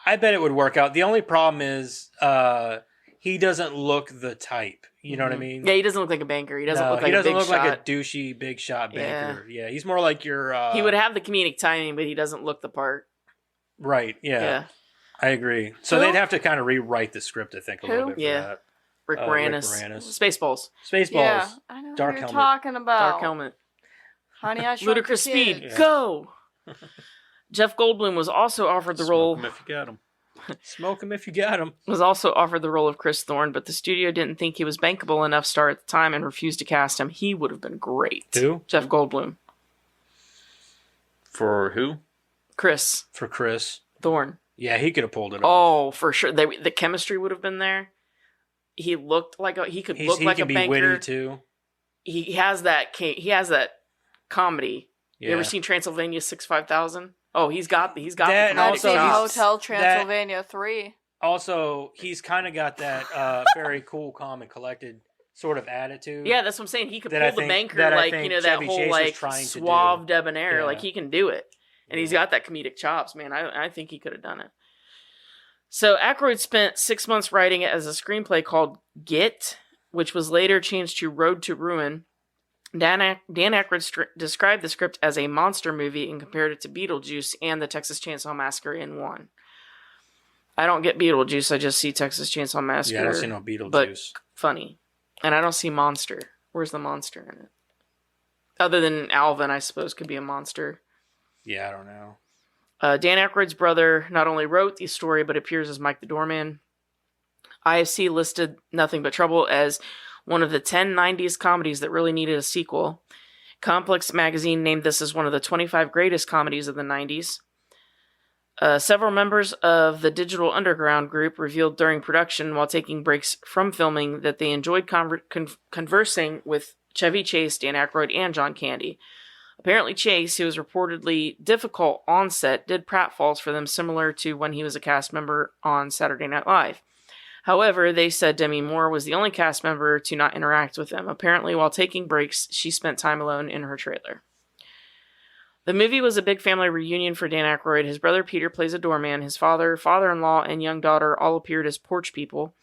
I bet it would work out. The only problem is he doesn't look the type. You know what I mean? Yeah, he doesn't look like a banker. He doesn't look like a big shot. He doesn't look like a douchey big shot banker. Yeah, he's more like your... he would have the comedic timing, but he doesn't look the part. Right, yeah. I agree. So they'd have to kind of rewrite the script, I think, a little bit for that. Rick Moranis. Spaceballs. Spaceballs. Yeah, I know Dark what you're helmet. talking about. Dark helmet. Honey, I Shrunk Ludicrous the Speed. Kids. Go! Jeff Goldblum was also offered the role... Smoke 'em if you got 'em. Smoke him if you got him. Was also offered the role of Chris Thorne, but the studio didn't think he was bankable enough star at the time and refused to cast him. He would have been great. Who? Jeff Goldblum. For who? Chris For Chris. Thorne. Yeah, he could have pulled it off. Oh, for sure. The chemistry would have been there. He looked like he could look like a banker. He can be witty too. He has that comedy. Yeah. You ever seen Transylvania 65000? Oh, he's got That, the and comedic also chops. Hotel Transylvania 3. Also, he's kind of got that very cool, calm, and collected sort of attitude. Yeah, that's what I'm saying. He could That I pull the think- banker, that I like, think you know, Chevy that whole, Chase was like, trying to suave, do. debonair. Yeah. Like, he can do it. And he's Yeah. got that comedic chops, man. I think he could have done it. So Aykroyd spent 6 months writing it as a screenplay called Git, which was later changed to Road to Ruin. Dan Aykroyd described the script as a monster movie and compared it to Beetlejuice and the Texas Chainsaw Massacre in one. I don't get Beetlejuice, I just see Texas Chainsaw Massacre. Yeah, I don't see no Beetlejuice. But funny. And I don't see monster. Where's the monster in it? Other than Alvin, I suppose, could be a monster. Yeah, I don't know. Dan Aykroyd's brother not only wrote the story, but appears as Mike the Doorman. IFC listed Nothing But Trouble as one of the 10 90s comedies that really needed a sequel. Complex magazine named this as one of the 25 greatest comedies of the 90s. Several members of the Digital Underground group revealed during production, while taking breaks from filming, that they enjoyed conversing with Chevy Chase, Dan Aykroyd, and John Candy. Apparently Chase, who was reportedly difficult on set, did pratfalls for them similar to when he was a cast member on Saturday Night Live. However, they said Demi Moore was the only cast member to not interact with them. Apparently, while taking breaks, she spent time alone in her trailer. The movie was a big family reunion for Dan Aykroyd. His brother Peter plays a doorman. His father, father-in-law, and young daughter all appeared as porch people,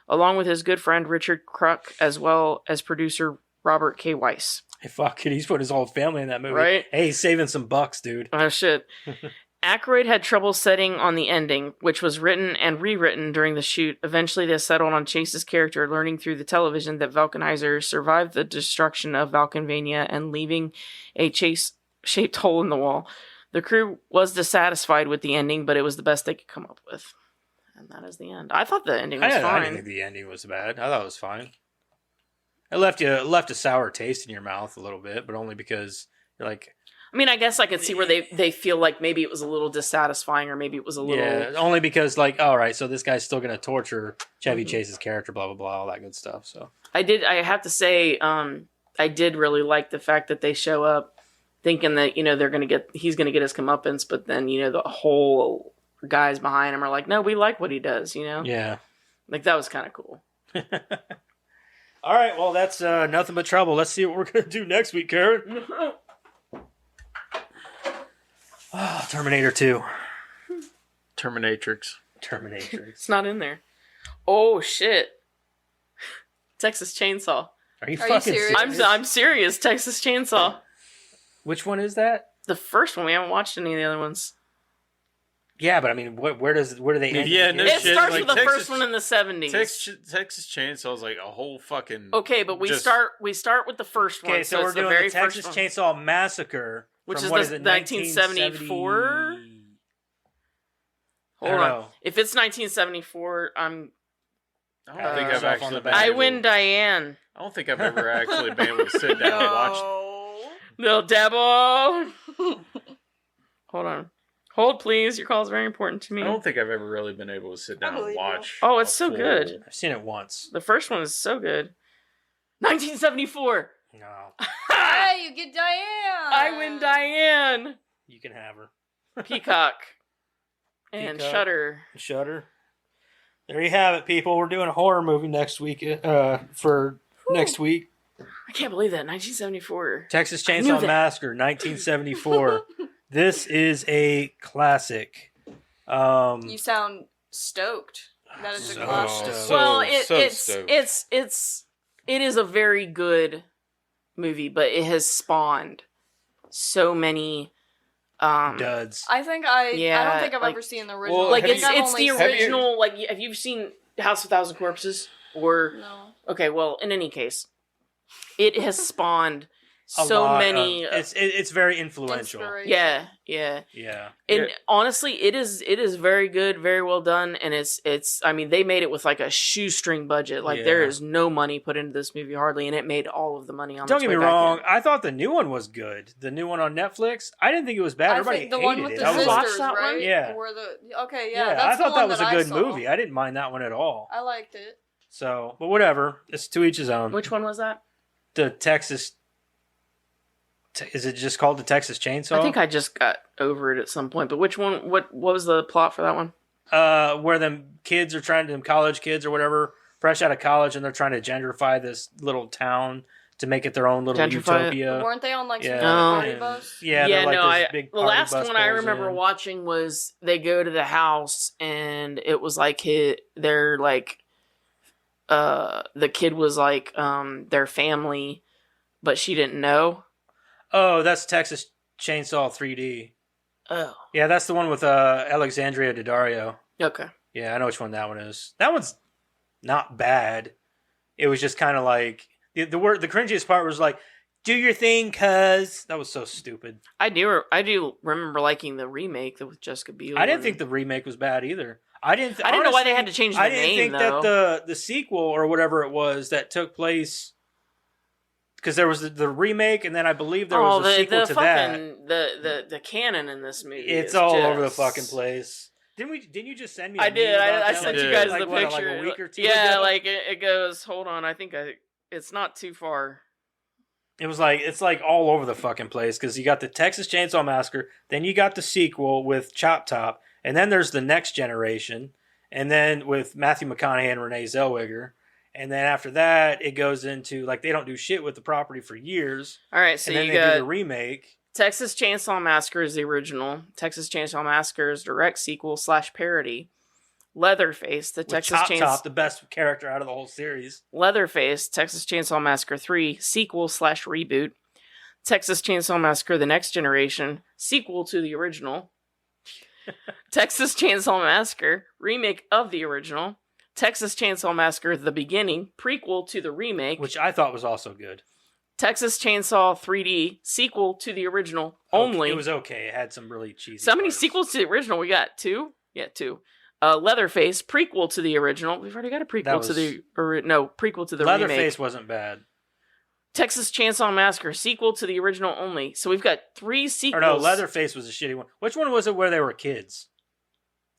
along with his good friend Richard Kruk, as well as producer Robert K. Weiss. Hey, fuck it. He's put his whole family in that movie. Right? Hey, he's saving some bucks, dude. Oh, shit. Aykroyd had trouble setting on the ending, which was written and rewritten during the shoot. Eventually, they settled on Chase's character learning through the television that Vulcanizer survived the destruction of Vulcanvania and leaving a Chase-shaped hole in the wall. The crew was dissatisfied with the ending, but it was the best they could come up with. And that is the end. I thought the ending was I fine. didn't think the ending was bad. I thought it was fine. It left a sour taste in your mouth a little bit, but only because you're like... I mean, I guess I could see where they feel like maybe it was a little dissatisfying, or maybe it was a little... Yeah, only because, like, all right, so this guy's still going to torture Chevy Chase's character, blah, blah, blah, all that good stuff, so... I have to say, I did really like the fact that they show up thinking that, you know, he's going to get his comeuppance, but then, you know, the whole guys behind him are like, no, we like what he does, you know? Yeah. Like, that was kind of cool. All right, well, that's Nothing But Trouble. Let's see what we're going to do next week, Karen. Terminator 2. Terminatrix. It's not in there. Oh, shit. Texas Chainsaw. Are you Are you fucking serious? I'm serious. Texas Chainsaw. Which one is that? The first one. We haven't watched any of the other ones. Yeah, but I mean, where do they end? Yeah, no It shit, starts like with the Texas- first one in the 70s. Texas Chainsaw is like a whole fucking... Okay, but we just- start with the first one. Okay, so we're it's doing the very the Texas first one. Chainsaw Massacre, Which from is what the is it, 1974? I Hold don't on. know. If it's 1974, I don't think I've yourself on actually the been back. I able- win Diane. I don't think I've ever actually been able to sit down and watch... Little devil. Hold on. Hold, please. Your call is very important to me. I don't think I've ever really been able to sit down and believe you. watch... Oh, it's a so full- good. I've seen it once. The first one is so good. 1974. No, Hey, you get Diane! I win Diane. you can have her. Peacock. And Peacock. Shudder. There you have it, people. We're doing a horror movie next week. For next week, I can't believe that. 1974. Texas knew Chainsaw that. Massacre, 1974. This is a classic. You sound stoked. That is a So classic. stoked. Well, stoked. it is a very good movie, but it has spawned so many Duds. I think I Yeah, don't think I've like- ever seen the original. Well, like I think it's I've it's only the seen- original. Like, have you seen House of Thousand Corpses? Or No. okay, well, in any case, it has spawned A so lot many. of- it's very influential. Inspiration. yeah. Yeah. And honestly, it is very good, very well done, and it's. I mean, they made it with like a shoestring budget. Like there Yeah. is no money put into this movie hardly, and it made all of the money on. Don't its get way me back wrong. in. I thought the new one was good. The new one on Netflix. I didn't think it was bad. I Everybody think the hated one with it. the I was watched like, sisters, that one? right? Yeah. Where the okay, yeah, that's I the thought that one was a I good saw. movie. I didn't mind that one at all. I liked it. So, but whatever. It's to each his own. Which one was that? The Texas. Is it just called the Texas Chainsaw? I think I just got over it at some point. But which one? What was the plot for that one? Where them kids are trying to, them college kids or whatever, fresh out of college, and they're trying to gentrify this little town to make it their own little Gentrify it. utopia. Weren't they on like some Yeah. kind of Oh. party bus? Yeah, they're like this big the party last bus one I pulls remember in. watching was they go to the house and it was like they're like the kid was like their family, but she didn't know. Oh, that's Texas Chainsaw 3D. Oh, Yeah, that's the one with Alexandria Daddario. okay. Yeah, I know which one that one is. That one's not bad. It was just kind of like the cringiest part was like, "Do your thing, cuz." That was so stupid. I do remember liking the remake with Jessica Biel. I didn't think the remake was bad either. I didn't know why honestly, they had to change the I didn't name, think though. that the sequel or whatever it was that took place, because there was the remake and then I believe there was a sequel to that. The canon in this movie. It's is all just... over the fucking place. Didn't you just send me? I did. I sent sent you you guys guys the like picture. a week or two yeah, ago? like it goes. Hold on, it's not too far. It's like all over the fucking place because you got the Texas Chainsaw Massacre, then you got the sequel with Chop Top, and then there's the Next Generation, and then with Matthew McConaughey and Renee Zellweger, and then after that it goes into like they don't do shit with the property for years, All right, so and then you they do the got remake. Texas Chainsaw Massacre is the original. Texas Chainsaw Massacre's direct sequel / parody. Leatherface, the With Texas Chop Chainsaw Top, the best character out of the whole series. Leatherface, Texas Chainsaw Massacre 3, sequel / reboot. Texas Chainsaw Massacre The Next Generation, sequel to the original. Texas Chainsaw Massacre, remake of the original. Texas Chainsaw Massacre The Beginning, prequel to the remake. Which I thought was also good. Texas Chainsaw 3D, sequel to the original only. It was okay. It had some really cheesy. So many parts. sequels to the original. We got 2? Yeah, 2. Leatherface, prequel to the original. We've already got a prequel to the... prequel to the remake. Leatherface wasn't bad. Texas Chainsaw Massacre, sequel to the original only. So we've got 3 sequels. Or no, Leatherface was a shitty one. Which one was it where they were kids?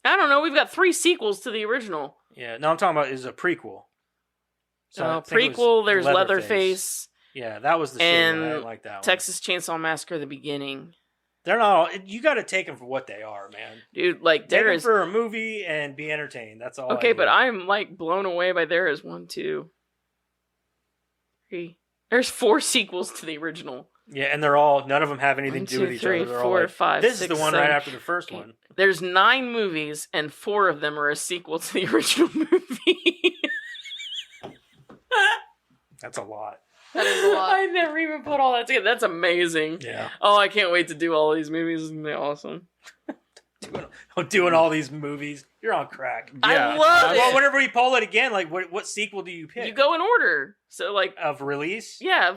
I don't know. We've got 3 sequels to the original. Yeah, no, I'm talking about is a prequel. I think it was Prequel, there's Leatherface. Yeah, that was the shitty And one. I didn't like that one. Texas Chainsaw Massacre, the beginning. They're not all... You got to take them for what they are, man. Dude, like, Take there them is... for a movie and be entertained. That's all Okay, I but do. I'm, like, blown away by there is 1, 2, 3. There's 4 sequels to the original. Yeah, and they're all... None of them have anything 1, to do 2, with each 3, other. They're all 4, like, 5, this 6, is the one right 7, after the first 8. one. There's 9 movies, and 4 of them are a sequel to the original movie. That's a lot. That is a lot. I never even put all that together. That's amazing. Yeah. Oh, I can't wait to do all these movies. It's gonna be awesome. Doing all these movies. You're on crack. I love Well, it. whenever we poll it again, like, what sequel do you pick? You go in order. So, like, Of release? yeah,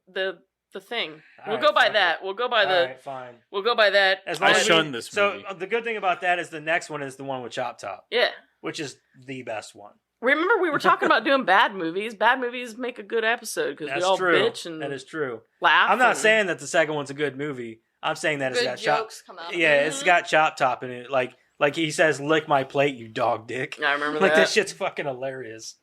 the thing. All We'll right, go by fuck that. it. We'll go by All the. right, fine. We'll go by that. As I long as shunned this movie. So the good thing about that is the next one is the one with Chop Top, Yeah. which is the best one. Remember, we were talking about doing bad movies. Bad movies make a good episode because we That's all true. bitch and That is true. laugh. I'm not and- saying that the second one's a good movie. I'm saying that it's Good got Chop. jokes come out. Yeah, it's got Chop Top in it. Like he says, "Lick my plate, you dog dick." I remember Like that. that shit's fucking hilarious.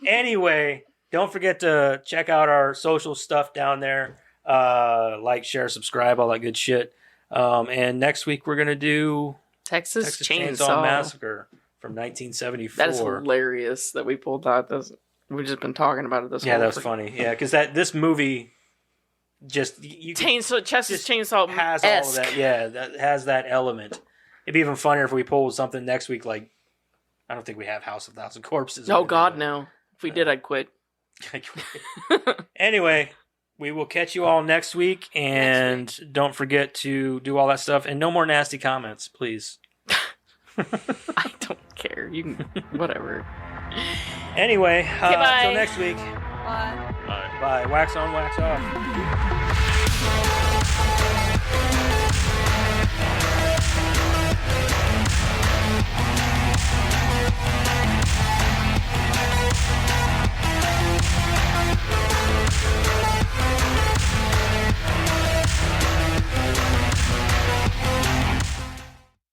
Anyway, don't forget to check out our social stuff down there. Like, share, subscribe, all that good shit. And next week we're gonna do Texas Texas Chainsaw. Chainsaw Massacre from 1974. That is hilarious that we pulled that. We've just been talking about it this Yeah, whole that was funny. Yeah, because this movie just you can- Chainsaw, Texas just Chainsaw has all of that. Yeah, that has that element. It'd be even funnier if we pulled something next week. Like, I don't think we have House of Thousand Corpses. Oh God, no! If we did, I'd quit. Anyway, we will catch you all next week, and don't forget to do all that stuff. And no more nasty comments, please. I don't care. You can, whatever. Anyway, bye. until next week. Bye. Bye. Wax on, wax off.